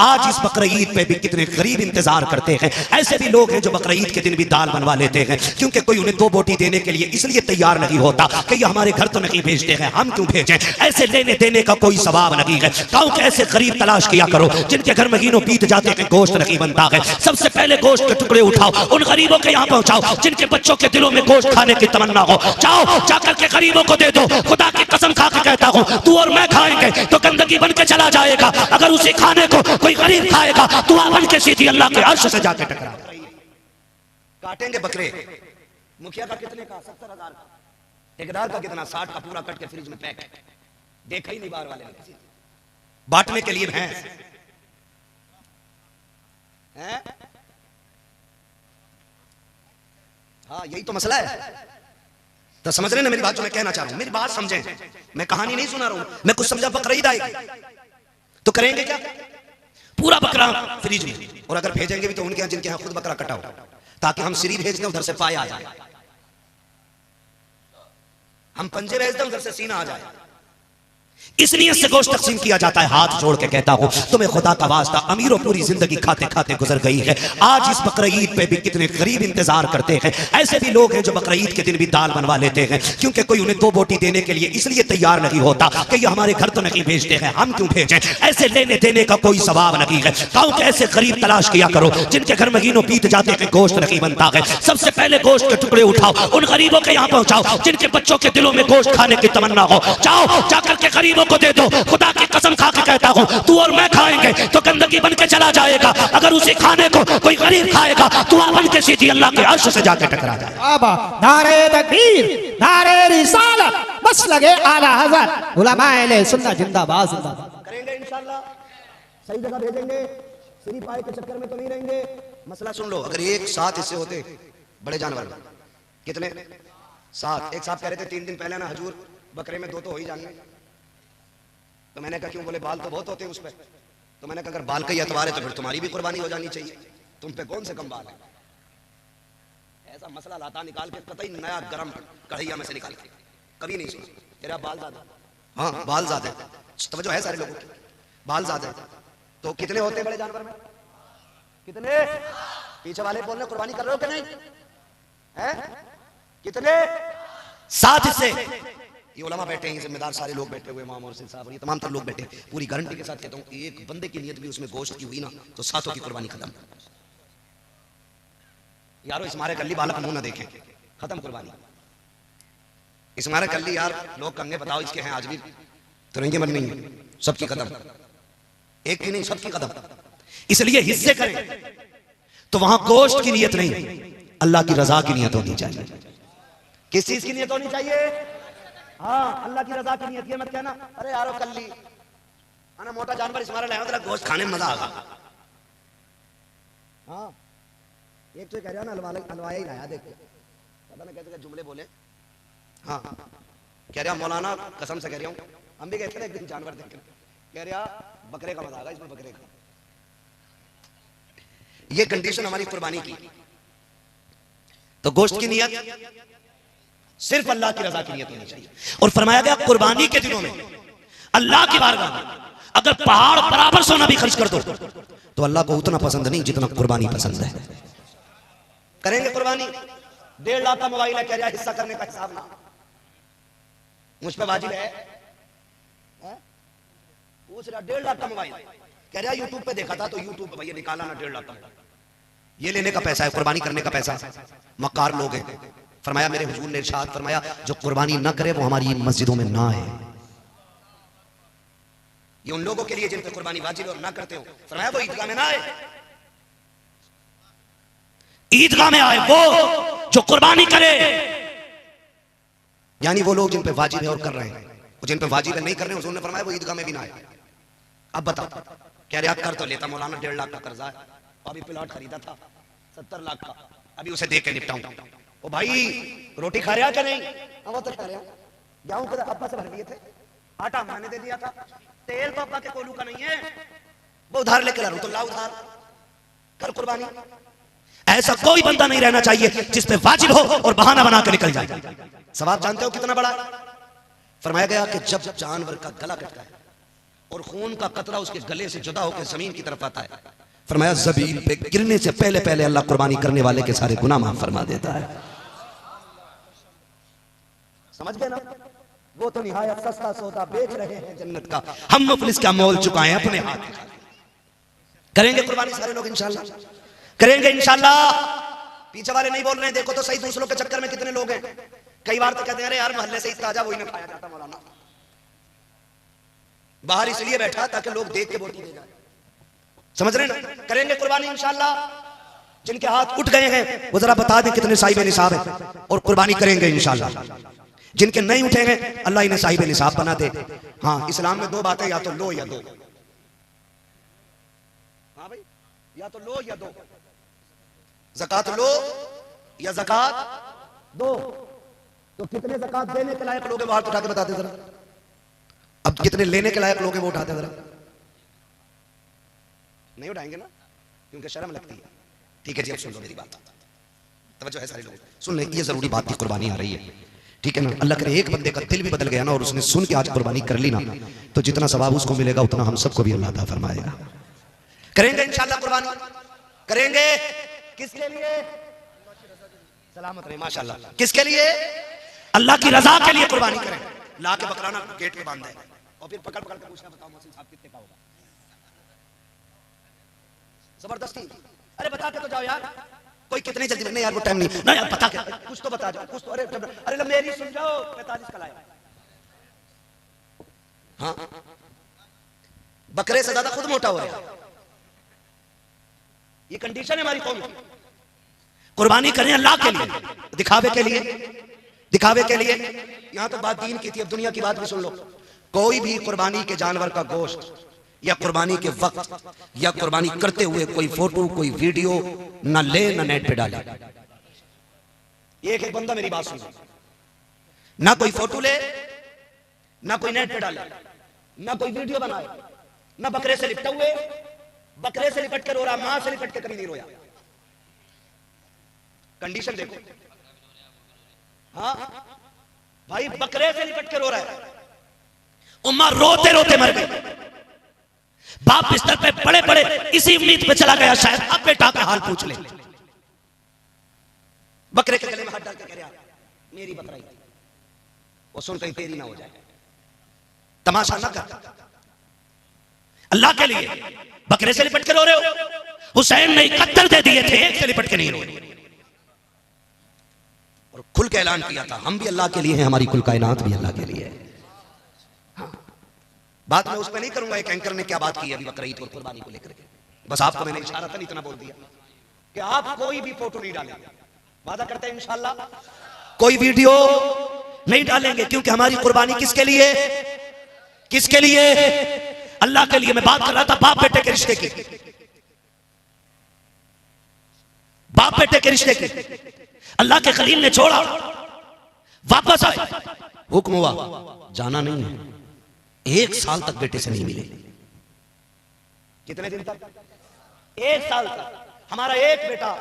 आज इस बकरीद पे भी कितने गरीब इंतजार करते हैं। ऐसे भी लोग हैं जो बकरीद के दिन भी दाल बनवा लेते हैं, क्योंकि कोई उन्हें दो बोटी देने के लिए इसलिए तैयार नहीं होता कि ये हमारे घर तो नहीं भेजते हैं, हम क्यों भेजें। ऐसे लेने देने का कोई सवाब नहीं है। गाँव के ऐसे गरीब तलाश किया करो जिनके घर महीनों बीत जाते हैं, गोश्त नहीं बनता है। सबसे पहले गोश्त के टुकड़े उठाओ, उन गरीबों के यहाँ पहुंचाओ जिनके बच्चों के दिलों में गोश्त खाने की तमन्ना हो। जाओ जाकर के गरीबों को दे दो। खुदा की कसम खा के कहता हूँ, तू और मैं खाएंगे तो गंदगी बन के चला जाएगा। अगर उसी खाने को कोई गरीब खाएगा तो बन के सीधी अल्लाह के अर्श से जाके टकरा। काटेंगे बकरे। मुखिया का कितने का? 70,000 का। ठेकेदार का कितना? 60 का। पूरा कट के फ्रिज में पैक। देखा ही नहीं बाहर वाले ने। बांटने के लिए भैंस हैं। हाँ, यही तो मसला है। तो समझ रहे ना मेरी बात? जो मैं कहना चाह रहा हूं, मेरी बात समझें। मैं कहानी नहीं सुना रहा हूं, मैं कुछ समझा। बकरीद आएगी तो करेंगे क्या? पूरा बकरा फ्रिज में। और अगर भेजेंगे भी तो उनके यहाँ जिनके यहाँ खुद बकरा कटा हो, ताकि हम सीरी भेज दें, उधर से पाया आ जाए। हम पंजे भेज दें, उधर से सीना आ जाए। इस नियत से गोश्त तकसीम किया जाता है। हाथ जोड़ के कहता हूं, तुम्हें खुदा का वास्ता, अमीरों पूरी जिंदगी खाते खाते गुजर गई है। आज इस बकरीद पे भी कितने गरीब इंतजार करते हैं। ऐसे भी लोग हैं जो बकरीद के दिन भी दाल बनवा लेते हैं, क्योंकि कोई उन्हें दो बोटी देने के लिए इसलिए तैयार नहीं होता कि ये हमारे घर तो नहीं भेजते हैं, हम क्यों भेजें। ऐसे लेने देने का कोई सवाब नहीं है। गाँव के ऐसे गरीब तलाश किया करो जिनके घर महीनों बीत जाते हैं, गोश्त नहीं बनता है। सबसे पहले गोश्त के टुकड़े उठाओ, उन गरीबों के यहाँ पहुंचाओ जिनके बच्चों के दिलों में गोश्त खाने की तमन्ना हो। जाओ जाकर के गरीबों को दे दो। खुदा की कसम खा के कहता हूं, तू और मैं खाएंगे तो गंदगी बन के चला जाएगा। अगर उसी खाने को कोई गरीब खाएगा तो बन के सीधी अल्लाह के अर्श से जाके टकरा जाए। नारे तकबीर, नारे रिसालत, बस लगे आला हज़रत, उलमाए सुन्नत जिंदाबाद जिंदाबाद। करेंगे इंशाअल्लाह। सही जगह भेजेंगे, सीरी पाए के चक्कर में तो नहीं रहेंगे। मसला सुन लो, अगर एक साथ हिस्से होते बड़े जानवर, कितने? 7। एक साहब कह रहे थे 3 दिन पहले ना, हजूर बकरे में 2 तो हो ही जाएंगे। तो मैंने कहा क्यों? बोले बाल तो बहुत होते हैं उस पर। तो मैंने कहा अगर बाल का ही एतबार है तो फिर तुम्हारी भी कुर्बानी हो जानी चाहिए, तुम पे कौन से कम बाल है। ऐसा मसला लाता निकाल के कतई नया गरम कढ़ैया में से निकाल के, कभी नहीं सुना। तेरा बाल ज्यादा? हाँ, बाल ज्यादा है। तवज्जो है सारे लोगों की, बाल ज्यादा है। तो कितने होते हैं बड़े जानवर में? कितने? पीछे वाले बोल रहे कुर्बानी कर रहे हो कि नहीं है? कितने? 7 हिस्से। ये उलमा बैठे हैं, जिम्मेदार सारे लोग बैठे हुए, इमाम और साहब, ये तमाम तर लोग बैठे। पूरी गारंटी के साथ कहता हूं, एक बंदे की नियत भी उसमें गोश्त की हुई ना तो 7 की कुर्बानी खत्म। यारो इस्मारे कल्ली बाला का मुंह ना देखें, खत्म कुर्बानी। इस्मारे कल्ली यार लोग कंगे बताओ इसके हैं आज भी, तुरंगे मन नहीं है, सबकी कदम। एक की नहीं, सबकी कदम। इसलिए हिस्से करें तो वहां गोश्त की नियत नहीं, अल्लाह की रजा की नियत होनी चाहिए। किस चीज की नियत होनी चाहिए? हाँ, अल्लाह की रजा की नियत। ये मत कहना अरे यारो कल्ली आना मोटा जानवर इस्मारे लाया तेरा गोश्त खाने में मजा आगा। हाँ, एक तो कह रहा ना हलवाया ही लाया, देख पता ना कैसे जुमले बोले। हाँ, कह रहा मौलाना कसम से कह रहा हूँ, हम भी कहते हैं एक दिन जानवर देख कर, कह रहा बकरे का मजा आगा इसमें, बकरे का। ये कंडीशन हमारी कुर्बानी की। तो गोश्त की नियत सिर्फ अल्लाह की रजा की नियत होनी चाहिए। और फरमाया गया कुर्बानी के दिनों में अल्लाह की बारगाह में अगर पहाड़ बराबर सोना भी खर्च कर दो तो अल्लाह को उतना पसंद नहीं जितना कुर्बानी पसंद है। करेंगे कुर्बानी। 1.5 लाख का मोबाइल है, कह रहा हिस्सा करने का हिसाब ना मुझ पे वाजिब है? पूछ रहा 1.5 लाख का मोबाइल, कह रहा यूट्यूब पे देखा था तो यूट्यूब पे भैया निकाला ना 1.5 लाख का। ये लेने का पैसा है, कुर्बानी करने का पैसा। मक्कार लोग हैं। फरमाया मेरे हुजूर ने इरशाद फरमाया जो कुर्बानी ना करे वो हमारी मस्जिदों में ना आए। ये उन लोगों के लिए जिन पे कुर्बानी वाजिब और ना करते हो, फरमाया वो ईदगाह में ना आए, ईदगाह में आए वो जो कुर्बानी करे। यानी वो लोग जिन पे वाजिब है और कर रहे हैं, वो जिन पे वाजिब है नहीं कर रहे हैं, हुजूर ने फरमाया वो ईदगाह में भी ना आए। अब बताओ, कह रहे आप कर तो लेता मौलाना, 1.5 लाख का कर्जा है, अभी प्लॉट खरीदा था 70 लाख का, अभी उसे दे के निपटाऊं। ओ भाई रोटी खा रहा क्या नहीं? वो तो खा रहा। गेहूं को अब्बा से भर दिए थे, आटा मैंने दे दिया था, तेल तो अब्बा के कोलू का नहीं है, वो उधार लेके ला रहा हूं तो ला उधार, कर कुर्बानी। ऐसा कोई बंदा नहीं रहना चाहिए जिस पे वाजिब हो और बहाना बना के निकल जाए। सवाब जानते हो कितना बड़ा? फरमाया गया कि जब जानवर का गला कटता है और खून का कतरा उसके गले से जुदा होकर जमीन की तरफ आता है। फरमाया ज़बीन पे गिरने से पहले पहले अल्लाह कुर्बानी करने वाले के सारे गुनाह माफ फरमा देता है। समझ गए ना? वो तो निहायत सस्ता सौदा बेच रहे हैं जन्नत का, हम मुफलिस का मोल चुकाए अपने हाथ। करेंगे कुर्बानी सारे लोग इंशाल्लाह, करेंगे इंशाल्लाह। पीछे वाले नहीं बोल रहे हैं, देखो तो सही दूसरों के चक्कर में कितने लोग हैं। कई बार तो कहते हैं अरे यार मोहल्ले से ही ताजा वही ना खाया जाता मौलाना, बाहर इसलिए बैठा ताकि लोग देख के बोटी दे जाए। समझ रहे ना? करेंगे कुर्बानी इंशाल्लाह। जिनके हाथ उठ गए हैं वो जरा बता दें कितने साहिब निसाब है, और कुर्बानी करेंगे इंशाल्लाह। जिनके नहीं उठेंगे अल्लाह इन्हें साहिब निसाब बना दे। हाँ, इस्लाम में दो बातें, या तो लो या दो। हाँ भाई, या तो लो या दो, ज़कात लो या ज़कात दो। तो कितने ज़कात देने के लायक लोग हैं वो हाथ उठा के बताते जरा। अब कितने लेने के लायक लोग हैं वो उठाते जरा। नहीं उठाएंगे ना, क्योंकि शर्म लगती है। ठीक है जी, अब सुन लो मेरी बात, तवज्जो है सारे लोग, सुन ले। ये जरूरी बात की कुर्बानी आ रही है, ठीक है ना? अल्लाह करे एक बंदे का दिल भी बदल गया ना, और उसने सुन के आज कुर्बानी कर ली ना, तो जितना सवाब उसको मिलेगा उतना हम सबको भी अल्लाह अता फरमाएगा। करेंगे इंशाल्लाह कुर्बानी, करेंगे। किसके लिए? सलामत रहे माशाल्लाह। किसके लिए? अल्लाह की रजा के लिए कुर्बानी करें। ला के बकराना गेट पे बांध दे और फिर पकड़ पकड़ के पूछना, बताओ मोहसिन साहब कितने का होगा? जबरदस्ती, अरे बता के तो जाओ यार। कोई कितनी जल्दी? नहीं यार वो टाइम नहीं ना यार, बता के कुछ तो बता जाओ, कुछ तो। अरे मेरी सुन जाओ, 45 का लाया। हाँ, बकरे से ज्यादा खुद मोटा हो रहा है। ये कंडीशन है हमारी कौम की। कुर्बानी करें अल्लाह के लिए, दिखावे के लिए, दिखावे के लिए। यहां तो बात दीन की थी, अब दुनिया की बात भी सुन लो। कोई भी कुर्बानी के जानवर का गोश्त या कुर्बानी के वक्त या कुर्बानी करते हुए कोई फोटो कोई वीडियो ना ले ना नेट पे डाले। एक एक बंदा मेरी बात सुन, ना कोई फोटो ले, ना कोई नेट पे डाले, ना कोई वीडियो बनाए, ना बकरे से लिपटे हुए, बकरे से लिपट के रो रहा, मां से लिपट के कभी नहीं रोया। कंडीशन देखो। हाँ भाई, बकरे से लिपट के रो रहा है, उम्मा रोते रोते मर गई। बाप बिस्तर पे बड़े बड़े इसी उम्मीद पे चला गया शायद अब बेटा का हाल पूछ ले। बकरे के गले में हाथ डाल के कह रहा मेरी बकराई, वो सुन कहीं तेरी ना हो जाए। तमाशा ना कर, अल्लाह के लिए बकरे से लिपट के रो रहे हो। हुसैन ने 71 दे दिए थे, एक से लिपट के नहीं रो रहे। और खुल के ऐलान किया था हम भी अल्लाह के लिए हैं, हमारी कुल कायनात भी अल्लाह के लिए है। हाँ, बात मैं उस पर नहीं करूंगा एक एंकर ने क्या बात की अभी बकरीद और कुर्बानी को लेकर के। बस आपको मैंने इशारा था इतना बोल दिया कि आप कोई भी फोटो नहीं डालेंगे। वादा करते हैं इंशाल्लाह कोई वीडियो नहीं डालेंगे, क्योंकि हमारी कुर्बानी किसके लिए? किसके लिए? अल्लाह के लिए। मैं बात कर रहा था बाप बेटे के रिश्ते की, बाप बेटे के रिश्ते की। अल्लाह के खलील ने छोड़ा, वापस आए, हुक्म हुआ जाना नहीं है। 1 साल तक बेटे से नहीं मिले। कितने दिन तक? 1 साल तक। हमारा एक बेटा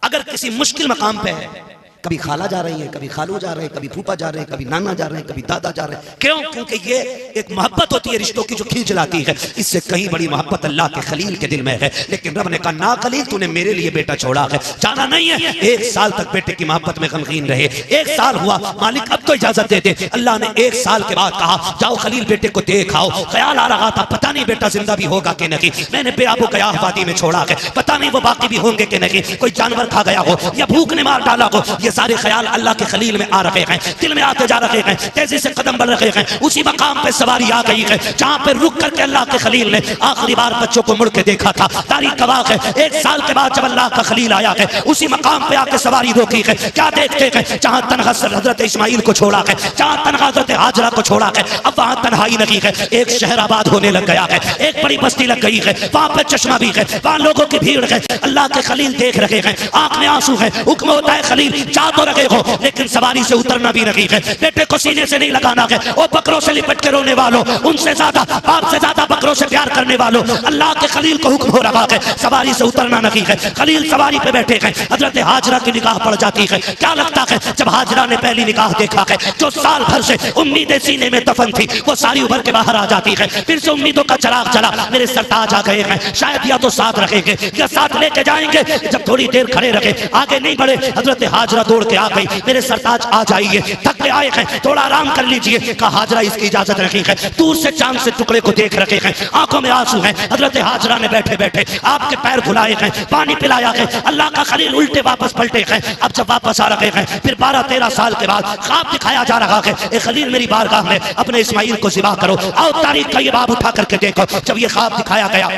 अगर किसी मुश्किल मकाम पे है, कभी खाला जा रही है, कभी खालू जा रहे हैं, कभी फूफा जा रहे हैं, कभी नाना जा रहे हैं, कभी दादा जा रहे हैं। क्यों? क्योंकि ये एक मोहब्बत होती है रिश्तों की जो खींच लाती है। इससे कहीं बड़ी मोहब्बत अल्लाह के खलील के दिल में है। लेकिन रब ने कहा ना खलील, तूने मेरे लिए बेटा छोड़ा है, जाना नहीं है। 1 साल तक बेटे की मोहब्बत में गमगीन रहे। 1 साल हुआ, मालिक अब तो इजाजत दे दे। अल्लाह ने 1 साल के बाद कहा जाओ खलील बेटे को देख आओ। ख्याल आ रहा था पता नहीं बेटा जिंदा भी होगा कि नहीं। मैंने बेआबो कयाह वादी में छोड़ा है, पता नहीं वो बाकी भी होंगे कि नहीं, कोई जानवर खा गया हो या भूख ने मार डाला हो। ये सारे ख्याल अल्लाह के खलील में आ रहे हैं, दिल में आते जा रहे हैं, तेजी से कदम बढ़ रहे हैं। उसी मकाम पे सवारी आ गई है जहां पे रुक करके अल्लाह के खलील ने आखिरी बार बच्चों को मुड़ के देखा था। तारीख गवाह है 1 साल के बाद जब अल्लाह का खलील आया है उसी मकाम पे आके सवारी रोकी है। क्या देखते हैं? जहां तनहा हजरत इस्माइल को छोड़ा है, जहां तनहा हजरत हाजरा को छोड़ा है, अब वहां तन्हाई नहीं है। एक शहर आबाद होने लग गया है, एक बड़ी बस्ती लग गई है, वहां पे चश्मा भी है, वहां लोगों की भीड़ है। अल्लाह के खलील देख रहे हैं, आंख में आंसू है। हुक्म होता है खलील जा तो रहे हो लेकिन सवारी से उतरना भी नहीं है। बेटे को सीने से नहीं लगाना है। वो बकरों से लिपट के रोने वालों, उनसे ज्यादा बाप से ज्यादा बकरों से प्यार करने वालों, अल्लाह के खलील को हुक्म हो रहा है सवारी से उतरना नहीं है। खलील सवारी पे बैठे हैं, हजरत हाजरा की निगाह पड़ जाती है। क्या लगता है जब हाजरा ने पहली निगाह देखा है, जो साल भर से उम्मीदें सीने में दफन थी वो सारी उभर के बाहर आ जाती है। फिर से उम्मीदों का चिराग जला, मेरे सरताज आ गए हैं, शायद या तो साथ रखेंगे या साथ लेके जाएंगे। जब थोड़ी देर खड़े रखे, आगे नहीं बढ़े, हजरत हाजरा दौड़ के आ गई, मेरे सरताज आ जाइए, थक के आए हैं, थोड़ा आराम कर लीजिए। कहा हाजरा इसकी इजाजत रखी है। दूर से चांद से टुकड़े को देख रखे हैं, आंखों में आंसू हैं। हजरत हाजरा ने बैठे बैठे आपके पैर धुलाए हैं, पानी पिलाया है। अल्लाह का खलील उल्टे वापस पलटे हैं। अब जब वापस आ रहे हैं, फिर 12-13 साल के बाद ख्वाब दिखाया जा रहा है, ए खलील मेरी बारगाह में अपने इस्माइल को ज़िबा करो, आओ तारीख का ये बाब उठा करके देखो। जब ये ख्वाब दिखाया गया,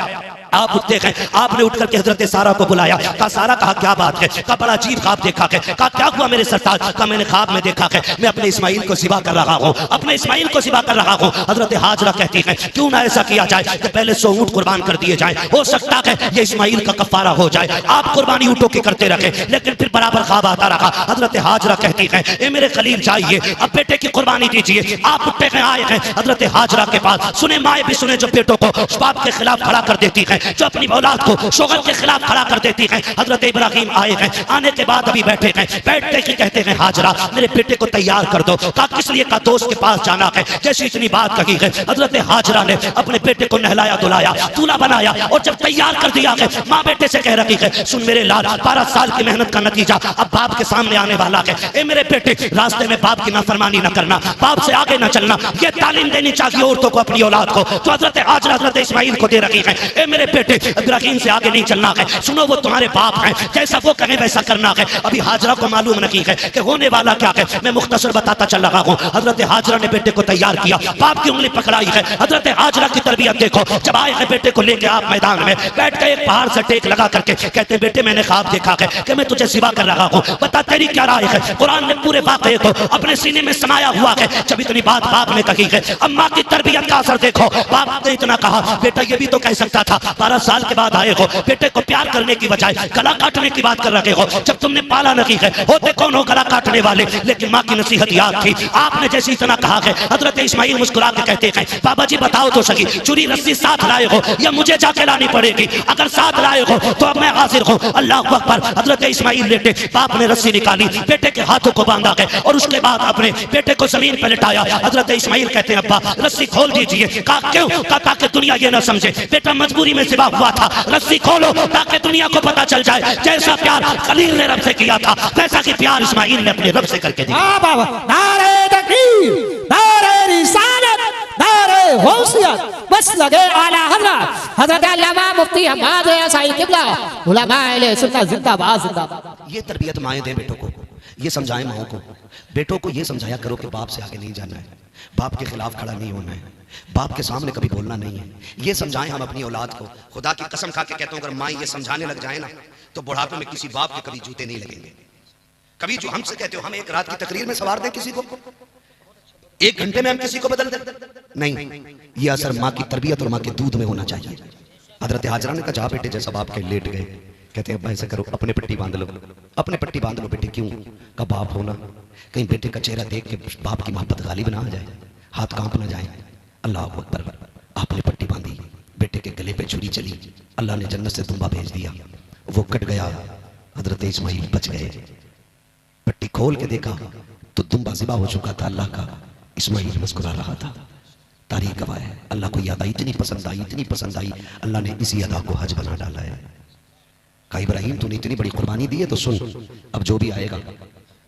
आप उठते हैं, आपने उठ करके हजरत सारा को बुलाया। कहा सारा, कहा क्या बात है? कहा बड़ा अजीब ख्वाब देखा है। कहा क्या हुआ मेरे सरताज? कहा मैंने ख्वाब में देखा है मैं अपने इस्माइल को ज़िबा कर रहा हूँ, अपने इस्माइल को ज़िबा कर रहा हूँ। हजरत हाजरा कहती है क्यों ना ऐसा किया जाए कि पहले 100 ऊँट कुर्बान कर दिए जाए, हो सकता है ये इस्माइल का कफारा हो जाए। आप कुर्बानी ऊँटों की करते रहे, लेकिन फिर बराबर ख्वाब आता रहा। हजरत हाजरा कहती है ए मेरे खलील जाइए, अब बेटे की कुर्बानी दीजिए। आप उठते हैं, आए हैं हजरत हाजरा के पास। सुने माए भी सुने, जो बेटों को बाप के खिलाफ खड़ा कर देती है, जो अपनी औलाद को शोहर के खिलाफ खड़ा कर देती है। हजरत इब्राहिम आए हैं, आने के बाद अभी बैठे हैं, बैठते ही कहते हैं हाजरा मेरे बेटे को तैयार कर दो। कहा किस लिए? का दोस्त के पास जाना है। जैसी इतनी बात कही है, हजरत हाजरा ने अपने बेटे को नहलाया धुलाया, दूल्हा बनाया, और जब तैयार कर दिया है, माँ बेटे से कह रही है सुन मेरे लाल, 12 साल की मेहनत का नतीजा अब बाप के सामने आने वाला है। ए मेरे बेटे, रास्ते में बाप की नाफरमानी न करना, बाप से आगे न चलना, ये तालीम देनी चाहिए औरतों को अपनी औलाद को, तो हजरत हाजरा हजरत इस्माइल को दे रही है। ए मेरे बेटे, इब्राहिम से आगे नहीं चलना है, सुनो वो तुम्हारे बाप हैं, जैसा वो कहें वैसा करना है। अभी हाजरा को मालूम नहीं है कि होने वाला क्या है, मैं मुख्तसर बताता चल रहा हूँ। हजरत हाजरा ने बेटे को तैयार किया, बाप की उंगली पकड़ाई है। हजरत हाजरा की तरबियत देखो, जब आए हैं बेटे को लेके आप मैदान में बैठ गए, एक पहाड़ से टेक लगा करके कहते बेटे मैंने ख्वाब देखा है कि मैं तुझे ज़िबा कर रहा हूँ, बता तेरी क्या राय है? कुरान ने पूरे वाक़े को अपने सीने में समाया हुआ है। जब इतनी बात बाप ने कही है, अम्मा की तरबियत का असर देखो। बाप ने इतना कहा, बेटा ये भी तो कह सकता था 12 साल के बाद आए हो, बेटे को प्यार करने की बजाय गला काटने की बात कर रहे हो। जब तुमने पाला नहीं है, होते कौन हो गला काटने वाले? लेकिन माँ की नसीहत याद थी, आपने जैसे इतना कहा है। हजरत इस्माइल मुस्कुरा के कहते हैं बाबा जी बताओ तो सही, चुरी रस्सी साथ लाए हो या मुझे जाके लानी पड़ेगी? अगर साथ लाए हो तो अब मैं हाजिर हूँ। अल्लाह अकबर। हजरत इस्माइल लेटे, बाप ने रस्सी निकाली, बेटे के हाथों को बांधा है और उसके बाद अपने बेटे को जमीन पर लिटाया। हजरत इस्माइल कहते हैं अब्बा रस्सी खोल दीजिए। कहा क्यों? कहा ताकि दुनिया ये ना समझे बेटा मजबूरी में ज़िबा हुआ था, रस्सी खोलो ताकि दुनिया को पता चल जाए जैसा प्यार खलील ने रब से किया था वैसा कि प्यार इस्माइल ने अपने रब से करके दिया। नारे तकबीर, नारे रिसालत, नारे गौसियत, बस लगे आला हज़रत हज़रत अल्लामा मुफ्ती हम्माद साईं किबला उलमाए अहले सुन्नत जिंदाबाद जिंदाबाद। ये तरबियत माएँ दें बेटों को, ये समझाएं माओं को, बेटों को ये समझाया करो कि बाप से आगे नहीं जाना है, बाप के खिलाफ खड़ा नहीं होना है, बाप के सामने कभी बोलना नहीं है। ये समझाएं हम अपनी औलाद को। खुदा की कसम खा के कहता हूं, अगर माँ ये समझाने लग जाए ना तो बुढ़ापे में किसी बाप के कभी जूते नहीं लगेंगे। कभी जो हमसे कहते हो हम एक रात की तकरीर में सवार दें किसी को, 1 घंटे में हम किसी को बदल दें, नहीं, ये असर माँ की तरबियत और माँ के दूध में होना चाहिए। हजरत हाजरा ने कहा जा बेटे, जैसा बाप के लेट गए, कहते हैं अब्बा ऐसा करो अपने पट्टी बांध लो, अपने पट्टी बांध लो बेटे। क्यों? का बाप होना, कहीं बेटे का चेहरा देख के बाप की मोहब्बत गालिब ना आ जाए, हाथ कांप ना जाए। अल्लाह अकबर। आपने पट्टी बांधी, बेटे के गले पे छुरी चली, अल्लाह ने जन्नत से दुम्बा भेज दिया, वो कट गया, हजरत इस्माइल बच गए। पट्टी खोल के देखा तो दुम्बा ज़िबा हो चुका था अल्लाह का, इस्माइल मुस्कुरा रहा था। तारीख गवाह है, अल्लाह को याद आई, इतनी पसंद आई, इतनी पसंद आई, अल्लाह ने इसी अदा को हज बना डाला है। कहा इब्राहिम तूने इतनी बड़ी कुर्बानी दी है तो सुन, अब जो भी आएगा,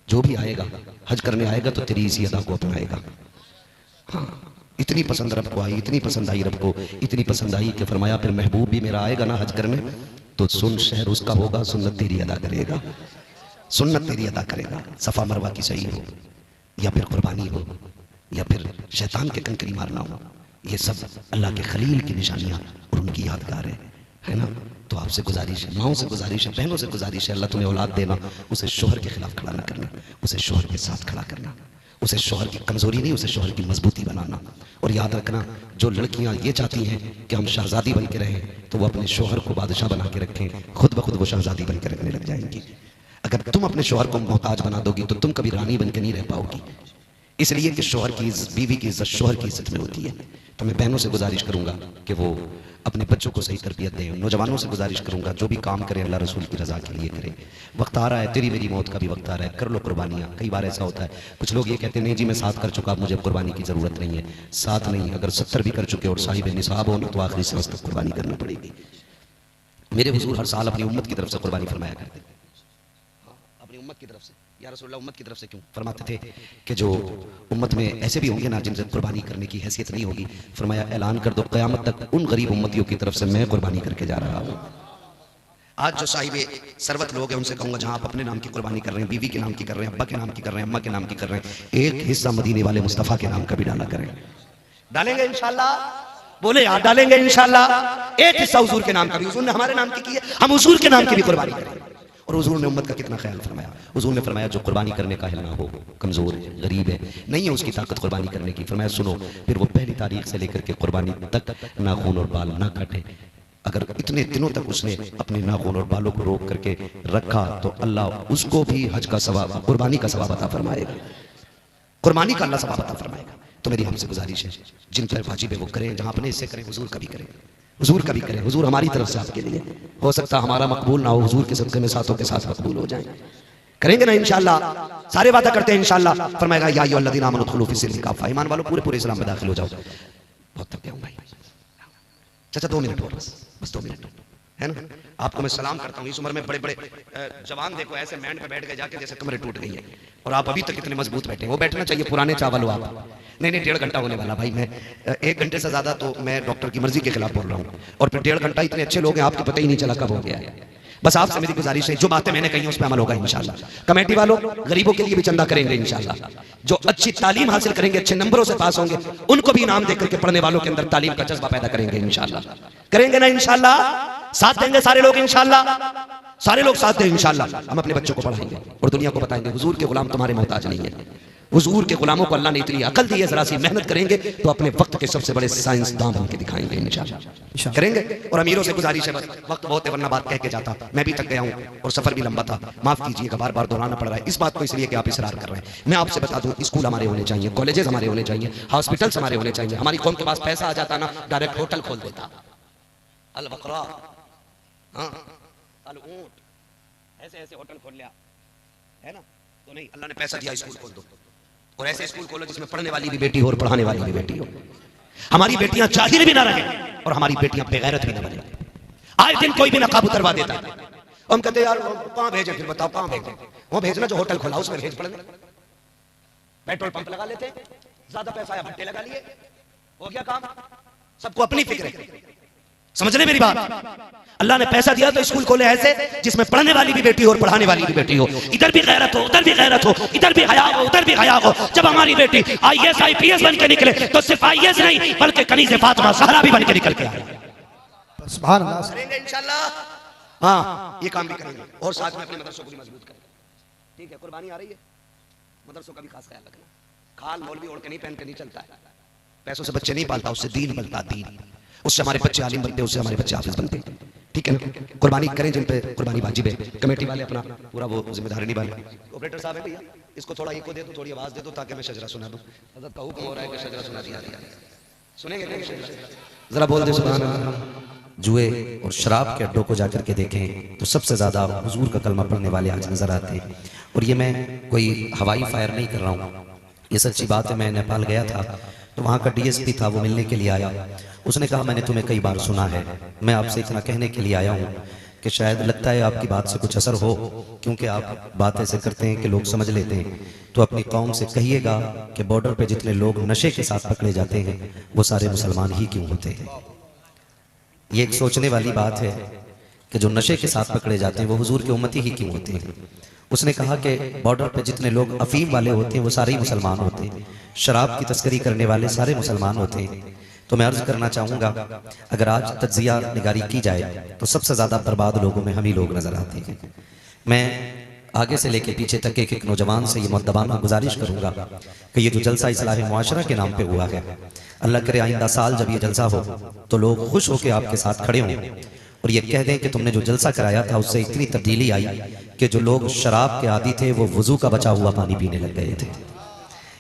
जो भी आएगा हज करने आएगा तो तेरी इसी अदा को अपनाएगा। हाँ, इतनी पसंद रब को आई, इतनी पसंद आई रब को, इतनी पसंद आई कि फरमाया फिर महबूब भी मेरा आएगा ना हज करने तो सुन, शहर उसका होगा, सुन्नत तेरी अदा करेगा, सुन्नत तेरी अदा करेगा। सफ़ा मरवा की सही हो या फिर कुर्बानी हो या फिर शैतान के कंकरी मारना हो, ये सब अल्लाह के खलील की निशानियाँ और उनकी यादगार है ना। तो आपसे गुजारिश है, माओं से गुजारिश है, बहनों से गुजारिश है, अल्लाह तुम्हें औलाद देना, उसे शोहर के खिलाफ खड़ा ना करना, उसे शोहर के साथ खड़ा करना, उसे शोहर की कमजोरी नहीं, उसे शोहर की मजबूती बनाना। और याद रखना, जो लड़कियां ये चाहती हैं कि हम शहजादी बन के रहें तो वो अपने शोहर को बादशाह बना के रखें, खुद ब खुद वो शहजादी बन के रखने लग जाएंगी। अगर तुम अपने शौहर को मोहताज बना दोगी तो तुम कभी रानी बन के नहीं रह पाओगी। इसलिए कि शौहर की बीवी की इज्जत शौहर की इज्जत में होती है। तो मैं बहनों से गुजारिश करूंगा कि वो अपने बच्चों को सही तरबियत दें। नौजवानों से गुजारिश करूंगा जो भी काम करें अल्लाह रसूल की रज़ा के लिए करें। वक्त आ रहा है, तेरी मेरी मौत का भी वक्त आ रहा है, कर लो कुर्बानियाँ। कई बार ऐसा होता है, कुछ लोग ये कहते हैं नहीं जी मैं 7 कर चुका, अब मुझे कुर्बानी की ज़रूरत नहीं है। 7 नहीं, अगर 70 भी कर चुके और साहिब निसाब हो ना तो आखिरी सांस तक कुर्बानी करनी पड़ेगी। मेरे हुजूर हर साल अपनी उम्मत की तरफ से कुर्बानी फरमाया करते, अपनी उम्मत की तरफ से। या रसूलुल्लाह उम्मत की तरफ से क्यों फरमाते थे कि जो उम्मत में ऐसे भी होंगे ना जिनसे कुर्बानी करने की हैसियत नहीं होगी, फरमाया ऐलान कर दो क़यामत तक उन गरीब उम्मतियों की तरफ से मैं कुर्बानी करके जा रहा हूँ। आज जो साहिब सरवत लोग हैं उनसे कहूँगा जहाँ आप अपने नाम की कुर्बानी कर रहे हैं, बीवी के नाम की कर रहे हैं, अब्बा के नाम की कर रहे हैं, अम्मा के नाम की कर रहे हैं, एक हिस्सा मदीने वाले मुस्तफ़ा के नाम का भी डाला करें। डालेंगे इंशाल्लाह, बोले यार डालेंगे इंशाल्लाह। एक हिस्सा हुजूर के नाम का भी, हुजूर ने हमारे नाम की है, हम हुजूर के नाम की भी कुर्बानी करेंगे। और हुजूर ने उम्मत का कितना ख्याल फरमाया। हुजूर ने फरमाया जो कुर्बानी करने का ना हो, कमज़ोर है, गरीब है, नहीं है उसकी ताकत कुर्बानी करने की, फरमाया सुनो फिर वो पहली तारीख से लेकर के कुर्बानी तक नाखून और बाल ना काटे। अगर इतने दिनों तक उसने अपने नाखून और बालों को रोक करके रखा तो अल्लाह उसको भी हज का सवाब, कुर्बानी का सवाब अता फरमाएगा। कुर्बानी का अल्लाह सवाब अता फरमाएगा। तो मेरी हमसे गुजारिश है जिन पर वाजिब है वो करें, जहाँ अपने हिस्से करें हुजूर का भी करें, हुजूर का भी करें। हुजूर हमारी तरफ से आपके लिए हो सकता हमारा मकबूल ना हो, हुजूर के सदक़े में साथों के साथ मकबूल हो जाए। करेंगे ना इंशाल्लाह, सारे वादा करते हैं इंशाल्लाह। फरमाएगा या अय्युहल्लज़ीना आमनू उदखुलू फ़िस्सिल्मि काफ़ा, ईमान वालों पूरे पूरे इस्लाम में दाखिल हो जाओ। बहुत थक गया हूं भाई, चाचा 2 मिनट और, बस 2 मिनट है ना। आपको मैं सलाम करता हूँ। इस उम्र में बड़े बड़े जवान देखो ऐसे मैंड पे बैठ गए जाके जैसे कमरे टूट गई है, और आप अभी तक इतने मजबूत बैठे। वो बैठना चाहिए पुराने चावल हो आप। नहीं 1.5 घंटा होने वाला भाई, मैं 1 घंटे से ज्यादा तो मैं डॉक्टर की मर्जी के खिलाफ बोल रहा हूँ, और फिर 1.5 घंटा इतने अच्छे लोग हैं आपको पता ही नहीं चला कब हो गया है। बस आपसे मेरी गुजारिश है जो बातें मैंने कही उस पर अमल होगा इंशाल्लाह। कमेटी वालों गरीबों के लिए भी चंदा करेंगे इंशाल्लाह। जो अच्छी तालीम हासिल करेंगे, अच्छे नंबरों से पास होंगे, उनको भी इनाम देकर के पढ़ने वालों के अंदर तालीम का जज्बा पैदा करेंगे इंशाल्लाह। करेंगे ना इंशाल्लाह, साथ देंगे सारे लोग इंशाल्लाह, सारे लोग साथ दें इंशाल्लाह। हम अपने बच्चों को पढ़ाएंगे और दुनिया को बताएंगे हुजूर के गुलाम तुम्हारे मोहताज नहीं है। हुजूर के गुलामों को अल्लाह ने इतनी अकल दी है, जरा सी मेहनत करेंगे तो अपने वक्त के सबसे बड़े साइंसदान बन के दिखाएंगे इंशाल्लाह। करेंगे। और अमीरों से गुजारिश है, बस वक्त बहुत है वरना बात कह के जाता, मैं भी थक गया हूँ और सफर भी लंबा था, माफ कीजिएगा बार बार दोहराना पड़ रहा है इस बात को, इसलिए कि आप इसरार कर रहे हैं। मैं आपसे बता दूं स्कूल हमारे होने चाहिए, कॉलेजेस हमारे होने चाहिए, हॉस्पिटल्स हमारे होने चाहिए। हमारी कौम के पास पैसा आ जाता ना, डायरेक्ट होटल खोल देता, अल बकरा, हाँ अल ऊंट, ऐसे ऐसे होटल खोल लिया है ना। तो नहीं, अल्लाह ने पैसा दिया स्कूल खोल दो, और ऐसे स्कूल खोलो जिसमें पढ़ने वाली भी बेटी हो और पढ़ाने वाली भी बेटी हो। हमारी बेटियां जाहिल भी ना रहे और हमारी बेटियां बेगैरत भी ना बने। आए दिन कोई भी नकाब उतरवा देता है, हम कहते यार कहां भेजें, फिर बताओ कहां भेजें। वो भेजना जो होटल खोला उसमें भेज पढ़ने। पेट्रोल पंप लगा लेते, ज्यादा पैसा आया भट्टे लगा लिए, हो गया काम। सबको अपनी फिक्र है, समझ रहे मेरी बात। अल्लाह ने पैसा दिया तो स्कूल खोले ऐसे जिसमें पढ़ने वाली भी बेटी हो और पढ़ाने वाली भी बेटी हो। इधर भी गैरत हो, उधर भी गैरत हो, इधर भी हया हो, उधर भी हया हो। जब हमारी बेटी IAS IPS बन के निकले तो सिर्फ IAS नहीं बल्कि कनीज़े फातिमा ज़हरा भी बन के निकल के आए। सुभान अल्लाह। करेंगे इंशाल्लाह, हाँ ये काम भी करेंगे और साथ में अपने मदरसों को भी मजबूत करेंगे। ठीक है, कुर्बानी आ रही है, मदरसों का भी खास ख्याल रखना। खाल मौलवी ओढ़ के नहीं, पहन के नहीं चलता है। पैसों से बच्चे नहीं पालता, उससे दीन बनता, दीन। उससे हमारे बच्चे आलिम बनते, उससे हमारे बच्चे हाफिज बनते। ठीक है ना। कुर्बानी करें जिन पे कुर्बानी वाजिब है। कमेटी वाले अपना पूरा वो जिम्मेदारी निभाएं। ऑपरेटर साहब है भैया, इसको थोड़ा इको दे दो, थोड़ी आवाज दे दो ताकि मैं शजरा सुना दूं। हज़रत का हुक्म हो रहा है कि शजरा सुना दिया जाए। सुनेंगे क्या? जरा बोल दे सुभान अल्लाह। जुए और शराब के अड्डों को जाकर के देखें तो सबसे ज्यादा हुजूर का कलमा पढ़ने वाले आज नजर आते हैं। और ये मैं कोई हवाई फायर नहीं कर रहा हूँ, ये सच्ची बात है। मैं नेपाल गया था तो वहाँ का DSP था, वो मिलने के लिए आया। उसने कहा मैंने तुम्हें कई बार सुना है, मैं आपसे इतना कहने के लिए आया हूँ कि शायद लगता है आपकी बात से कुछ असर हो, क्योंकि आप बात ऐसे करते हैं कि लोग समझ लेते हैं। तो अपनी कौम से कहिएगा कि बॉर्डर पे जितने लोग नशे के साथ पकड़े जाते हैं वो सारे मुसलमान ही क्यों होते हैं। ये एक सोचने वाली बात है कि जो नशे के साथ पकड़े जाते हैं वो हुजूर के उम्मती ही क्यों होते हैं। उसने कहा कि बॉर्डर पे जितने लोग अफीम वाले होते हैं वो सारे ही मुसलमान होते हैं, शराब की तस्करी करने वाले सारे मुसलमान होते हैं। तो मैं अर्ज करना चाहूँगा अगर आज तज्जिया निगारी की जाए तो सबसे ज़्यादा बर्बाद लोगों में हम ही लोग नज़र आते हैं। मैं आगे से लेके पीछे तक एक नौजवान से ये मुद्दबाना गुजारिश करूँगा कि ये जो जलसा इस्लाह मुआशरा के नाम पे हुआ है, अल्लाह करे आइंदा साल जब ये जलसा हो तो लोग खुश होकर आपके साथ खड़े हों और ये कह दें कि तुमने जो जलसा कराया था उससे इतनी तब्दीली आई कि जो लोग शराब के आदी थे वो वजू का बचा हुआ पानी पीने लग गए थे।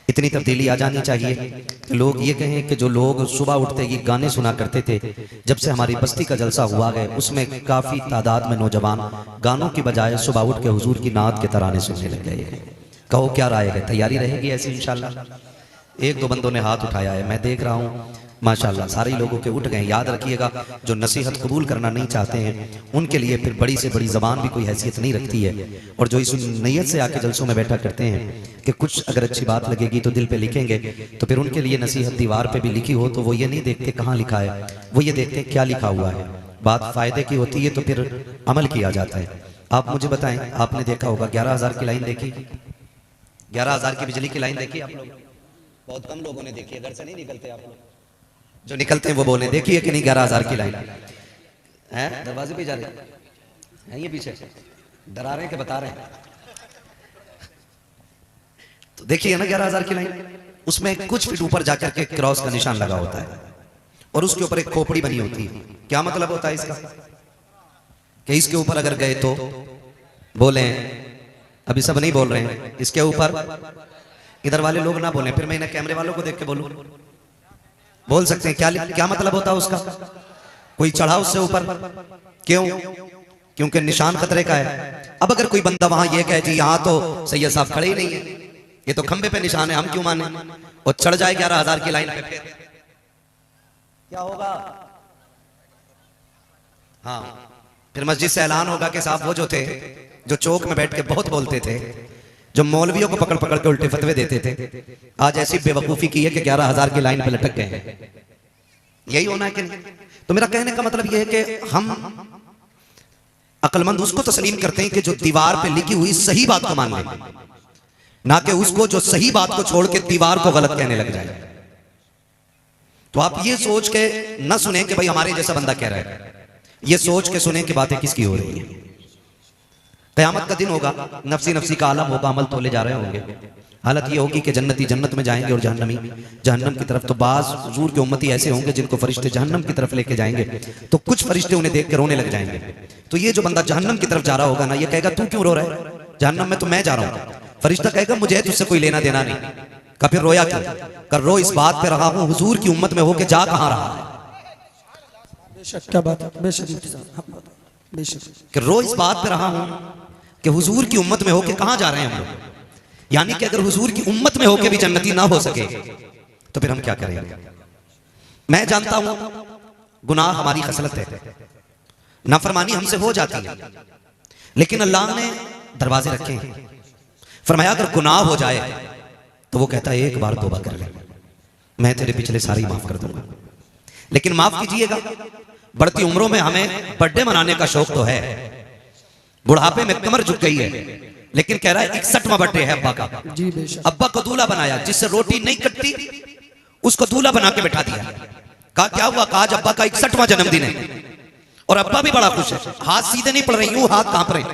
इतनी तब्दीली आ जानी चाहिए कि लोग ये कहें कि जो लोग सुबह उठते ही गाने सुना करते थे, जब से हमारी बस्ती का जलसा हुआ है उसमें काफ़ी तादाद में नौजवान गानों की बजाय सुबह उठ के हुजूर की नात के तराने सुनने लग गए हैं। कहो क्या राय है, तैयारी रहेगी ऐसी इंशाल्लाह? एक दो बंदों ने हाथ उठाया है, मैं देख रहा हूँ माशाल्लाह सारे लोगों के उठ गए। याद रखिएगा जो नसीहत कबूल करना नहीं चाहते हैं उनके लिए फिर बड़ी से बड़ी ज़बान भी कोई हैसियत नहीं रखती है। और जो इस नीयत से आके जलसों में बैठा करते हैं कि कुछ अगर अच्छी बात लगेगी तो दिल पे लिखेंगे, तो फिर उनके लिए नसीहत दीवार पे भी लिखी हो तो वो ये नहीं देखते कहाँ लिखा है, वो ये देखते क्या लिखा हुआ है। बात फ़ायदे की होती है तो फिर अमल किया जाता है। आप मुझे बताएं, आपने देखा होगा 11,000 की लाइन देखी? 11,000 की बिजली की लाइन देखी आप लोग? बहुत कम लोगों ने देखी है, घर से नहीं निकलते आप लोग। जो निकलते हैं वो बोले देखिए कि नहीं 11,000 की लाइन है। दरवाजे पे जा रहे हैं ये पीछे डरा रहे हैं कि बता रहे हैं? तो देखिए ना 11,000 की लाइन, उसमें कुछ फीट ऊपर जाकर के क्रॉस का निशान लगा होता है और उसके ऊपर एक खोपड़ी बनी होती है। क्या मतलब होता है इसका? कि इसके ऊपर अगर गए तो बोले, अभी सब नहीं बोल रहे हैं, इसके ऊपर इधर वाले लोग ना बोले, फिर मैं इन्हें कैमरे वालों को देख के बोलूं, बोल सकते हैं? क्या मतलब होता है उसका? कोई चढ़ा उससे ऊपर, क्यों? क्योंकि निशान खतरे का है। अब अगर कोई बंदा वहां ये कहे जी यहां तो सैयद साहब खड़े ही नहीं है, ये तो खंबे पे निशान है, हम क्यों माने, और चढ़ जाए 11,000 की लाइन पे, फिर क्या होगा? हाँ, फिर मस्जिद से ऐलान होगा कि साहब वो जो थे जो चौक में बैठ के बहुत बोलते थे, जो मौलवियों को पकड़ पकड़ के उल्टे फतवे देते थे, आज ऐसी बेवकूफी की है कि 11,000 की लाइन पे लटक गए हैं। यही होना है कि नहीं? तो मेरा कहने का मतलब यह है कि हम अक्लमंद उसको तस्लीम करते हैं कि जो दीवार पे लिखी हुई सही बात को मान ले, ना कि उसको जो सही बात को छोड़ के दीवार को गलत कहने लग जाए। तो आप ये सोच के न सुने कि भाई हमारे जैसा बंदा कह रहा है, ये सोच के सुने कि बातें किसकी हो रही है। क़यामत का दिन होगा, नफसी नफसी का आलम होगा, अमल तोले जा रहे होंगे। हालत ये होगी कि जन्नती जन्नत में जाएंगे और जहन्नमी जहन्नम की तरफ। तो बाज हुजूर के उम्मती ऐसे होंगे जिनको फरिश्ते जहन्नम की तरफ लेके जाएंगे, तो कुछ फरिश्ते उन्हें देख के रोने लग जाएंगे। तो ये जो बंदा जहन्नम की तरफ जा रहा होगा ना, ये कहेगा तू क्यों रो रहा है, जहन्नम में तो मैं जा रहा हूँ। फरिश्ता कहेगा मुझे तुझसे कोई लेना देना नहीं। का फिर रोया क्यों? कर रो इस बात पे रहा हूँ हुजूर की उम्मत में होके जा कहाँ रहा है। बेशक, क्या बात है, बेशक बेशक। कि रो इस बात पे रहा हूँ कि हुजूर की उम्मत में होके कहाँ जा रहे हैं हम लोग। यानी कि अगर हुजूर की उम्मत में होके भी जन्नती ना हो सके तो फिर हम क्या करेंगे। मैं जानता हूं गुनाह हमारी खसलत है, नाफरमानी हमसे हो जाती है, लेकिन अल्लाह ने दरवाजे रखे हैं। फरमाया अगर गुनाह हो जाए तो वो कहता है एक बार तौबा कर ले, मैं तेरे पिछले सारी माफ कर दूंगा। लेकिन माफ कीजिएगा, बढ़ती उम्रों में हमें बर्थडे मनाने का शौक तो है, बुढ़ापे में कमर झुक गई है, लेकिन कह रहा है 61वां बर्थडे है अब्बा का। जी बेशक। अब्बा को दूल्हा बनाया, जिससे रोटी नहीं कटती उसको दूल्हा बना के बैठा दिया। कहा क्या हुआ? कहा आज अब्बा का 61वां जन्मदिन है। और अब्बा भी बड़ा खुश है, हाथ सीधे नहीं पड़ रहे, यूं हाथ कांप रहे,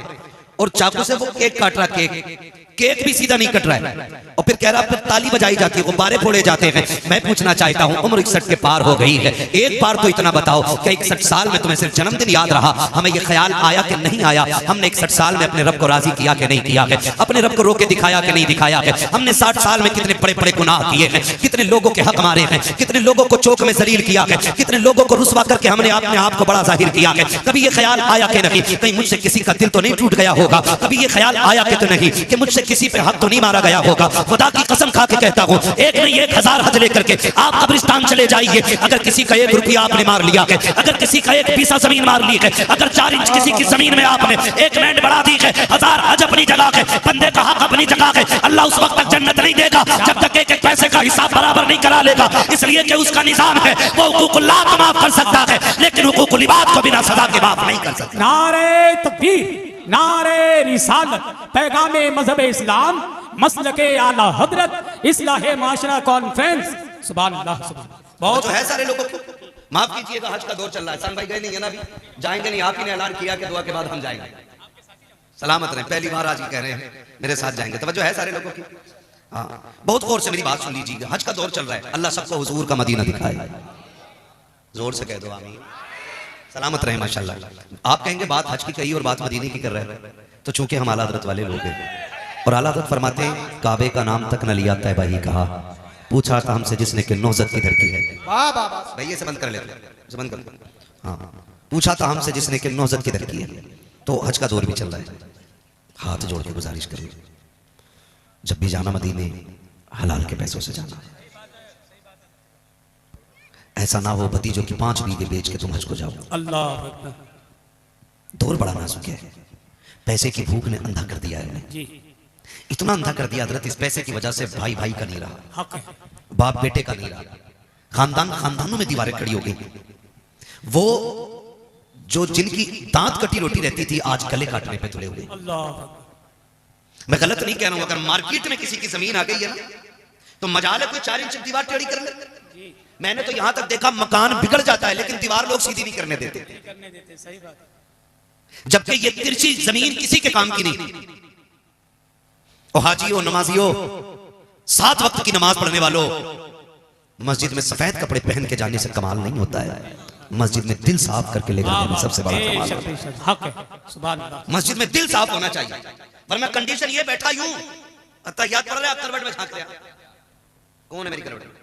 और चाकू से वो केक काट रहा, केक भी सीधा नहीं कट रहा है। और फिर कह रहा फिर ताली बजाई जाती है, गुब्बारे फोड़े जाते हैं। मैं पूछना चाहता हूं, उम्र 61 के पार हो गई है, एक बार तो इतना बताओ कि 61 साल में तुम्हें सिर्फ जन्मदिन याद रहा? हमें यह ख्याल आया कि नहीं आया? हमने 61 साल में अपने रब को राजी किया कि नहीं किया है? अपने रब को रोके दिखाया कि नहीं दिखाया है? हमने 60 साल में कितने बड़े बड़े गुनाह किए हैं, कितने लोगों के हक मारे हैं, कितने लोगों को चौक में जलील किया है, कितने लोगों को रुसवा करके हमने अपने आप को बड़ा जाहिर किया है। कभी ये ख्याल आया कि नहीं कहीं मुझसे किसी का दिल तो नहीं टूट गया होगा? कभी ये ख्याल आया कि तो नहीं कि मुझसे किसी पे हक तो नहीं मारा गया होगा? खुदा की कसम खा के कहता हूं, एक नहीं 1000 हज लेकर के आप कब्रिस्तान चले जाइए, अगर किसी का 1 रुपया आपने मार लिया है, अगर किसी का 1 पीसा जमीन मार ली है, अगर 4 इंच किसी की जमीन में आपने 1 मिनट बढ़ा दी है, 1000 हज अपनी जगह है, बंदे का हक अपनी जगह है। अल्लाह उस वक्त तक जन्नत नहीं देगा जब तक एक एक पैसे का हिसाब बराबर नहीं करा लेगा, इसलिए कि उसका निजाम है वो हुकूकुल्लाह को माफ कर सकता है, लेकिन हुकूकुल इबाद को बिना सजा के माफ नहीं कर सकता। नारे तकबीर, नारे रिसालत, पैगामे मजहब इस्लाम, मसलके आला हजरत, इस्लाहे माशरा कॉन्फ्रेंस। सुभान अल्लाह, सुभान अल्लाह। बहुत है सारे लोगों को माफ कीजिएगा, हज का दौर चल रहा है। सान भाई गए नहीं है ना, अभी जाएंगे नहीं, आप ही ने ऐलान किया कि दुआ के बाद हम जाएंगे। सलामत रहें, पहली बार आज ही कह रहे हैं मेरे साथ जाएंगे। तवज्जो है सारे लोगों की? हाँ, बहुत गौर से मेरी बात सुन लीजिएगा। हज का दौर चल रहा है, अल्लाह सबको हुजूर का मदीना दिखाए। जोर से कह दो आमीन। सलामत रहे माशाल्लाह। आप कहेंगे बात हज की कही और बात मदीने की कर रहे हैं, तो चूंकि हम आला हज़रत वाले लोग हैं और आला हज़रत फरमाते हैं काबे का नाम तक न लिया तैबा ही कहा, पूछा था हमसे जिसने कि नौजत किधर की है। भाई ये से बंद कर लेते, इसे बंद कर। हाँ, पूछा था हमसे जिसने कि नौजत किधर की है। तो हज का दौर भी चल रहा है, हाथ जोड़ के गुजारिश करें, जब भी जाना मदीने हलाल के पैसों से जाना। ऐसा ना हो भतीजों की 5 बीघे बेच के तुम हज को जाओ। अल्लाह अकबर। दौर बड़ा नाजुक है, पैसे की भूख ने अंधा कर दिया है उन्हें, जी इतना अंधा कर दिया हजरत, इस पैसे की वजह से भाई भाई का नहीं रहा, हक है। बाप बेटे का नहीं रहा, खानदान खानदानों में दीवारें खड़ी हो गई। वो जो जिनकी दांत कटी रोटी रहती थी आज गले काटने पे तुले हुए। अल्लाह अकबर। मैं गलत नहीं कह रहा हूं, अगर मार्केट में किसी की जमीन आ गई है ना तो मजाल है कोई 4 इंच दीवार टेढ़ी कर ले। मैंने तो यहां तक देखा मकान बिगड़ जाता है लेकिन दीवार लोग सीधी नहीं करने देते, करने देते, सही बात है। जबकि ये तिरछी जमीन किसी के काम की नहीं। ओ हाजियों, नमाजियों, 7 वक्त की नमाज पढ़ने वालों, मस्जिद में सफेद कपड़े पहन के जाने से कमाल नहीं होता है, मस्जिद में दिल साफ करके ले जाने में सबसे बड़ा कमाल होता है। बेशक, हक है। सुभान अल्लाह। मस्जिद में दिल साफ होना चाहिए, वरना कंडीशन ये बैठा यूं अत्तहियात पढ़ रहा है, करवट में झांक रहा है, कौन है मेरी करवट में।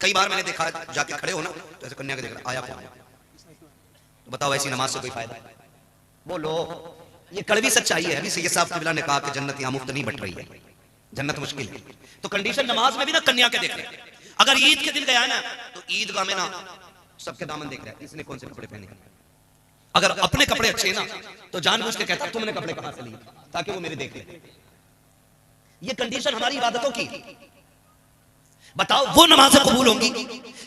कई बार मैंने देखा जाके खड़े हो ना तो ऐसे कन्या के देख रहा आया कौन है, तो बताओ ऐसी नमाज से कोई फायदा? बोलो, ये कड़वी सच्चाई है। अभी सैयद साहब किबला ने कहा कि जन्नत यहां मुफ्त नहीं बट रही है, जन्नत मुश्किल है। तो कंडीशन नमाज में भी ना कन्या के देख रहे हैं। अगर ईद के दिन गया ना तो ईदगाह में ना सबके दामन देख रहा है, इसने कौन से कपड़े पहने। अगर अपने कपड़े अच्छे ना तो जानबूझ के कहता तुमने कपड़े कहां से लिए ताकि वो मेरे देख ले। ये कंडीशन हमारी इबादतों की। बताओ वो नमाजें कबूल होंगी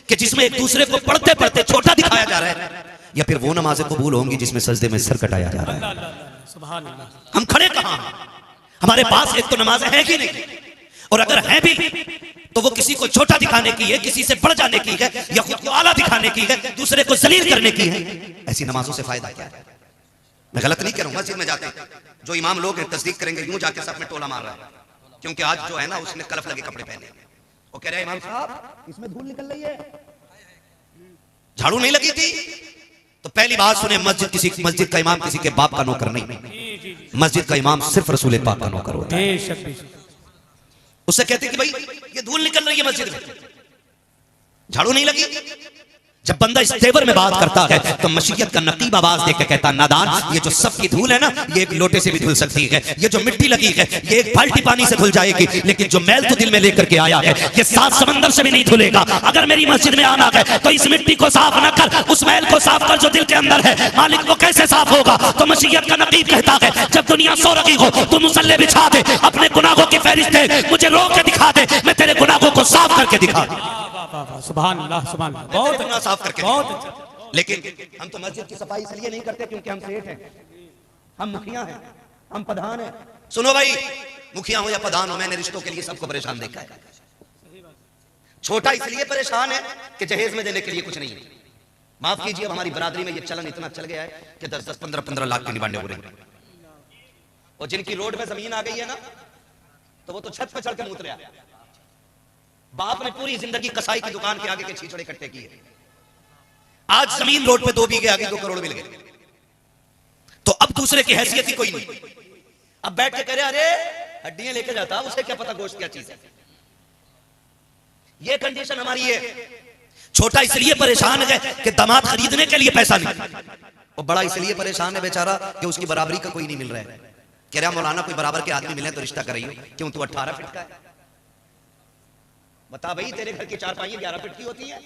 कि जिसमें एक दूसरे को पढ़ते पढ़ते छोटा दिखाया जा रहा है, या फिर वो नमाजें कबूल होंगी जिसमें सजदे में सर कटाया जा रहा है। सुभान अल्लाह। हम खड़े कहां हैं? हमारे पास एक तो नमाज है कि नहीं, और अगर है भी तो वो किसी को छोटा दिखाने की है, किसी से बढ़ जाने की है, या खुद को आला दिखाने की है, दूसरे को जलील करने की है। ऐसी नमाजों से फायदा क्या है? मैं गलत नहीं कह रहा हूं। मस्जिद में जाते जो इमाम लोग हैं तस्दीक करेंगे, यूं जाके सब में टोला मार रहा है, क्योंकि आज जो है ना उसने कलफ लगे कपड़े पहने। वो कह रहे हैं इमाम साहब इसमें धूल निकल रही है, झाड़ू नहीं लगी थी। तो पहली बात सुने, मस्जिद का इमाम किसी के बाप का नौकर नहीं, मस्जिद का इमाम सिर्फ रसूल पाक का नौकर होता है। बेशक बेशक। उससे कहते कि भाई ये धूल निकल रही है मस्जिद में, झाड़ू नहीं लगी। जब बंदा इस तेवर में बात करता है तो मशीयत का नकीब आवाज देकर कहता नादान, ये जो सबकी धूल है ना ये एक लोटे से भी धुल सकती है, ये जो मिट्टी लगी है ये एक बाल्टी पानी से धुल जाएगी, लेकिन जो मैल तो दिल में लेकर के आया है ये 7 समंदर से भी नहीं धुलेगा। अगर मेरी मस्जिद में आना है तो इस मिट्टी को साफ न कर, उस मैल को साफ कर जो दिल के अंदर है। मालिक वो कैसे साफ होगा? तो मशीयत का नकीब कहता है जब दुनिया सो रही हो तो मुसल्ले बिछा दे, अपने गुनाहों की फहरिस्त दे, मुझे रो के दिखा दे, मैं तेरे गुनाहों को साफ करके दिखा दूं। सुभान अल्लाह, सुभान अल्लाह। बहुत गुनाह साफ करके बहुत अच्छा। लेकिन हम तो मस्जिद की सफाई इसलिए नहीं करते क्योंकि हम सेठ हैं, हम मुखिया हैं, हम प्रधान हैं। सुनो भाई, मुखिया हो या प्रधान हो, मैंने रिश्तों के लिए सबको परेशान देखा है। छोटा इसलिए परेशान है कि जहेज में देने के लिए कुछ नहीं है। माफ कीजिए, हमारी बरादरी में ये चलन इतना चल गया है कि 10-10, 15-15 लाख के निबांडे हो रहे हैं। और जिनकी रोड में जमीन आ गई है ना तो वो तो छत पे चढ़ के मुत रहा है। बाप ने पूरी जिंदगी कसाई की दुकान के आगे के छीछड़े इकट्ठे किए, आज जमीन रोड पे 2 बीघे आगे 2 करोड़ मिल गए, तो अब दूसरे की हैसियत ही कोई नहीं। अब बैठ के कह रहे अरे हड्डियां लेके जाता, उसे क्या पता गोश्त क्या चीज है। ये कंडीशन हमारी है। छोटा इसलिए परेशान है कि दामाद खरीदने के लिए पैसा नहीं, और बड़ा इसलिए परेशान है बेचारा कि उसकी बराबरी का कोई नहीं मिल रहा है। कह रहा मौलाना कोई बराबर के आदमी मिले तो रिश्ता कराइए। क्यों, तू 18 फीट का है? बता भाई, तेरे घर की 4 पाई 11 फीट की होती है,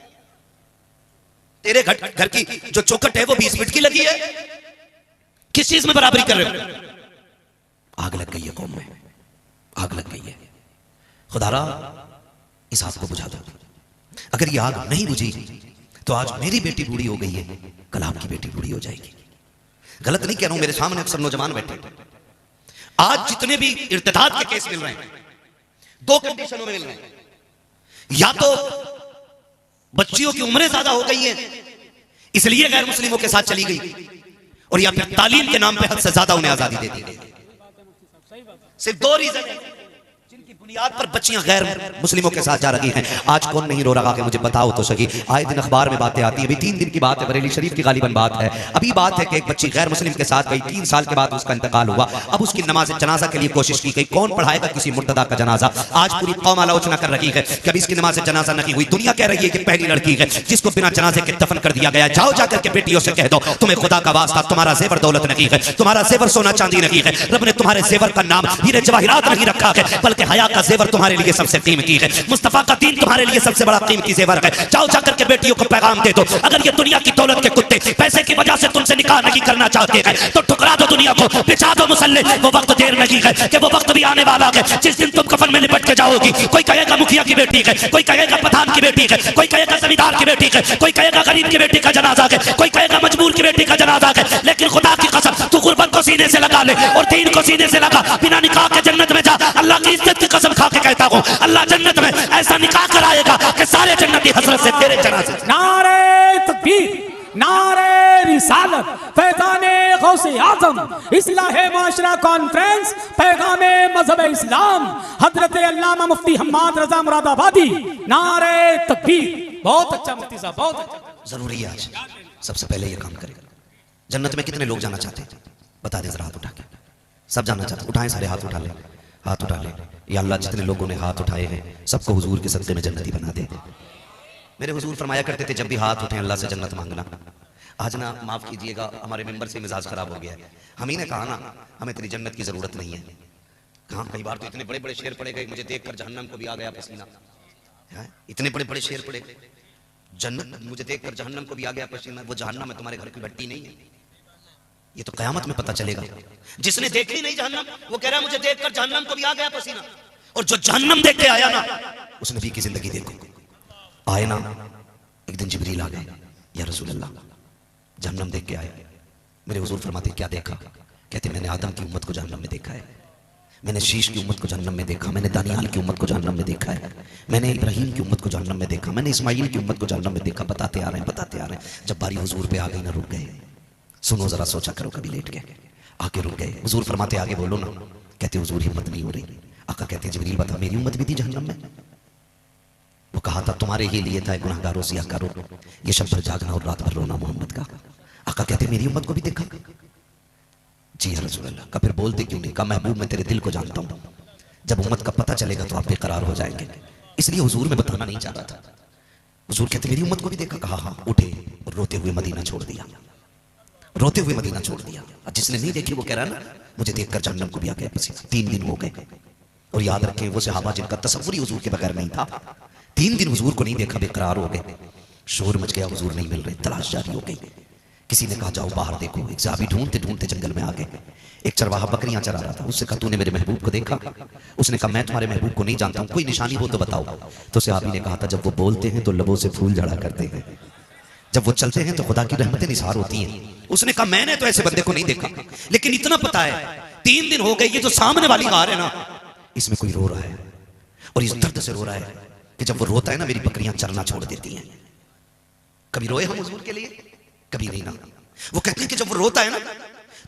तेरे घर की जो चौखट है वो 20 फीट की लगी है। किस चीज में बराबरी कर रहे हो? आग लग गई है कौम में, आग लग गई है। खुदारा इस आग को बुझा दो। अगर ये आग नहीं बुझी तो आज मेरी बेटी बूढ़ी हो गई है, कल आपकी बेटी बूढ़ी हो जाएगी। गलत नहीं कह रहा हूं, मेरे सामने अक्सर नौजवान बैठे। आज जितने भी इर्तिदाद के केस मिल रहे हैं 2 कंडीशनों में मिल रहे हैं, या तो बच्चियों की उम्रें ज्यादा हो गई हैं इसलिए गैर मुस्लिमों के साथ चली गई, और या फिर तालीम के नाम पे हद से ज्यादा उन्हें आजादी दे दी गई। सिर्फ 2 रीजन है जिनकी बुनियाद पर बच्चियां गैर मुस्लिमों के साथ जा रही हैं। आज कौन नहीं रो रहा है मुझे बताओ तो सही। आए दिन अखबार में बातें आती है, अभी 3 दिन की बात है, बरेली शरीफ की गालिबन बात है। अभी बात है कि एक बच्ची गैर मुस्लिम के साथ गई, 3 साल के बाद उसका इंतकाल हुआ। अब उसकी नमाज जनाजा के लिए कोशिश की गई, कौन पढ़ाएगा किसी मुर्तदा का जनाजा। आज पूरी कौम आलोचना कर रही है कि अभी इसकी नमाज जनाजा नहीं हुई। दुनिया कह रही है कि पहली लड़की है जिसको बिना जनाजे के दफन कर दिया गया। जाओ जाकर के बेटियों से कह दो तुम्हें खुदा का वास्ता, तुम्हारा जेवर दौलत नहीं है, तुम्हारा जेवर सोना चांदी नहीं है, रब ने तुम्हारे जेवर का नाम हीरे जवाहिरात नहीं रखा है, बल्कि हया का जेवर तुम्हारे लिए सबसे कीमती है, मुस्तफा का दीन तुम्हारे लिए सबसे बड़ा कीमती जेवर है। जाओ जाकर के बेटियों को पैगाम दे दो, अगर ये दुनिया की दौलत के कुत्ते पैसे की वजह से तुमसे निकाह नहीं करना चाहते हैं तो ठुकरा दो दुनिया को, बिछा दो मुसल्ले। वो वक्त देर नहीं है कि वो वक्त भी आने वाला है जिस दिन तुम कफन में लिपट के जाओगी। कोई कहेगा मुखिया की बेटी है, कोई कहेगा प्रधान की बेटी है, कोई कहेगा जमींदार की बेटी है, कोई कहेगा गरीब की बेटी का जनाजा है, कोई कहेगा मजबूर की बेटी का जनाजा है। लेकिन खुदा की कसम तू गुर्बत को सीने से लगा ले और दीन को सीने से लगा, बिना निकाह के जन्नत में जा। अल्लाह की इज्जत की कसम खा के कहता हूँ अल्लाह जन्नत में ऐसा निकाह कराएगा कि सारे जन्नती हसरत से तेरे जनाजे। नारे तकबीर, नारे रिसालत, फैज़ाने गौसे आज़म, इस्लाहे माशरा कॉन्फ्रेंस, पैगामे मजहब इस्लाम, हजरत अल्लामा मुफ्ती हम्माद रजा मुरादाबादी। नारे तकबीर। बहुत अच्छा मुफ्ती साहब, बहुत अच्छा। जरूरी है आज सबसे पहले ये काम करें। जन्नत में कितने लोग जाना चाहते हैं बता दें जरा हाथ उठा के। सब जाना चाहते, उठाएं सारे हाथ उठा ले, हाथ उठा ले। या अल्लाह जितने लोगों ने हाथ उठाए हैं सबको हुजूर के सदक़े में जन्नती बना दे। मेरे हुजूर फरमाया करते थे जब भी हाथ उठे अल्लाह से जन्नत मांगना। आज ना माफ कीजिएगा हमारे मेंबर से मिजाज खराब हो गया है। हम ही ने कहा ना हमें तेरी जन्नत की जरूरत नहीं है। कहा कई बार तो इतने बड़े बड़े शेर पड़े गए मुझे देखकर जहन्नम को भी आ गया पसीना। इतने बड़े बड़े शेर पड़े गए, जन्नत मुझे देखकर जहन्नम को भी आ गया पसीना। वो जहन्नम है तुम्हारे घर की भट्टी नहीं है, ये तो कयामत में पता चलेगा। जिसने देखी नहीं जहन्नम वो कह रहा है मुझे देखकर जहन्नम को भी आ गया पसीना, और जो जहन्नम देख के आया ना उस नबी की जिंदगी देखो। आए ना एक दिन जिब्रील आ गए, या रसूल अल्लाह जहन्नम देख के आए। मेरे हुजूर फरमाते क्या देखा? कहते मैंने आदम की उम्मत को जहन्नम में देखा है, मैंने शीश की उम्मत को जहन्नम में देखा, मैंने दानियाल की उम्मत को जहन्नम में देखा है, मैंने इब्राहिम की उम्मत को जहन्नम में देखा, मैंने इस्माइल की उम्मत को जहन्नम में देखा। बताते आ रहे हैं बताते आ रहे हैं। जब बारी हुजूर पे आ गई ना रुक गए। सुनो जरा सोचा करो, कभी लेट गए आके रुक गए। हुजूर फरमाते आगे बोलो ना। कहते हुजूर हिम्मत नहीं हो रही। आका कहते जिब्रील बता मेरी उम्मत भी थी जहन्नम में। वो कहा था तुम्हारे ही लिए था गुनाहगारों से करो ये शब भर जागना और रात भर रोना मोहम्मद का। आका कहते मेरी उम्मत को भी देखा? जी या रसूल अल्लाह। का फिर बोलते क्यों नहीं? कहा महबूब मैं तेरे दिल को जानता हूं, जब उम्मत का पता चलेगा तो आप बेकरार हो जाएंगे, इसलिए हुजूर में बताना नहीं चाहता था। हुजूर कहते मेरी उम्मत को भी देखा? कहा हाँ। उठे और रोते हुए मदीना छोड़ दिया, रोते हुए मदीना छोड़ दिया। जिसने नहीं देखी वो कह रहा है ना मुझे देखकर जहन्नम को भी आ गया पसीना। 3 दिन हो गए। और याद रखें वो सहाबा जिनका तसव्वुर ही हुजूर के बगैर नहीं था, 3 दिन हुजूर को नहीं देखा, बेकरार हो गए। शोर मच गया, हुजूर नहीं मिल रहे, तलाश जारी हो गई। किसी ने कहा जाओ बाहर देखो। एक सहाबी ढूंढते ढूंढते जंगल में आ गए। एक चरवाहा बकरियां चरा रहा था, उससे कहा तूने मेरे महबूब को देखा? उसने कहा मैं तुम्हारे महबूब को नहीं जानता हूं, कोई निशानी हो तो बताओ। तो सहाबी ने कहा था जब वो बोलते हैं तो लबों से फूल झड़ा करते हैं, जब वो चलते हैं तो खुदा की रहमतें निसार होती हैं। उसने कहा मैंने तो ऐसे बंदे को नहीं देखा, लेकिन इतना पता है 3 दिन हो गए ये जो सामने वाली गार है ना इसमें कोई रो रहा है, और इस दर्द से रो रहा है कि जब वो रोता है ना मेरी बकरियां चरना छोड़ देती हैं। कभी रोए हम हुजूर के लिए? कभी नहीं ना। वो कहते हैं कि जब वो रोता है ना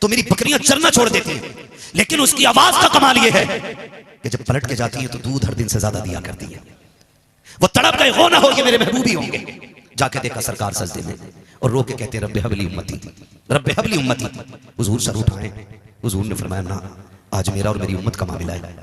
तो मेरी बकरियां चरना छोड़ देती हैं, लेकिन उसकी आवाज का कमाल ये है कि जब पलट के जाती हैं तो दूध हर दिन से ज्यादा दिया करती है। वो तड़प गए हो ना हो ये मेरे महबूब ही होंगे। जाके देखा सरकार सजदे में और रो के कहते हैं रब्बे हबली उम्मती, रब्बे हबली उम्मती। हुजूर सर उठाए, हुजूर ने फरमाया ना आज मेरा और मेरी उम्मत का मामला है,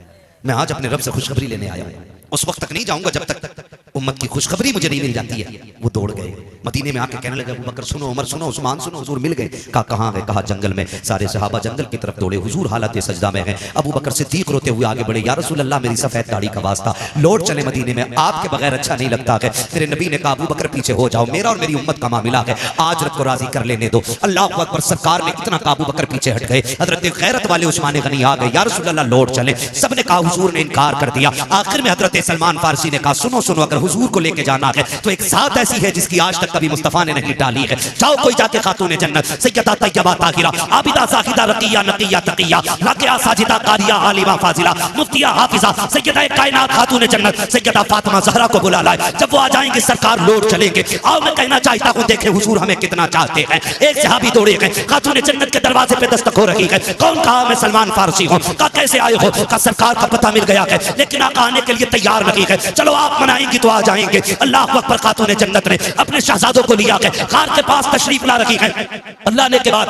मैं आज अपने रब से खुशखबरी लेने आया हूं। उस वक्त तक नहीं जाऊंगा जब तक उम्मत की खुशखबरी मुझे नहीं मिल जाती है। वो दौड़ गए मदीने में आके कहने लगे अबू बकर सुनो, उमर सुनो, उस्मान सुनो। हुजूर मिल गए। कहा कहां है? कहा जंगल में। सारे सहाबा जंगल की तरफ दौड़े। हुजूर हालत सजदा में है। अबू बकर सिद्दीक रोते हुए आगे बढ़े, या रसूल अल्लाह मेरी सफेद दाढ़ी का वास्ता, लौट चले मदीने में, आपके बगैर अच्छा नहीं लगता है। मेरे नबी ने कहा अबू बकर पीछे हो जाओ, मेरा और मेरी उम्मत का मामला है, आज रब को राजी कर लेने दो। अल्लाह अकबर। सरकार ने इतना कहा अबू बकर पीछे हट गए। हजरत गैरत वाले उस्मान गनी आ गए, या रसूल अल्लाह लौट चले। सबने कहा हुजूर ने इनकार कर दिया। आखिर में हजरत सलमान फारसी ने कहा सुनो सुनो, अगर हुजूर को लेके जाना है तो एक जात ऐसी है जिसकी आज तक कभी मुस्तफा ने नहीं डाली है। जाओ कोई जाके खातून जन्नत सैयदा तैयबा ताहिरा आबिदा साहिदा रकिया नकिया तकिया लाकिया साजिदा कारिया आलिमा फाजिला मुफ्तिया हाफिजा सैयदा कायनात खातून जन्नत सैयदा फातिमा ज़हरा को बुला लाए। जब वो आ जाएंगे सरकार लौट चलेंगे। आओ मैं कहना चाहता हूँ देखे हुजूर हमें कितना चाहते हैं। एक सहाबी दौड़े गए, खातून जन्नत के दरवाजे पे दस्तक हो रही है। कौन कहा मैं सलमान फारसी हूँ? कहा कैसे आए हो? कहा सरकार का पता मिल गया है लेकिन आका आने के लिए तैयार नहीं है। चलो आप मनाएंगी तो आ जाएंगे। अल्लाह अकबर। खातून जन्नत ने अपने शहजादों को लिया है, कार के पास तशरीफ ला रखी है। अल्लाह ने के बाद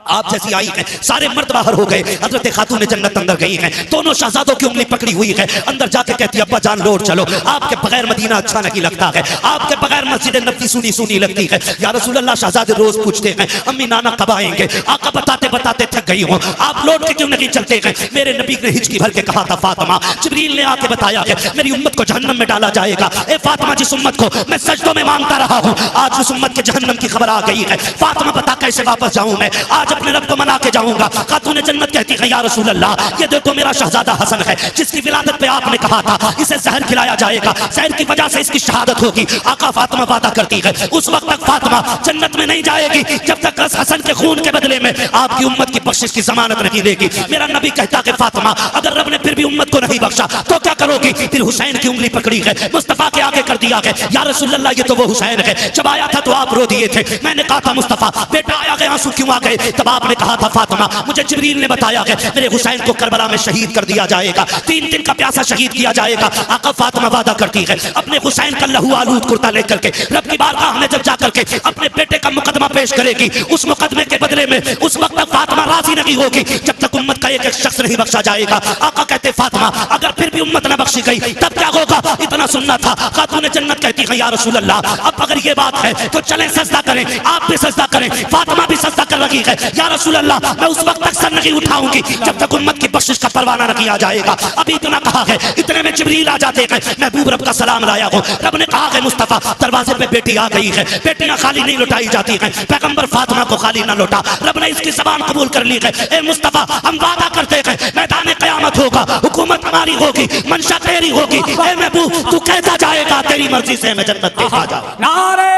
आप जैसी आई है, सारे मर्द बाहर हो गए, हजरत खातून जन्नत अंदर गई है। दोनों शहजादों की उंगली पकड़ी हुई है, अंदर जाके कहती है अब्बा जान लौट चलो, आपके बगैर मदीना अच्छा नहीं लगता है, आपके बगैर मस्जिद नबी सुनी सुनी लगती है। या रसूल अल्लाह शहजादे रोज पूछते हैं अम्मी नाना कब आएंगे? आका बताते बताते थक गई हूं, आप लौट के क्यों नहीं चलते हैं? मेरे नबी ने हिचकी भर के कहा था फातिमा, जिब्रील ने आके बताया है मेरी उम्मत को जहन्नम में डाला जाएगा। ए फातिमा जिस उम्मत को मैं सजदों में मांगता रहा हूं, आज उस उम्मत के जहन्नम की खबर आ गई है। फातिमा बता कैसे वापस जाऊं मैं? आज अपने रब को मना के जाऊंगा। खातून जन्नत कहती है या रसूल अल्लाह ये देखो मेरा शहजादा हसन है जिसकी विलादत पे आपने कहा था इसे जहर खिलाया जाएगा, जहर की वजह से इसकी शहादत होगी। आका फातिमा वादा करती है उस वक्त तक फातिमा जन्नत में नहीं जाएगी जब तक हसन के खून के बदले में आपकी उम्मत की बख्शिश की जमानत नहीं देगी। मेरा नबी कहता है फातिमा अगर रब ने फिर भी उम्मत को नहीं बख्शा तो क्या करोगी? फिर हुसैन की उंगली पकड़ी है, मुस्तफा के आगे कर दिया है या रसूल अल्लाह ये तो वो हुसैन है, जब आया था तो आप रो दिए थे। मैंने कहा था मुस्तफा बेटा आया गया आंसू क्यों आ गए? तब आपने कहा था फातिमा मुझे जिब्रील ने बताया है मेरे हुसैन को करबला में शहीद कर दिया जाएगा, 3 दिन का प्यासा शहीद किया जाएगा। आका फातिमा वादा करती है अपने हुसैन का लहू आलूद कुर्ता लेकर के रब की बारगाह में जब जाकर के अपने बेटे का मुकदमा पेश करेगी, उस मुकदमे के बदले में उस वक्त तक फातिमा राजी नहीं होगी जब तक उम्मत का एक एक शख्स नहीं बख्शा जाएगा। आका कहते फातिमा अगर फिर भी उम्मत न बख्शी गई तब क्या होगा? इतना सुनना था। खातून जन्नत कहती है या रसूल अल्लाह अब अगर ये बात है तो चलें सजदा करें, आप भी सजदा करें। फातिमा भी सजदा कर रही है। या रसूल अल्लाह मैं उस वक्त तक सर नहीं उठाऊंगी जब तक उम्मत की बख्शिश का परवाना न किया जाएगा। अभी इतना कहा है, इतने में जिब्रील आ जाते हैं, महबूब रब का सलाम लाया हूं। रब ने कहा है मुस्तफा दरवाजे पे बेटी आ गई है, बेटियां खाली नहीं लौटाई जाती हैं, पैगंबर फातिमा को खाली ना लौटा। रब ने इसकी ज़बान कबूल कर ली है। ए मुस्तफा हम वादा करते हैं मैदान क़यामत होगा, हुकूमत हमारी होगी, मंशा तेरी होगी। ए महबूब तू कहता जाएगा तेरी मर्जी से मैं जन्नत देखा जाऊं। नारे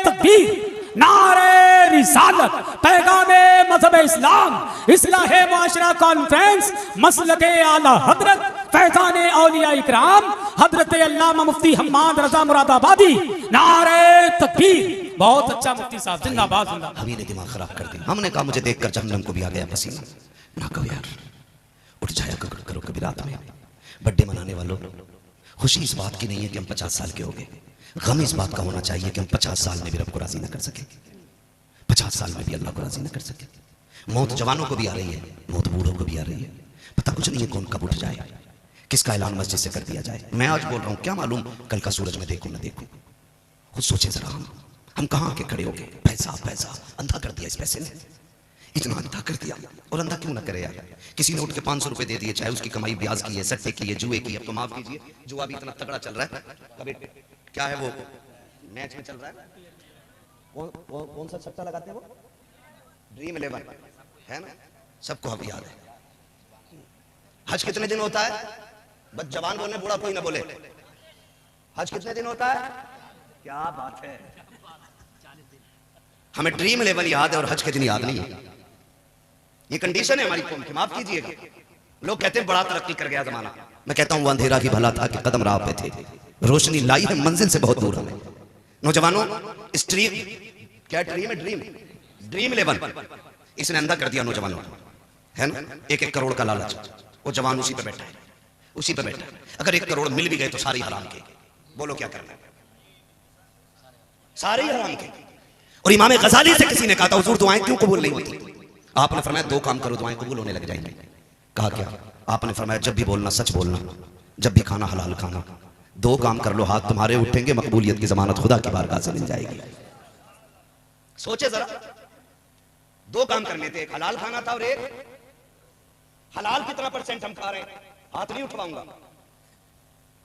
तकबीर, नारे रिसालत, पैगामे मजहब इस्लाम, इस्लाहे माशरा कॉन्फ्रेंस, मसलके आला हजरत फैजाने औलिया इकराम हजरत अल्लामा मुफ्ती हम्माद रजा मुरादाबादी। नारे तकबीर। बहुत अच्छा मुफ्ती साहब, जिंदाबाद जिंदाबाद। अभी ने दिमाग खराब कर दिया। हमने कहा मुझे देखकर जहन्नम को भी आ गया पसीना। ना कहो यार, उठ जाया करो कभी रात में। बर्थडे मनाने वालों, खुशी इस बात की नहीं है कि हम 50 साल के हो गए, गम इस बात का होना चाहिए कि हम 50 साल में भी रब को राजी न कर सके, 50 साल में भी अल्लाह को राजी न कर सके। मौत जवानों को भी आ रही है, मौत बूढ़ों को भी आ रही है। पता कुछ नहीं है कौन कब उठ जाए, किसका ऐलान मस्जिद से कर दिया जाए। मैं आज बोल रहा हूं, क्या मालूम कल का सूरज में देखूं ना देखूं। खुद सोचे जरा, हम कहां के खड़े हो गए। पैसा पैसा अंधा कर दिया, इस पैसे ने इतना अंधा कर दिया। और अंधा क्यों ना करे यार? किसी ने उठ के 500 रुपए दे दिए, चाहे उसकी कमाई ब्याज की है, सट्टे की है, जुए की है। अब तो माफ कीजिए, जुआ भी इतना तगड़ा चल रहा है। कभी क्या है वो मैच में चल रहा है, कौन सा सट्टा लगाते हैं वो? ड्रीम 11 है ना, सबको अब याद है। हज कितने दिन होता है? बस जवान बोलने, बूढ़ा कोई ना बोले। हज कितने दिन होता है? क्या बात है, हमें ड्रीम 11 याद है और हज के दिन याद नहीं है। ये कंडीशन है हमारी कौम की, माफ कीजिएगा। लोग कहते हैं बड़ा तरक्की कर गया जमाना। मैं कहता हूं वो अंधेरा ही भला था कि कदम राह पे थे, रोशनी लाई है मंजिल से बहुत दूर हमें। नौजवानों, स्ट्रीम क्या ड्रीम है? ड्रीम 11 इसने अंधा कर दिया नौजवानों, है ना। 1-1 करोड़ का लालच, वो जवान उसी पे बैठा है, उसी पे बैठा है। अगर 1 करोड़ मिल भी गए तो सारी हराम के। बोलो क्या करना है? सारे हराम के। और इमाम गजाली से किसी ने कहा था हुजूर दुआएं क्यों कबूल नहीं होती? आपने फरमाया 2 काम करो दुआएं कबूल होने लग जाएंगी। कहा क्या? आपने फरमाया जब भी बोलना सच बोलना, जब भी खाना हलाल खाना। 2 काम कर लो, हाथ तुम्हारे उठेंगे, मकबूलियत की जमानत खुदा की बारगाह से मिल जाएगी। सोचे जरा, 2 काम करने थे, एक हलाल खाना था और एक हलाल कितना % हम खा रहे हैं। हाथ नहीं उठवाऊंगा,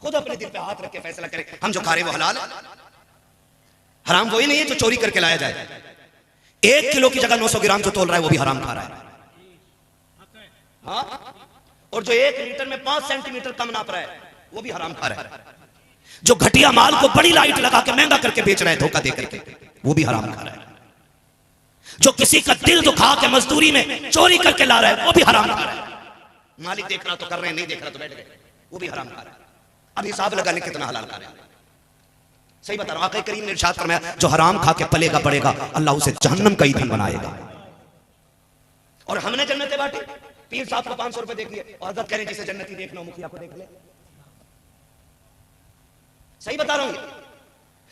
खुद अपने दिल पे हाथ रख के फैसला करें, हम जो खा रहे हैं वो हलाल है। हराम वही नहीं है जो चोरी करके लाया जाए। 1 किलो की जगह 900 ग्राम जो तोल रहा है वो भी हराम खा रहा है। हाँ? और जो 1 लीटर में 5 सेंटीमीटर कम नाप रहा है वो भी हराम खा रहा है। जो घटिया माल को बड़ी लाइट लगा के महंगा करके बेच रहा है धोखा दे करके वो भी हराम खा रहा है। जो किसी का दिल दुखा के मजदूरी में चोरी करके ला रहा है वो भी हराम खा रहा है। मालिक देख रहा तो कर रहे हैं, नहीं देख रहा तो बैठ गए, वो भी हराम खा रहा है। अब हिसाब लगा ले कितना हलाल खा रहे हैं। सही बता रहा हूं, आक़ा करीम ने इरशाद फरमाया जो हराम खा के पलेगा पड़ेगा अल्लाह उसे जहन्नम का ईंधन बनाएगा। और हमने जन्नतें बांटी, पीर साहब को 500 रुपए देखिए और हज़रत कह रहे जिसे जन्नती देखना हो मुखिया को देख ले। सही बता रहा हूं,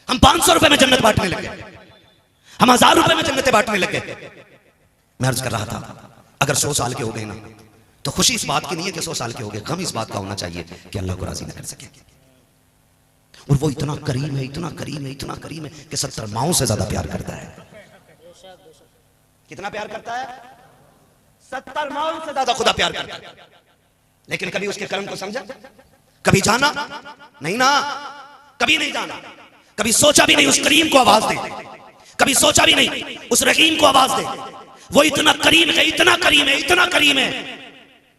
हम 500 रुपए में जन्नत बांटने लगे, हम 1000 रुपए में जन्नतें बांटने लगे। मैं अर्ज कर रहा था अगर 100 साल के हो गए ना तो खुशी इस बात की नहीं है कि 100 साल के हो गए, गम इस बात का होना चाहिए कि अल्लाह को राजी न कर सके। और वो इतना करीम है, इतना करीम है, इतना करीम है कि 70 माओं से ज्यादा प्यार करता है। कितना प्यार करता है? 70 माओं से ज्यादा खुदा प्यार करता है। लेकिन कभी उसके कर्म को समझा? कभी जाना? नहीं ना, कभी नहीं जाना। कभी सोचा भी नहीं उस करीम को आवाज दे, कभी सोचा भी नहीं उस रहीम को आवाज दे। वो इतना करीम है, इतना करीम है, इतना करीम है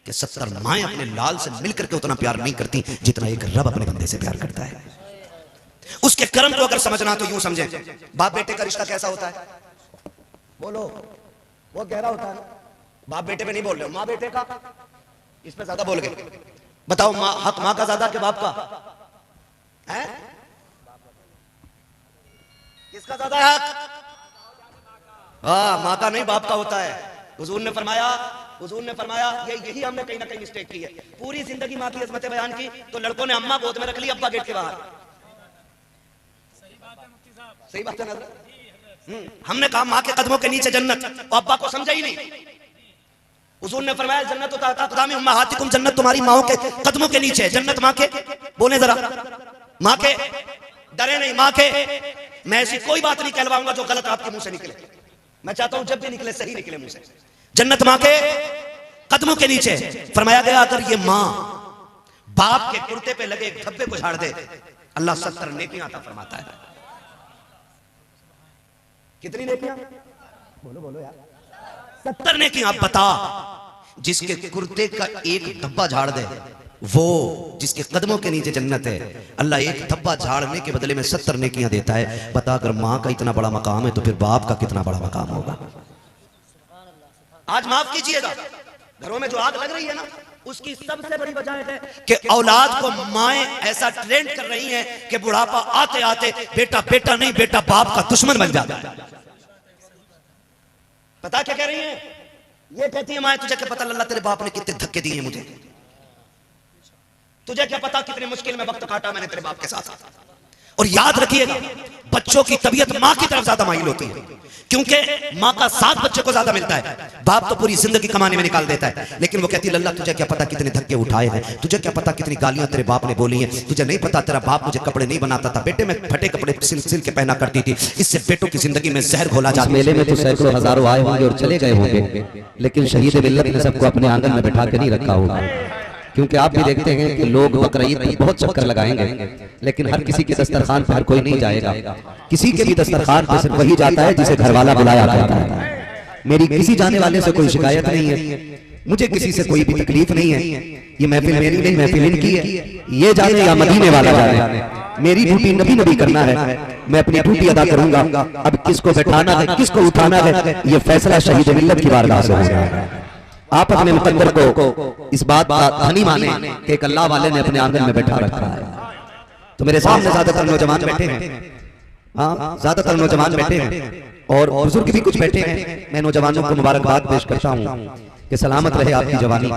कि 70 माएं अपने लाल से मिलकर के उतना प्यार नहीं करती जितना एक रब अपने बंदे से प्यार करता है। उसके कर्म को अगर समझना तो यूं समझें, बाप बेटे का रिश्ता कैसा होता है? बोलो, वो गहरा होता है। बाप बेटे पे नहीं बोल रहे हो, माँ बेटे का, इस पे ज्यादा बोल गए। बताओ हक माँ का ज्यादा कि बाप का है? किसका ज्यादा है हक? हाँ, माँ का नहीं बाप का होता है। हुजूर ने फरमाया यही हमने कहीं ना कहीं मिस्टेक की है। पूरी जिंदगी माँ की अजमतें बयान की तो लड़कों ने अम्मा गोद में रख ली, अब्बा गेट के बाहर। सही बात है ना? हमने कहा माँ के कदमों के नीचे जन्नत, और अब्बा को समझा ही नहीं। हुजूर ने फरमाया जन्नत अक़दामी उम्महातिकुम, जन्नत तुम्हारी माओं के कदमों के नीचे। जन्नत माँ के, बोले जरा, माँ के, डरे नहीं माँ के। मैं ऐसी कोई बात नहीं कहलवाऊंगा जो गलत आपके मुंह से निकले। मैं चाहता हूं जब भी निकले सही निकले मुंह से। जन्नत माँ के कदमों के नीचे। फरमाया गया अगर ये माँ बाप के कुर्ते पे लगे एक धब्बे को झाड़ दे अल्लाह 70 नेकियां अता फरमाता है। कितनी नेकियां? बोलो बोलो यार। 70 नेकियां। आप बता, जिसके कुर्ते का एक धब्बा झाड़ दे वो जिसके कदमों के नीचे जन्नत है, अल्लाह एक धब्बा झाड़ने के बदले में 70 नेकियां देता है। बता, अगर माँ का इतना बड़ा मकाम है तो फिर बाप का कितना बड़ा मकाम होगा। आज माफ कीजिएगा, घरों में जो आग लग रही है ना, उसकी सबसे बड़ी वजह है कि औलाद को माएं ऐसा ट्रेंड कर रही हैं कि बुढ़ापा आते आते बेटा बेटा नहीं, बेटा बाप का दुश्मन बन जाता है। पता क्या कह रही हैं? ये कहती है माएं, तुझे क्या पता अल्लाह तेरे बाप ने कितने धक्के दिए मुझे, तुझे क्या पता कितनी मुश्किल में वक्त काटा मैंने तेरे बाप के साथ। और याद रखिएगा, बच्चों की तबीयत माँ की तरफ ज्यादा माइल होती है, क्योंकि माँ का साथ बच्चे को ज्यादा मिलता है। बाप तो पूरी जिंदगी कमाने में निकाल देता है, लेकिन वो कहती है लल्ला तुझे क्या पता कितने धक्के उठाए हैं, तुझे क्या पता कितनी गालियां तेरे बाप ने बोली हैं, तुझे नहीं पता तेरा बाप मुझे कपड़े नहीं बनाता था, बेटे मैं फटे कपड़े सिल सिल के पहना करती थी, इससे बेटों की जिंदगी में जहर घोला जाता। मेले में तो सैकड़ों हजारों आए होंगे और चले गए होंगे, लेकिन शहीद मिल्लत ने सबको अपने आंगन में बैठा के नहीं रखा होगा। क्योंकि आप भी देखते हैं कि लोग बकरीद में बहुत चक्कर लगाएंगे, लेकिन हर किसी के दस्तरखान पर हर कोई नहीं जाएगा। किसी के भी दस्तरखान पर सिर्फ वही जाता है जिसे घरवाला बुलाया जाता है। मेरी किसी जाने वाले से कोई शिकायत नहीं है, मुझे किसी से कोई भी तकलीफ नहीं है। ये महफिल मेरी नहीं, महफिल इनकी है। ये जाने या मदीने वाला जाने, मेरी ड्यूटी नबी नबी करना है, मैं अपनी ड्यूटी अदा करूंगा। अब किसको बैठाना है, किसको उठाना है, ये फैसला शहीद मिल्लत की बारगाह से होगा। आप अपने मुकद्दर को इस बात का धनी माने कि एक अल्लाह वाले ने अपने आंगन में बैठा रखा है। तो मेरे सामने ज्यादातर नौजवान बैठे हैं, हाँ ज्यादातर नौजवान बैठे हैं और बुजुर्ग भी कुछ बैठे हैं। मैं नौजवानों को मुबारकबाद पेश करता हूँ कि सलामत रहे आपकी जवानी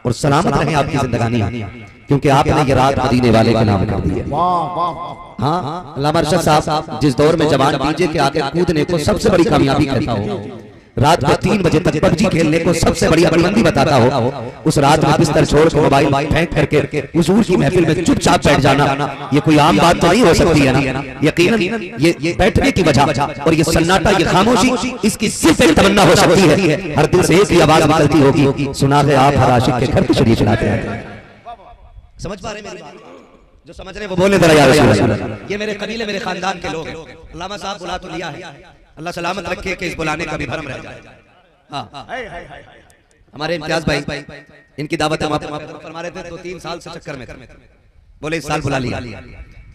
और सलामत रहे आपकी जिंदगानी, क्योंकि आपने ये रात मदीने वाले के नाम कर दी है। हाँ, अल्लामा अरशद साहब जिस दौर में जवान डीजे के आगे कूदने को सबसे बड़ी कामयाबी कहता हो, रात को 3 बजे तक पबजी खेलने को सबसे बड़ी अकलमंदी बताता हो, उस रात में बिस्तर छोड़ के मोबाइल फेंक करके हुजूर की महफिल में चुपचाप बैठ जाना, ये कोई आम बात तो नहीं हो सकती है ना। यकीनन ये बैठने की वजह और ये सन्नाटा, ये खामोशी, इसकी सिर्फ एक तमन्ना हो सकती है, हर दिल से एक ही आवाज निकलती होगी, सुना दे आप हर आशिक के घर तशरीफ लाते हैं। समझ पा रहे मेरी बात? जो समझ रहे वो बोले जरा या रसूल अल्लाह। ये मेरे कबीले मेरे खानदान के लोग हैं। अल्लामा साहब बुला तो लिया है, अल्लाह सलामत रखे कि इस बुलाने का भी भरम रह जाए। हाँ, हमारे इम्तियाज भाई इनकी दावत हम फरमा रहे थे तो 3 साल से चक्कर में, बोले इस साल बुला लिया।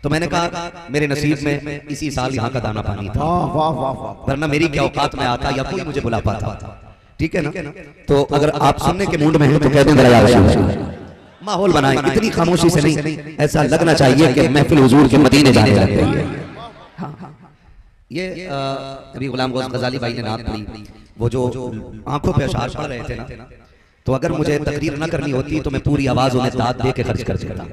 तो मैंने कहा मेरे नसीब में इसी साल यहाँ का दाना पानी था, वरना मेरी क्या औकात में आता या कोई मुझे बुला पाता। ठीक है ना? तो अगर आप सुनने के मूड में हैं तो कह दें जरा या रसूल अल्लाह। माहौल बनाएं, इतनी खामोशी से नहीं, ऐसा लगना चाहिए कि महफिल हुजूर के मदीने जाने लग गई है। ये अभी गुलाम गौस गजाली भाई ने नात पढ़ी, वो जो आंखों पे अशार पढ़ रहे थे ना, तो अगर मुझे तकरीर न करनी होती तो मैं पूरी आवाज उन्हें दाद दे के खर्च कर देता।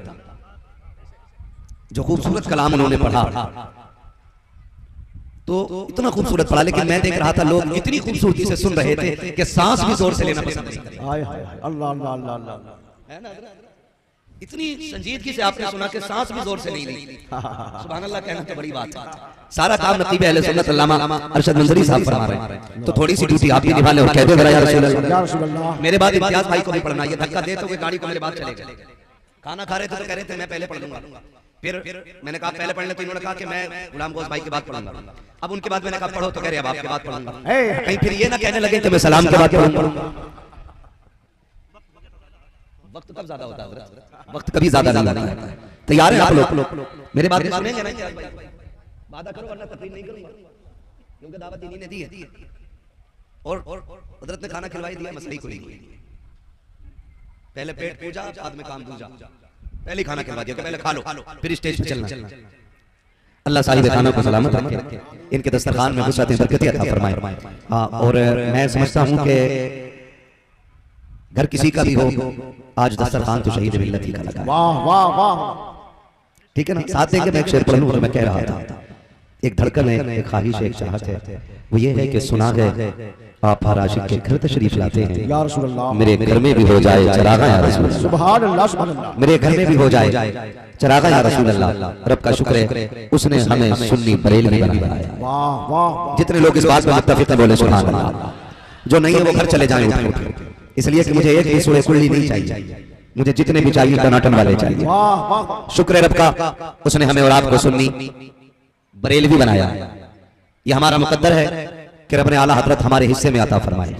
जो खूबसूरत कलाम उन्होंने पढ़ा, तो इतना खूबसूरत पढ़ा, लेकिन मैं देख रहा था लोग इतनी खूबसूरती से सुन रहे थे कि सांस भी जोर से लेना पसंद नहीं कर रहे। अल्लाह अल्लाह अल्लाह अल्लाह, है ना? इतनी संजीदगी से आपने सुना कि सांस भी जोर से नहीं ली। सुभान अल्लाह कहना तो बड़ी बात है। सारा काम नकीब अहले सुन्नत अल्लामा अरशद मंजरी साहब फरमा रहे हैं, तो थोड़ी सी ड्यूटी आप भी निभा ले और कह दे जरा या रसूल अल्लाह। मेरे बाद इम्तियाज भाई को भी पढ़ना, ये धक्का दे तो गाड़ी को मेरे बाद चलेगा। खाना खा रहे थे तो कह रहे थे मैं पहले पढ़ लूंगा, फिर मैंने कहा पहले पढ़ने, तो इन्होंने कहा कि मैं गुलाम गौस भाई के बाद पढ़ूंगा। अब उनके बाद मैंने कहा पढ़ो, तो कह रहे अब आपके बाद पढ़ूंगा। कहीं फिर ये ना कहने लगे कि मैं सलाम के बाद पढ़ूंगा। वक्त कब ज्यादा होता है? वक्त कभी ज्यादा नहीं होता है। तैयार हैं आप लोग? मेरे बात सुनेंगे ना? वादा करो वरना तकरीर नहीं करूंगा, क्योंकि दावत इन्हीं ने दी है और हजरत ने खाना खिलवाई दिया, मसले को नहीं। पहले पेट पूजा, बाद में काम दूजा। पहले खाना खिलवा दिया कि पहले खा लो, फिर स्टेज पे चलना। अल्लाह साहिब खाना को सलामत रखे, इनके दस्तरखान में वसअत बरकत अता फरमाए। हाँ, और मैं समझता हूँ कि घर किसी का भी हो, आज दस्तरखान तो शहीद मिल्लत ही का लगा। वाह वाह वाह, ठीक है ना? साथ देंगे मैं एक शेर पढ़ लूं, और मैं कह रहा था एक धड़कन है, एक ख्वाहिश है, एक चाहत है, वो ये है कि सुना है आप हर आशिक के घर तशरीफ लाते हैं या रसूल अल्लाह, मेरे घर में भी हो जाए चरागा या रसूल अल्लाह। सुभान अल्लाह सुभान अल्लाह, मेरे घर में भी हो जाए चरागा या रसूल अल्लाह। रब का शुक्र है उसने हमें सुन्नी बरेलवी बनाया। वाह वाह, जितने लोग इस बात में मुत्तफिक हैं बोले सुभान अल्लाह। जो नहीं है वो घर चले जाएं उठ उठ, इसलिए कि मुझे एक भी सूरह कुल्ली नहीं चाहिए, मुझे जितने भी चाहिए टनाटन वाले चाहिए। शुक्र है रब का, उसने हमें और आपको सुन्नी बरेलवी बनाया। ये हमारा मुकद्दर है कि रब ने आला हजरत हमारे हिस्से में अता फरमाए।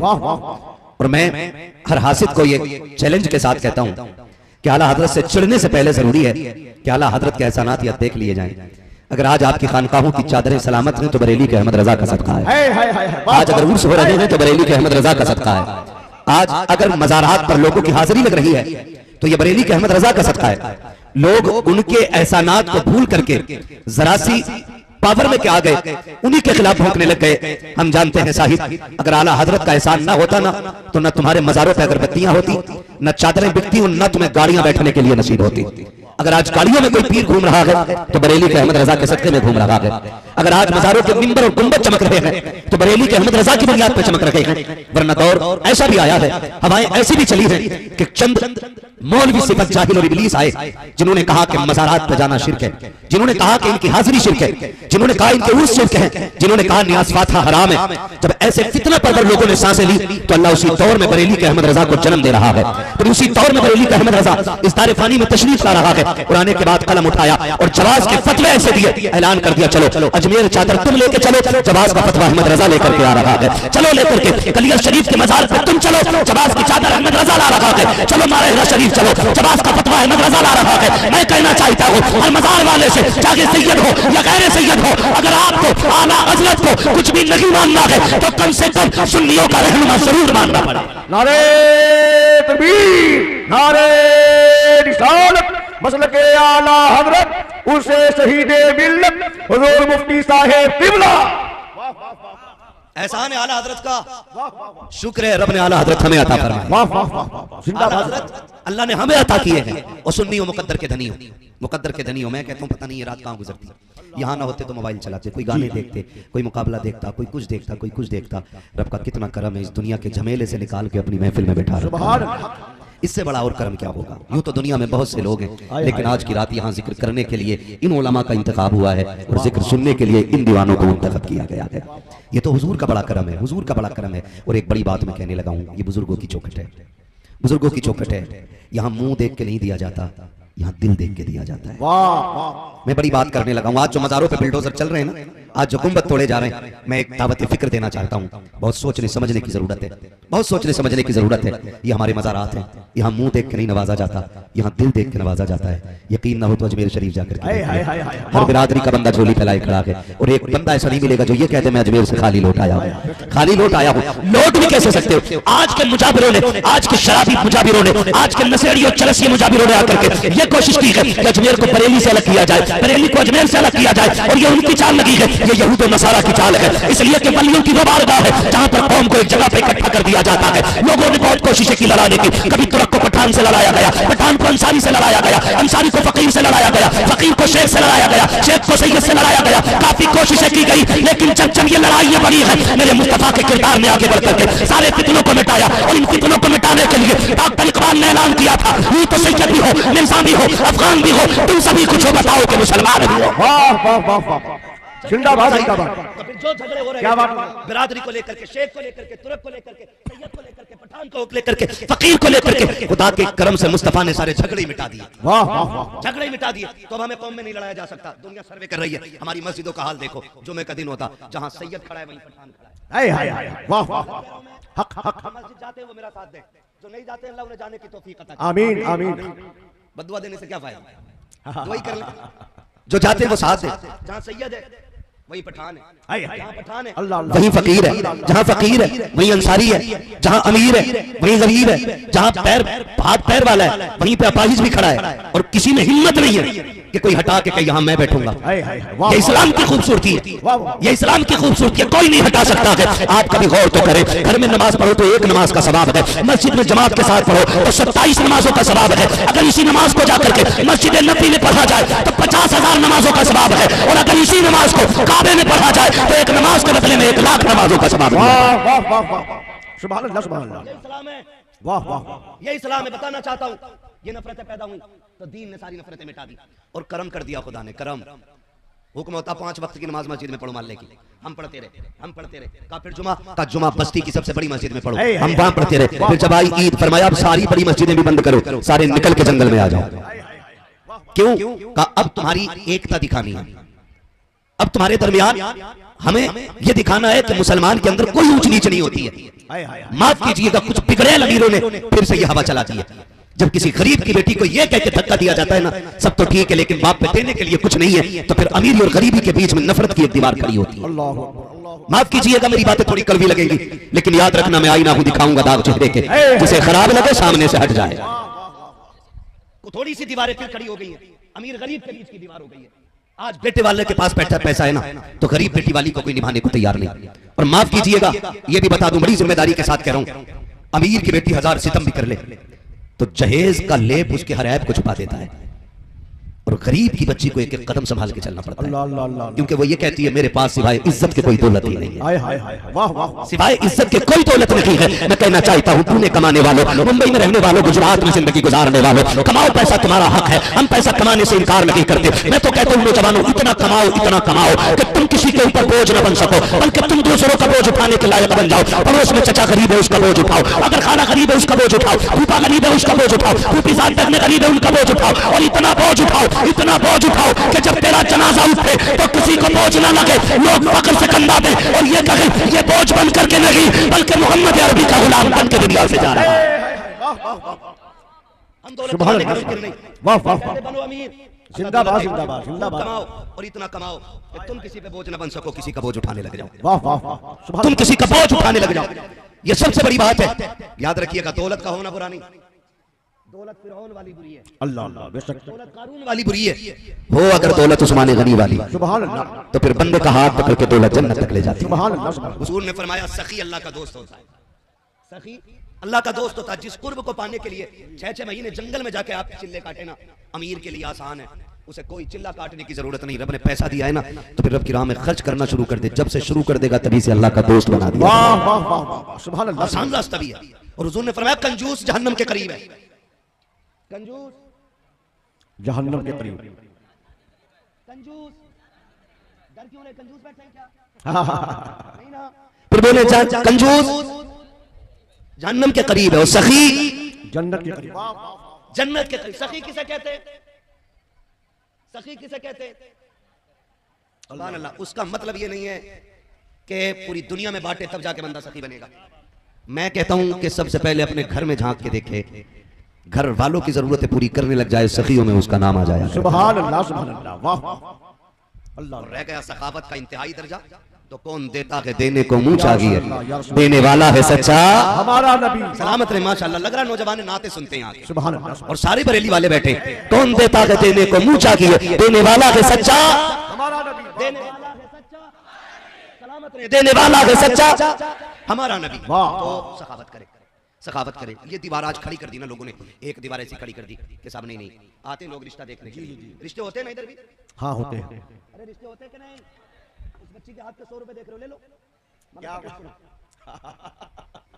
और मैं हर हासिद को ये चैलेंज के साथ कहता हूं कि आला हजरत से चिढ़ने से पहले जरूरी है कि आला हजरत के एहसानात या देख लिए जाएं। अगर आज आपकी खानकाहों की चादरें सलामत हैं तो बरेली के अहमद रजा का सदका है। आज अगर उर्स हो रहे हैं तो बरेली के अहमद रजा का सदका है। आज अगर मज़ारात पर लोगों की हाजिरी लग रही है तो ये बरेली के अहमद रजा का सदका है। लोग उनके एहसानात को भूल करके जरा सी पावर में क्या आ गए, उन्हीं के खिलाफ भौंकने लग गए। हम जानते हैं साहिब, अगर आला हजरत का एहसान ना होता ना तो न तुम्हारे मज़ारों पे अगरबत्तियां होती, न चादरें बिकती, और न तुम्हें गाड़ियां बैठने के लिए नसीब होती। अगर आज गाड़ियों में कोई पीर घूम रहा है तो बरेली के अहमद रजा के सदके में घूम रहा है। अगर आज मज़ारों के मिंबर और गुंबद चमक रहे हैं तो बरेली के अहमद रजा की बुनियाद पर चमक रहे हैं। वरना दौर ऐसा भी आया है, हवाएं ऐसी भी चली हैं कि चंद मौलवी सिफत जाहिल और इब्लीस आए जिन्होंने कहा कि मज़ारात पर जाना शिर्क है, जिन्होंने कहा कि इनकी हाजिरी शिर्क है, जिन्होंने कहा इनके उर्स शिर्क है, जिन्होंने कहा नियाज़ फातिहा हराम है। जब ऐसे फितना परवर लोगों ने सांसें ली तो अल्लाह उसी दौर में बरेली के अहमद रजा को जन्म दे रहा है। फिर उसी दौर में बरेली के अहमद रजा इस दारे फानी में तशरीफ ला रहा है और आने के बाद कलम उठाया और जवाज के फतवे ऐसे दिए, ऐलान कर दिया चलो अजमेर चादर तुम लेके चलो, जवाज का फतवा अहमद रजा लेकर के आ रहा है। चलो लेकर के कलियर शरीफ के मजार पर तुम चलो, जवाज की चादर अहमद रजा ला रहा है। चलो मारेगा शरीफ चलो, जवाज का फतवा अहमद रजा ला रहा है। मैं कहना चाहता हूँ हर मजार वाले से, चाहे सैयद हो या गैर सैयद हो, अगर आपको आला हजरत को कुछ भी नहीं मानना है तो कम से कम सुन्नियों का रहनुमा जरूर मानना पड़ा। नारे तकबीर, नारे रिसालत, मसलके आला हजरत उसे शहीदे मिल्लत हुजूर मुफ्ती साहेब किबला। एहसान है आला हजरत का, शुक्र है रब ने आला हजरत हमें अता फरमाया। आला हजरत अल्लाह ने हमें अता किए हैं और सुन्नी हो मुकद्दर के धनी हो, मुकद्दर के धनी हो। मैं कहता हूँ पता नहीं ये रात कहाँ गुजरती, यहाँ ना होते तो मोबाइल चलाते, कोई गाने देखते, कोई मुकाबला देखता, कोई कुछ देखता, कोई कुछ देखता। रब का कितना करम है, इस दुनिया के झमेले से निकाल के अपनी महफिल में बैठा रहा। इससे बड़ा और करम क्या होगा। यूं तो दुनिया में बहुत से लोग हैं, लेकिन आज की रात यहाँ जिक्र करने के लिए इन उलमा का इंतखाब हुआ है और जिक्र सुनने के लिए इन दीवानों को मुंतखब किया गया है। ये तो हुजूर का बड़ा करम है, हुजूर का बड़ा करम है। और एक बड़ी बात मैं कहने लगा हूँ, ये बुजुर्गों की चौखट है, बुजुर्गों की चौखट है। यहाँ मुंह देख के नहीं दिया जाता, यहाँ दिल देख के दिया जाता है। वाह वाह मैं बड़ी बात करने लगा हूँ। आज जो मज़ारों पे बिल्डोजर चल रहे हैं ना, आज जो गुंबद तोड़े जा रहे हैं, मैं एक दावत फिक्र देना चाहता हूँ। बहुत सोचने समझने की जरूरत है, बहुत सोचने समझने की जरूरत है। ये हमारे मज़ारात हैं, यहाँ मुंह देख के नहीं नवाजा जाता, यहाँ दिल देख के नवाजा जाता है। यकीन ना हो तो अजमेर शरीफ जाकर के देखिए। हर बिरादरी का बंदा झोली फैलाए खड़ा है, और एक बंदा ऐसा नहीं मिलेगा जो ये कहते मैं अजमेर से खाली लौट आया हूँ, खाली लौट आया हूँ। लौट भी कैसे सकते हो? आज के मुजाबिरों ने, आज के शराबी मुजाबिरों ने, आज के नशेड़ी और चरसी मुजाबिरों ने आकर के ये कोशिश की है कि अजमेर को बरेली से अलग किया जाए, बरेली को अजमेर से अलग किया जाए, और ये उनकी चाल लगी है, ये यहूद और नसारा की चाल है। इसलिए कि वलियों की वो बारगाह है जहां पर कौम को एक जगह पे इकट्ठा कर दिया जाता है। लोगों ने बहुत कोशिशें की लड़ाने की, कभी तुरक को पठान से लड़ाया गया, पठान को अंसारी से लड़ाया गया, अंसारी को फकीर से लड़ाया गया, फकीर को शेख से लड़ाया गया, शेख को सैयद से लड़ाया गया। काफी कोशिशें की गई, लेकिन जब जब ये लड़ाइयां बड़ी है, मेरे मुस्तफा के किरदार ने आगे बढ़कर के सारे फितनों को मिटाया, और इन फितनों को मिटाने के लिए डॉक्टर इकबाल ने ऐलान किया था, ये तो सैयद भी हो, मिर्जा भी हो, अफगान भी हो, तुम सभी कुछ हो, बताओ कि मुसलमान भी हो। वाह वाह वाह वाह जिंदाबाद जिंदाबाद। तो फिर जो झगड़े हो रहे क्या हैं बात? बिरादरी को लेकर के, शेख को लेकर के, तुर्क को लेकर के, सैयद को लेकर के, पठान को लेकर के, फकीर को लेकर के, खुदा के करम से मुस्तफा ने सारे झगड़े मिटा दिए, वाह वाह वाह झगड़े मिटा दिए। तो अब हमें कौम में नहीं लड़ाया जा सकता। दुनिया सर्वे कर रही है, हमारी मस्जिदों का हाल देखो। जुमे का दिन होता, जहां सैयद खड़ा है वहीं पठान खड़ा है। हाय हाय हाय वाह वाह हक हक हम मस्जिद जाते हैं वो मेरा साथ दे, जो नहीं जाते अल्लाह उन्हें जाने की तौफीक अता करे। आमीन आमीन। बदुआ देने से क्या फायदा, वही कर ले। जो जाते हैं वो साथ दे, जहां सैयद है वही पठान है, हाय हाय जहां पठान है अल्लाह अल्लाह। वहीं फकीर है, जहां फकीर है वहीं अंसारी है, जहां अमीर है वहीं गरीब है, जहां पैर हाथ पैर वाला है वहीं पे अपाहिज भी खड़ा है, और किसी में हिम्मत नहीं है कि कोई हटा के कहे यहां मैं बैठूंगा। हाय हाय वाह ये इस्लाम की खूबसूरती है, ये इस्लाम की खूबसूरती है, कोई नहीं हटा सकता है। आप कभी गौर तो करें, घर में नमाज पढ़ो तो एक नमाज का सवाब है, मस्जिद में जमात के साथ पढ़ो तो 27 नमाजों का सवाब है। अगर इसी नमाज को जाकर के मस्जिद नबी में पढ़ा जाए तो 50,000 नमाजों का सवाब है, और अगर इसी नमाज को काबे में पढ़ा जाए तो एक नमाज के बदले में 1,00,000 नमाजों का सवाब है। वाह वाह वाह वाह सुभान अल्लाह सुभान अल्लाह। ये इस्लाम है, वाह वाह वाह ये इस्लाम है। बताना चाहता हूँ, ये नफरतें पैदा हुई तो दीन ने सारी नफरतें मिटा दी, और करम कर दिया खुदा ने। करम हुक्म होता 5 वक्त की नमाज मस्जिद में पढ़ो मोहल्ले की, हम पढ़ते रहे, हम पढ़ते रहे। का फिर जुमा का जुमा बस्ती की सबसे बड़ी मस्जिद में पढ़ो, हम वहां पढ़ते रहे। फिर जब आई ईद फरमाया अब सारी बड़ी मस्जिदें भी बंद करो, सारे निकल के जंगल में आ जाओ। क्यों? का अब तुम्हारी एकता दिखानी है, अब तुम्हारे दरमियान हमें यह दिखाना है कि मुसलमान के अंदर कोई ऊंच नीच नहीं होती है। माफ कीजिएगा, कुछ बिगड़ैल अमीरों ने फिर से यह हवा चला दी है। जब किसी गरीब की बेटी को यह कह के धक्का दिया जाता है ना, सब तो ठीक है लेकिन बाप पे देने के लिए कुछ नहीं है, तो फिर अमीरी और गरीबी के बीच में नफरत की एक दीवार खड़ी होती है। माफ कीजिएगा, मेरी बातें थोड़ी कड़वी लगेंगी, लेकिन याद रखना मैं आईना हूं दिखाऊंगा दाग चेहरे के, जिसे खराब लगे सामने से हट जाए। थोड़ी सी दीवारें फिर खड़ी हो गई है, अमीर गरीब के बीच की दीवार हो गई है। आज बेटे वाले के पास पैसा है ना, तो गरीब बेटी वाली को कोई निभाने को तैयार नहीं। और माफ कीजिएगा, ये भी बता दूं, बड़ी जिम्मेदारी के साथ कह रहा हूं, अमीर की बेटी 1000 सितम भी कर ले तो जहेज का लेप उसके हर ऐब को छुपा देता है, और गरीब की बच्ची को एक एक कदम संभाल के चलना पड़ता है, क्योंकि वो ये कहती है मेरे पास सिवाय इज्जत के कोई दौलत ही नहीं है। हाय हाय हाय वाह वाह सिवाय इज्जत के कोई दौलत नहीं है। मैं कहना चाहता हूं पुणे कमाने वालों, मुंबई में रहने वालों, गुजरात में जिंदगी गुजारने वालों, कमाओ, पैसा तुम्हारा हक है, हम पैसा कमाने से इनकार नहीं करते। मैं तो कहता हूं नौजवानों, इतना कमाओ कि तुम किसी के ऊपर बोझ न बन सको, बल्कि तुम दूसरों का बोझ उठाने के लायक बन जाओ। पड़ोस में चचा गरीब है उसका बोझ उठाओ, अगर खाना गरीब है उसका बोझ उठाओ, फूफा गरीब है उसका बोझ उठाओ, फूफी साथ में गरीब है उनका बोझ उठाओ, और इतना बोझ उठाओ कि जब तेरा जनाजा उठे तो किसी को बोझ ना लगे, लोग फक्र से कंधा दे और ये कहे ये बोझ बन करके नहीं बल्कि मोहम्मद अरबी का गुलाम बन के दुनिया से जा रहा है। हम दौलत सुभान कमाने का अल्लाह। फिक्र नहीं, वाह वाह वाह बनो अमीर, जिंदाबाद जिंदाबाद जिंदाबाद। कमाओ और इतना कमाओ कि तुम किसी पे बोझ न बन सको, किसी का बोझ उठाने लग जाओ, वाह वाह वाह सुभान तुम किसी का बोझ उठाने लग जाओ। ये सबसे बड़ी बात है, याद रखिएगा। दौलत का होना बुरा नहीं, दौलत फिरौन वाली बुरी है, अल्लाह अल्लाह बेशक दौलत कारून वाली बुरी है। हो अगर दौलत उस्मान गनी वाली सुभान अल्लाह तो फिर बंदे का हाथ पकड़ के दौलत जन्नत तक ले जाती है। सुभान अल्लाह सुभान हुजूर ने फरमाया सखी अल्लाह का दोस्त होता है, सखी अल्लाह का दोस्त होता है। जिस कुर्ब को पाने के लिए 6-6 महीने जंगल में जाके आप चिल्ले काटे ना, अमीर के लिए आसान है, उसे कोई चिल्ला काटने की जरूरत नहीं। रब ने पैसा दिया है ना, तो फिर रब की राह में खर्च करना शुरू कर दे। जब से शुरू कर देगा तभी से अल्लाह का दोस्त बना दिया। वाह वाह वाह वाह सुभान अल्लाह आसान रास्ता भी है। और हुजूर ने फरमाया कंजूस जहन्नम के करीब है, कंजूस जहन्नम के करीब। कंजूस डर क्यों नहीं, कंजूस बैठे हैं क्या? हाँ, हाँ, हाँ। नहीं ना, फिर बोले कंजूस जहन्नम के करीब है और सखी जन्नत के करीब। जन्नत के करीब। सखी किसे कहते हैं? सखी किसे कहते हैं? सुभान अल्लाह। उसका मतलब ये नहीं है कि पूरी दुनिया में बांटे तब जाके बंदा सखी बनेगा। मैं कहता हूं कि सबसे पहले अपने घर में झांक के देखे, घर वालों की जरूरतें पूरी करने लग जाए, सखियों में उसका नाम आ जाएगा। सुभान अल्लाह, सुभान अल्लाह, वाह अल्लाह। रह गया सखावत का इंतहाई दर्जा, तो कौन देता है देने को मुंह चाहिए, देने वाला है सच्चा हमारा नबी। सलामत रहे। माशाअल्लाह, लग रहा नौजवान नाते सुनते हैं आगे। सुभान अल्लाह, और सारे बरेली वाले बैठे, कौन देता है देने को मुंह चाहिए, देने वाला है सच्चा, हमारा नबी। देने वाला है सच्चा, सलामत रहे, देने वाला है सच्चा हमारा नबी। वाह। तो सखावत करे, सखावत करे। ये दीवार आज खड़ी कर दी ना लोगों ने, एक दीवार ऐसी खड़ी कर दी कि सामने नहीं आते लोग रिश्ता देखने के लिए। रिश्ते होते हैं ना इधर भी? हाँ होते हैं। अरे रिश्ते होते हैं कि नहीं? उस बच्ची के हाथ पे 100 रुपए देख रहे हो, ले लो।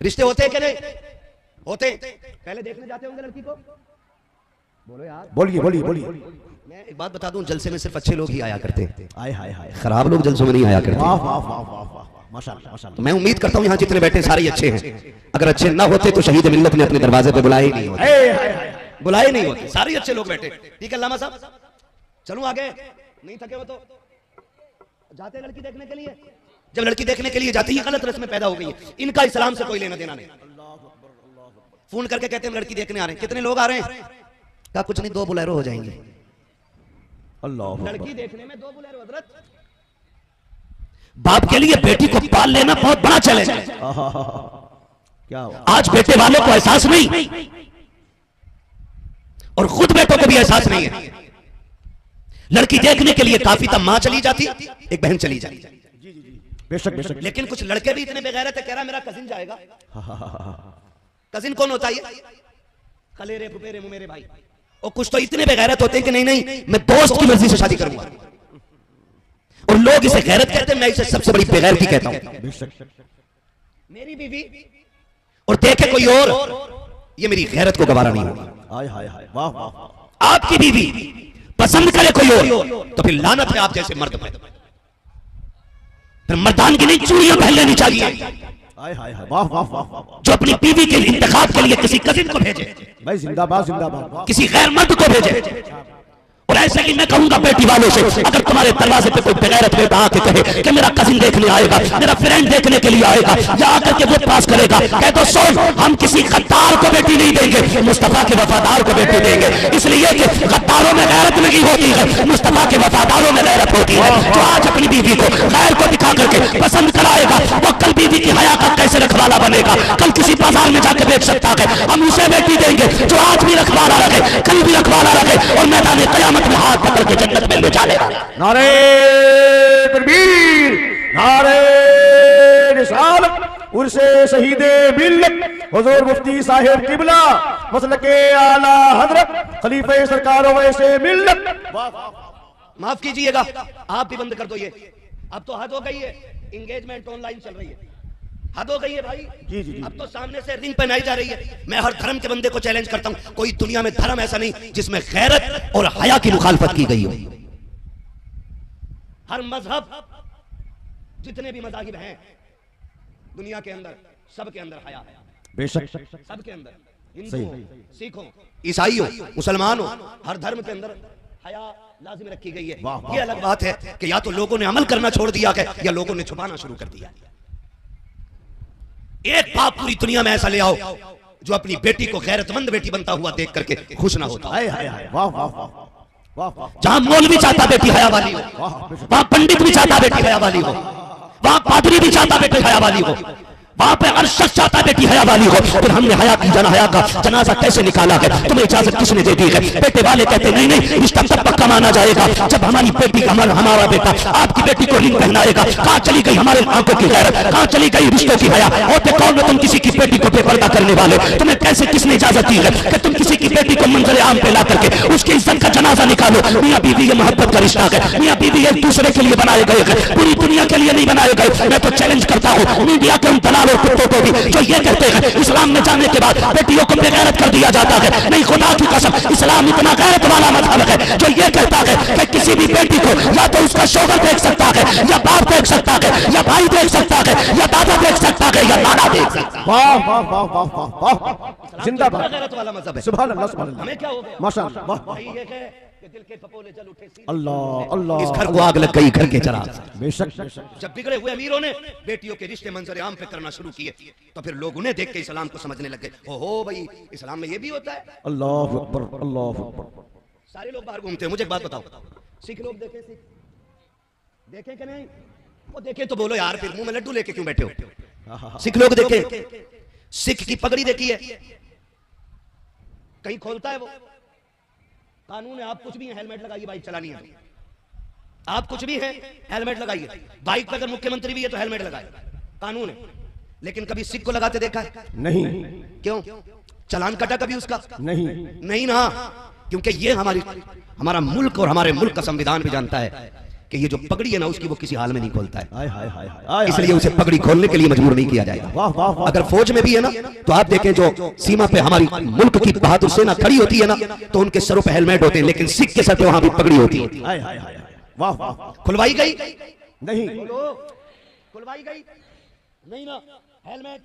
रिश्ते होते हैं कि नहीं? होते हैं। पहले देखने जाते होंगे लड़की को? बोलो यार, बोलिए बोलिए बोलिए। मैं एक बात बता दूं, जलसे में सिर्फ अच्छे लोग ही आया करते हैं, आए हाय हाय, खराब लोग जलसों में नहीं आया करते। वाह वाह वाह वाह वाह, माशाअल्लाह माशाअल्लाह। मैं उम्मीद करता हूं यहाँ जितने बैठे सारे अच्छे हैं। अगर अच्छे ना होते तो शहीद मिल्लत ने अपने दरवाजे पे बुलाए ही नहीं होते, हाय हाय हाय, बुलाए नहीं होते। सारे अच्छे लोग बैठे। ठीक है लामा साहब, चलूं आगे? नहीं थके हो तो जाते हैं लड़की देखने के लिए। जब लड़की देखने के लिए जाती है, गलत रस्में पैदा हो गई है। इनका इस्लाम से कोई लेना देना नहीं। फोन करके कहते हैं लड़की देखने आ रहे हैं। कितने लोग आ रहे हैं? कहा कुछ नहीं, 2 बुलेरो हो जाएंगे। अल्लाह लड़की देखने में 2 बुलेरो हजरत। बाप के लिए बेटी को पाल लेना बहुत बड़ा चैलेंज है। क्या हुआ? आज बेटे वालों को एहसास नहीं, और खुद बेटों को भी एहसास नहीं है। लड़की देखने के लिए काफी तब मां चली जाती, एक बहन चली जाती। बेशक बेशक। लेकिन कुछ लड़के भी इतने बेगैरत है, कह रहा मेरा कजिन जाएगा। कजिन कौन होता है? खलेरे फुफेरे मेरे भाई। और कुछ तो इतने बेगैरत होते हैं कि नहीं नहीं मैं दोस्त की मर्जी से शादी करूंगा। और लोग इसे गैरत कहते हैं, मैं इसे सबसे बड़ी बेगैरती कहता हूं। बेशक। मेरी बीवी और देखे कोई और, ये मेरी गैरत को गवारा नहीं होगा। हाय हाय हाय, वाह वाह वाह। आपकी बीवी पसंद करे कोई और तो फिर लानत है आप जैसे मर्द में। फिर मर्दान की नहीं चूड़ियां पहन लेनी चाहिए। हाय हाय हाय, वाह वाह वाह वाह। जो अपनी बीवी के इंतखाब के लिए किसी कजिन को भेजे, भाई जिंदाबाद जिंदाबाद, वाह। किसी गैर मर्द को भेजे। और ऐसे कि मैं कहूंगा बेटी वालों से, अगर तुम्हारे दरवाजे पे कोई बेगैरत बेटा आके कहे कि मेरा कजिन देखने आएगा, मेरा फ्रेंड देखने के लिए आएगा, या आकर के वोट पास करेगा, कह दो सुन, हम किसी गद्दार को बेटी नहीं देंगे, मुस्तफा के वफादार को बेटी देंगे। इसलिए कि गद्दारों में गैरत नहीं होती है, मुस्तफा के वफादारों में गैरत होती है। जो आज अपनी बीवी को गैर को दिखा करके पसंद कराएगा, वो कल बीवी की हया का कैसे रखवाला बनेगा? कल किसी बाजार में जाकर बेच सकता है। हम उसे बेटी देंगे जो आज भी रखवाला रखे, कल भी रखवाला रखे, और मैदान क़यामत में हाथ पकड़ के जन्नत में ले जाएगा। नारे तकबीर, नारे रिसालत, उर्से शहीदे मिल्लत हुजूर मुफ्ती साहिब किबला मसलके आला हजरत खलीफे सरकारों वैसे मिल्लत। माफ कीजिएगा, आप भी बंद कर दो ये। अब तो हद हो गई है, एंगेजमेंट ऑनलाइन चल रही है, हद हो गई है भाई। जी जी जी। अब तो सामने से रिंग पहनाई जा रही है। मैं हर धर्म के बंदे को चैलेंज करता हूं, कोई दुनिया में धर्म ऐसा नहीं जिसमें गैरत और हया की मुखालफत की गई हो। हर मजहब, जितने भी मजाहिब हैं दुनिया के अंदर, सब के अंदर हया है। बेशक। सबके अंदर, हिंदू हो, सिख हो, ईसाई हो, मुसलमान हो, हर धर्म के अंदर हया लाजिम रखी गई है। ये अलग बात है कि या तो लोगों ने अमल करना छोड़ दिया है या लोगों ने छुपाना शुरू कर दिया। एक बाप पूरी दुनिया में ऐसा ले आओ जो अपनी बेटी को गैरतमंद बेटी बनता हुआ देख करके खुश ना होता। हाय हाय हाय, वाह वाह वाह वाह वाह। जहां मौलवी चाहता बेटी हया वाली हो, वहां पंडित भी चाहता बेटी हया वाली हो, वहां पादरी भी चाहता बेटी हया वाली हो, वहां पे हर शख्स चाहता बेटी हया वाली हो। फिर हमने हया की हया का जनाजा कैसे निकाला है? तुम्हें इजाजत किसने दे दी है? बेटे वाले कहते नहीं नहीं, रिश्ता तब पक्का माना जाएगा जब हमारी बेटी का हमारा बेटा आपकी बेटी को रिंग पहनाएगा। कहां चली गई हमारे आंखों की गैरत? कहां चली गई रिश्तों की हया? होते कौन हो तुम किसी की बेटी को बेपर्दा करने वाले? तुम्हें कैसे किसने इजाजत दी है कि तुम किसी की बेटी को मंजर आम पे ला करके उसकी इज्जत का जनाजा निकालो? मियां बीवी ये मोहब्बत का रिश्ता है, मियां बीवी एक दूसरे के लिए बनाए गए हैं, पूरी दुनिया के लिए नहीं बनाए गए। मैं तो चैलेंज करता हूं मीडिया के उन दलाल और कुत्तों को भी जो ये कहते हैं इस्लाम में जाने के बाद बेटियों को बेगैरत कर दिया जाता है। नहीं, खुदा की कसम, इस्लाम इतना गैरत वाला मजहब है जो ये कहता है कि किसी भी बेटी को या तो उसका शौहर देख सकता है, या बाप देख सकता है, या भाई देख सकता है, या दादा देख सकता है, या नाना देख सकता है। वाह वाह वाह वाह वाह वाह, जिंदाबाद। गैरत वाला मजहब है। सुभान अल्लाह सुभान अल्लाह। हमें क्या हो गया? माशाअल्लाह, वाह वाह। भाई ये है कि दिल के फपोले जल उठे सीने। अल्लाह अल्लाह इस घर को आग लग गई, घर के चराग से। बेशक बेशक। जब बिगड़े हुए अमीरों ने बेटियों के रिश्ते मंजर आम पे करना शुरू किए तो फिर लोग उन्हें देख के इस्लाम को समझने लग गए, हो भाई इस्लाम में ये भी होता है। अल्लाह अकबर अल्लाह अकबर। सारे लोग बाहर घूमते हैं। मुझे एक बात बताओ, सिख लोग देखे, सिख देखे कि नहीं? वो देखे तो बोलो यार, फिर मुंह में लड्डू लेके क्यों बैठे हो? सिख लोग देखे, सिख की पगड़ी देखी है, कहीं खोलता है वो? कानून है, आप कुछ भी है हेलमेट लगाइए, बाइक चलानी है तो। आप कुछ भी है हेलमेट लगाइए, बाइक पे अगर मुख्यमंत्री भी है तो हेलमेट लगाए, कानून है। लेकिन कभी सिख को लगाते देखा है? नहीं। क्यों? चलान कटा कभी उसका? नहीं नहीं ना, क्योंकि ये हमारा मुल्क और हमारे मुल्क का संविधान भी जानता है कि ये जो पगड़ी है ना उसकी वो किसी हाल में नहीं खोलता है। हाय हाय हाय हाय। इसलिए उसे पगड़ी खोलने के लिए मजबूर नहीं किया जाएगा। वाह वाह वाह। अगर फौज में भी है ना तो आप देखें जो सीमा पे हमारी मुल्क की बहादुर सेना खड़ी होती है ना तो उनके सरों पे हेलमेट होते हैं, लेकिन सिख के सर पे वहां भी पगड़ी होती है। हाय हाय हाय। वाह वाह। खुलवाई गई नहीं खुलवाई गई नहीं ना हेलमेट,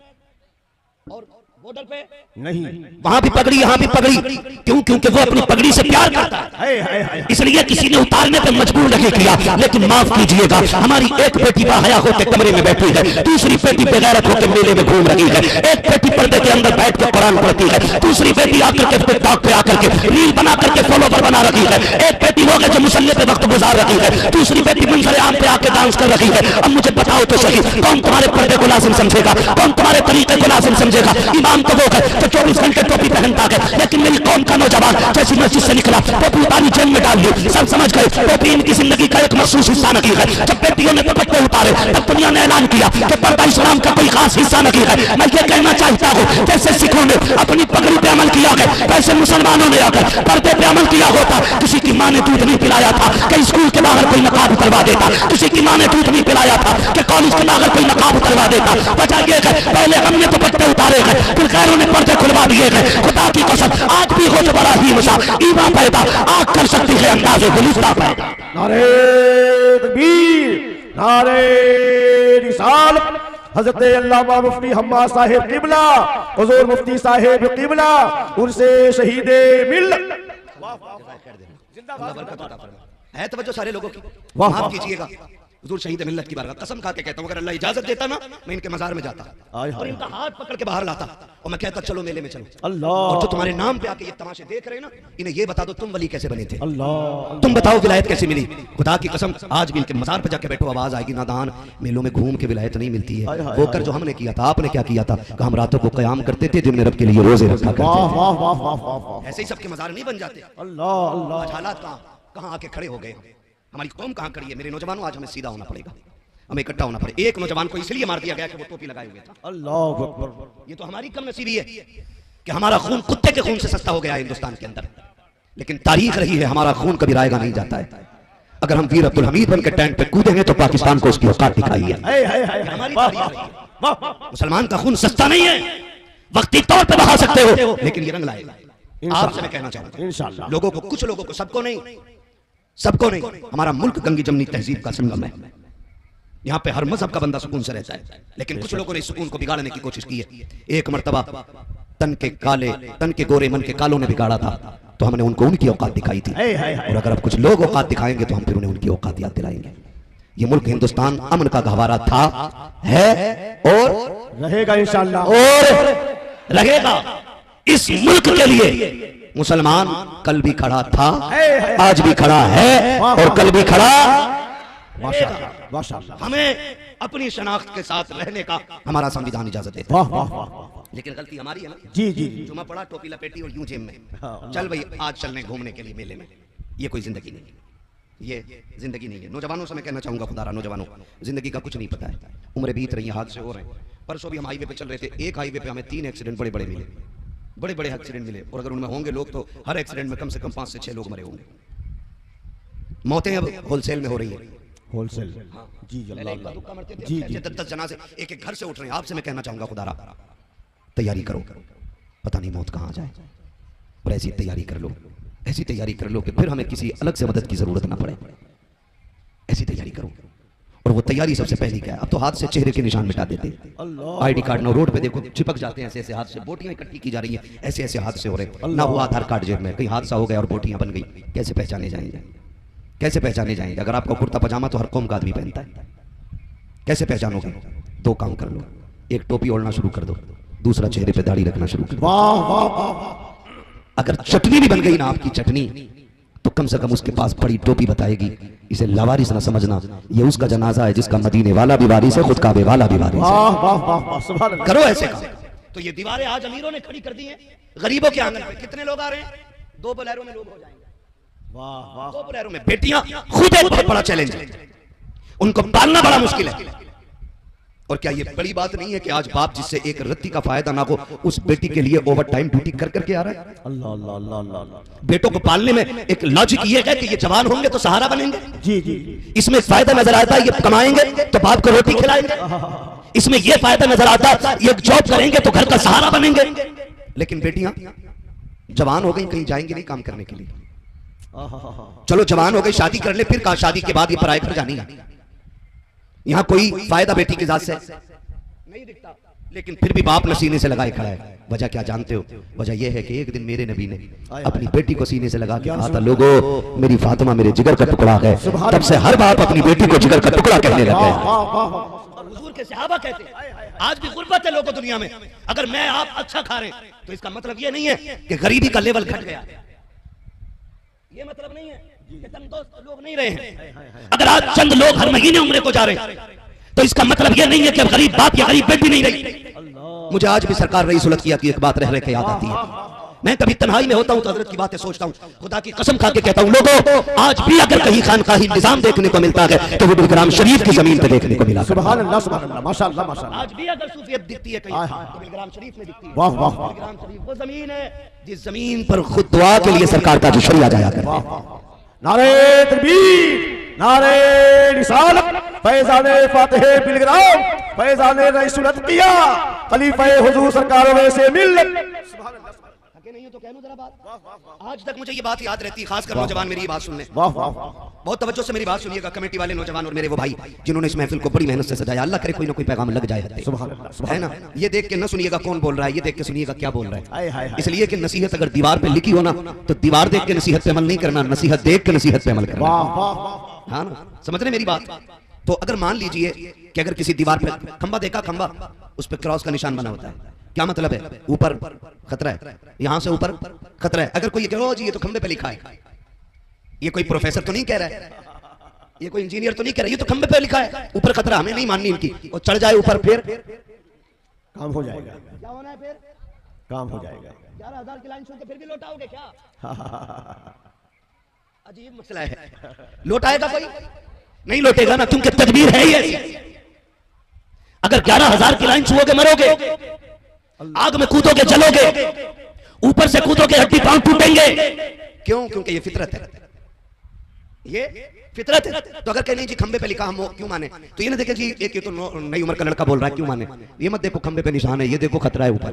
और बॉर्डर पे नहीं। वहां भी पगड़ी यहाँ भी पगड़ी। क्यों? क्योंकि वो अपनी पगड़ी से प्यार करता है, हाय हाय हाय। इसलिए किसी ने उतारने पर मजबूर नहीं किया। लेकिन माफ कीजिएगा, हमारी एक बेटी बाहया होकर कमरे में बैठी है, दूसरी बेटी बेगैरत होकर मेले में घूम रही है, एक बेटी पर्दे के अंदर बैठ कर कुरान पढ़ती है, दूसरी बेटी आकर के टिकटॉक पे आकर के रील बना करके फॉलोवर बना रही है, एक बेटी हो गई जो मुसल्ले पे वक्त गुजार रही है, दूसरी बेटी मंजर आम पे आके डांस कर रही है। अब मुझे बताओ तो सही, कौन तुम्हारे पर्दे को लाजिम समझेगा? कौन तुम्हारे तरीके को लाजिम समझेगा? इमाम तो वो है जो 24 घंटे टोपी पहनता है, लेकिन मेरी कौम का नौजवान जैसी मस्जिद से निकला टोपी उतारी जेल में डाल दी, सब समझ गए टोपी इनकी जिंदगी का एक मखसूस हिस्सा नहीं है। जब बेटियों ने दुपट्टे उतारे तब दुनिया ने ऐलान किया कि पर्दा इस्लाम का कोई खास हिस्सा नहीं है। मैं ये कहना चाहता हूँ, जैसे सिखों ने अपनी पगड़ी पे अमल किया है, वैसे मुसलमानों ने अगर पर्दे पे अमल किया होता, किसी की माँ ने दूध नहीं पिलाया था कि स्कूल के बाहर कोई नकाब उतरवा देता, किसी की माँ ने दूध नहीं पिलाया था कि कॉलेज के बाहर कोई नकाब उतरवा देता। वजह यह है पहले हमने दुपट्टे उतारे हैं, फिर गैरों ने पर्दे खुलवा दिए हैं। खुदा की कसम आज भी हो तो बड़ा ही मुसा ईमा पैदा आग कर सकती है अंदाज़े गुलिस्ता पैदा। नारे तकबीर, नारे रिसालत। हजरत अल्लामा मुफ्ती हम्मा साहिब किबला, हुजूर मुफ्ती साहिब किबला, उनसे शहीदे मिल्लत। है तवज्जो सारे लोगों की? वाह, माफ वाह। कीजिएगा, हुजूर शहीद मिल्लत की बारगाह कसम खा के कहता हूं, अगर अल्लाह इजाजत देता ना मैं इनके मजार में जाता हाय, और हाय, इनका हाथ पकड़ के बाहर लाता और मैं कहता चलो मेले में चलो। अल्लाह। और जो तुम्हारे नाम पे आके ये तमाशे देख रहे हैं ना, इन्हें ये बता दो तुम वली कैसे बने थे, अल्लाह। तुम बताओ विलायत कैसे मिली। खुदा की कसम आज भी इनके मजार पे जाके बैठो आवाज आएगी, नादान मेलों में घूम के विलायत नहीं मिलती हाय, है। हाय, वो कर जो हमने किया था, आपने क्या किया था? कि हम रातों को क़याम करते थे, दिन में रब के लिए रोजे रखा करते वाह थे। वाह वाह वाह वाह वाह। ऐसे ही सबके मजार नहीं बन जाते। अल्लाह अल्लाह। आज हालात कहाँ आके खड़े हो गए, हमारी कौम कहाँ खड़ी है। मेरे नौजवानों आज हमें सीधा होना पड़ेगा, हमें इकट्ठा होना पड़ेगा। एक नौजवान को इसलिए मार दिया गया कि वो टोपी लगाए हुए था। अल्लाह अकबर। ये तो हमारी कम नसीबी है कि हमारा खून कुत्ते के खून से सस्ता हो गया है हिंदुस्तान के अंदर। लेकिन तारीख रही है, हमारा खून कभी रायगा नहीं जाता है। अगर हम वीर अब्दुल हमीद बन के टैंक पे कूदेंगे तो पाकिस्तान को उसकी औकात दिखाई है। हाय हाय हाय। हमारी वाह तारीख वाह रही है। वाह। मुसलमान का खून सस्ता नहीं है, वक्ती तौर पे बहा सकते हो, लेकिन ये रंग लाएगा। आपसे मैं कहना चाहूंगा इंशाअल्लाह। लोगों को, कुछ लोगों को, सबको नहीं, सबको नहीं। हमारा मुल्क गंगी जमनी तहजीब का संगम है, यहाँ पे हर मजहब का बंदा सुकून से रहता है। लेकिन कुछ लोगों ने इस सुकून को बिगाड़ने की कोशिश की है। एक मर्तबा तन के गोरे मन के कालों ने बिगाड़ा था, तो हमने उनको उनकी औकात दिखाई थी। और अगर अब कुछ लोग औकात दिखाएंगे तो हम फिर उन्हें उनकी औकात याद दिलाएंगे। ये मुल्क हिंदुस्तान अमन का गहवारा था, है और रहेगा इंशाअल्लाह। और रहेगा। इस मुल्क के लिए मुसलमान कल भी खड़ा था, आज भी खड़ा है और कल भी खड़ा। माशाअल्लाह माशाअल्लाह। हमें अपनी शनाख्त के साथ रहने का हमारा संविधान इजाजत देता वाह वाह वाह। है, लेकिन गलती हमारी है ना। जी जी। जुमा पड़ा, टोपी लपेटी और यूं जेब में चल भाई आज चलने घूमने के लिए मेले में। ये कोई जिंदगी नहीं है, ये जिंदगी नहीं है। नौजवानों से मैं कहना चाहूंगा, खुदारा नौजवानों, जिंदगी का कुछ नहीं पता है, उम्र बीत रही है, हादसे हो रहे हैं। परसों भी हम हाईवे पे चल रहे थे, एक हाईवे पे हमें 3 एक्सीडेंट बड़े बड़े मिले, बड़े बड़े एक्सीडेंट मिले। और अगर उनमें होंगे लोग तो हर एक्सीडेंट में कम से कम 5 से 6 लोग मरे होंगे। मौतें अब होलसेल में हो रही है, होलसेल। जी पहले एक दुक्का मरते थे, जी अब जी। 10 जनाजे एक एक घर से उठ रहे हैं। आपसे मैं कहना चाहूंगा, खुदारा तैयारी करो, पता नहीं मौत कहां आ जाए। और ऐसी तैयारी कर लो, ऐसी तैयारी कर लो कि फिर हमें किसी अलग से मदद की जरूरत ना पड़े। ऐसी तैयारी करो। और वो तैयारी सबसे पहली क्या है, अब तो हाथ से चेहरे के निशान मिटा देते हैं। आईडी कार्ड नो रोड पे देखो चिपक जाते हैं ऐसे ऐसे हाथ से, बोटियां इकट्ठी की जा रही हैं ऐसे ऐसे हाथ से हो रहे हैं। ना हुआ आधार कार्ड जेब में, कहीं हादसा हो गया और बोटियां बन गई, कैसे पहचाने जाएंगे? कैसे पहचाने जाएंगे? अगर आपका कुर्ता पजामा तो हर कौम का आदमी पहनता है, कैसे पहचानोगे? दो काम कर लो, एक टोपी ओढ़ना शुरू कर दो, दूसरा चेहरे पे दाढ़ी रखना शुरू कर दो। वाह वाह वाह। अगर चटनी भी बन गई ना आपकी चटनी, तो कम से कम उसके पास बड़ी टोपी बताएगी, इसे लावारिस ना समझना, ये उसका जनाजा है जिसका मदीने वाला भी वारिस है, खुद काबे वाला भी वारिस है। वाह वाह वाह वाह, सुभान अल्लाह। करो ऐसे काम। तो ये दीवारें आज अमीरों ने खड़ी कर दी हैं गरीबों के आंगन पे। कितने लोग आ रहे हैं? 2 बोलेरो में लोग हो जाएंगे। वाह वाह। 2 बोलेरो में बेटियां खुद एक बहुत बड़ा चैलेंज है, उनको पालना बड़ा मुश्किल है। और क्या ये बड़ी बात नहीं है कि आज बाप जिससे एक रत्ती का फायदा ना हो, उस बेटी के लिए ओवर टाइम ड्यूटी कर करके आ रहा है। अल्लाह अल्लाह अल्लाह अल्लाह। बेटों को पालने में एक लॉजिक ये है कि ये जवान होंगे तो सहारा बनेंगे। जी जी जी। इसमें फायदा नजर आता है ये कमाएंगे तो बाप को रोटी खिलाएंगे, इसमें ये फायदा नजर आता है ये जॉब करेंगे तो घर का सहारा बनेंगे। लेकिन बेटियां जवान हो गई, कहीं जाएंगी नहीं काम करने के लिए। चलो जवान हो गई, शादी कर ले, फिर कहा शादी के बाद ये पराए घर जानी है। यहां कोई फायदा बेटी की जात से नहीं दिखता, लेकिन फिर भी बाप ने सीने से लगाए खड़ा है। वजह क्या जानते हो? वजह यह है कि एक दिन मेरे नबी ने अपनी बेटी को सीने से लगा के कहा था, लोगों मेरी फातिमा मेरे जिगर का टुकड़ा है। तब से हर बाप अपनी बेटी को जिगर का टुकड़ा कहने लग गए। हुजूर के सहाबा कहते हैं आज भी गुर्बत है लोगों दुनिया में। अगर मैं आप अच्छा खा रहे हैं तो इसका मतलब यह नहीं है कि गरीबी का लेवल घट गया, ये मतलब नहीं है कि तंदुरुस्त लोग नहीं रहे हैं। अगर आज चंद लोग हर महीने उम्रे को जा रहे हैं तो इसका मतलब यह नहीं है कि अब गरीब बाप या गरीब बेटी नहीं रही। मुझे आज भी सरकार रईस उल किया की एक बात रह रहे के याद आती है। मैं कभी तन्हाई में होता हूं तो हजरत की बातें सोचता हूं, खुदा की कसम खा के कहता हूं, लोगों आज भी अगर कहीं खानकाही निजाम देखने को मिलता है तो वो बिलग्राम शरीफ की जमीन पे देखने को मिला। सुभान अल्लाह सुभान अल्लाह, माशाअल्लाह माशाअल्लाह। आज भी अगर सूफियत दिखती है कहीं तो बिलग्राम शरीफ में दिखती है। वाह वाह वाह। बिलग्राम शरीफ वो जमीन है जिस जमीन पर खुद दुआ के लिए सरकार का जुशरिया जाया करता है। नारे तकबीर, नारे रिसालत, फैज़ाने फातिहे बिलग्राम, फैज़ाने रईसुल अत्किया, खलीफा हुजूर सरकार वैसे मिल्लत। नहीं हो तो कह लूं जरा बात। आज तक मुझे ये बात याद रहती है, खासकर नौजवान मेरी ये बात सुन ले। वाह वाह वाह। बहुत तवज्जो से मेरी बात सुनिएगा, कमेटी वाले नौजवान और मेरे वो भाई जिन्होंने इस महफिल को बड़ी मेहनत से सजाया। अल्लाह करे कोई ना कोई पैगाम लग जाए, है ना? ये देख के न सुनिएगा कौन बोल रहा है, ये देख के सुनिएगा क्या बोल रहा है। इसलिए कि नसीहत अगर दीवार पे लिखी हो ना तो दीवार देख के नसीहत पे अमल नहीं करना, नसीहत देख के नसीहत पे अमल करना। हाँ ना, समझ रहे मेरी बात? तो अगर मान लीजिए कि अगर किसी दीवार पे खंबा देखा, खंबा उस पर क्रॉस का निशान बना होता है, क्या मतलब है? ऊपर खतरा है, यहां से ऊपर खतरा है। अगर कोई ये कहो जी ये तो खंबे पे लिखा है, ये कोई प्रोफेसर तो नहीं कह रहा है, ये कोई इंजीनियर तो नहीं कह रहा, ये तो खंबे पे लिखा है, ऊपर खतरा, हमें नहीं माननी इनकी। और चढ़ जाए ऊपर फिर काम हो जाएगा। क्या होना है फिर? काम हो जाएगा। 11,000 की लाइन सुन के फिर भी लौटाओगे क्या? अजीब मसला है। लौटाएगा कोई? नहीं लौटेगा ना, क्योंकि तदबीर है ही ऐसी। अगर 11,000 की लाइन छुओगे मरोगे, आग में कूदोगे जलोगे, ऊपर से कूदोगे हड्डी पांव टूटेंगे। क्यों? क्योंकि ये फितरत है, ये फितरत है। तो अगर कहीं जी खंबे पे लिखा हम क्यों माने? तो ये ना देखे जी एक ये तो नई उम्र का लड़का बोल रहा है क्यों माने? ये मत देखो खंबे पे निशान है, ये देखो खतरा है ऊपर,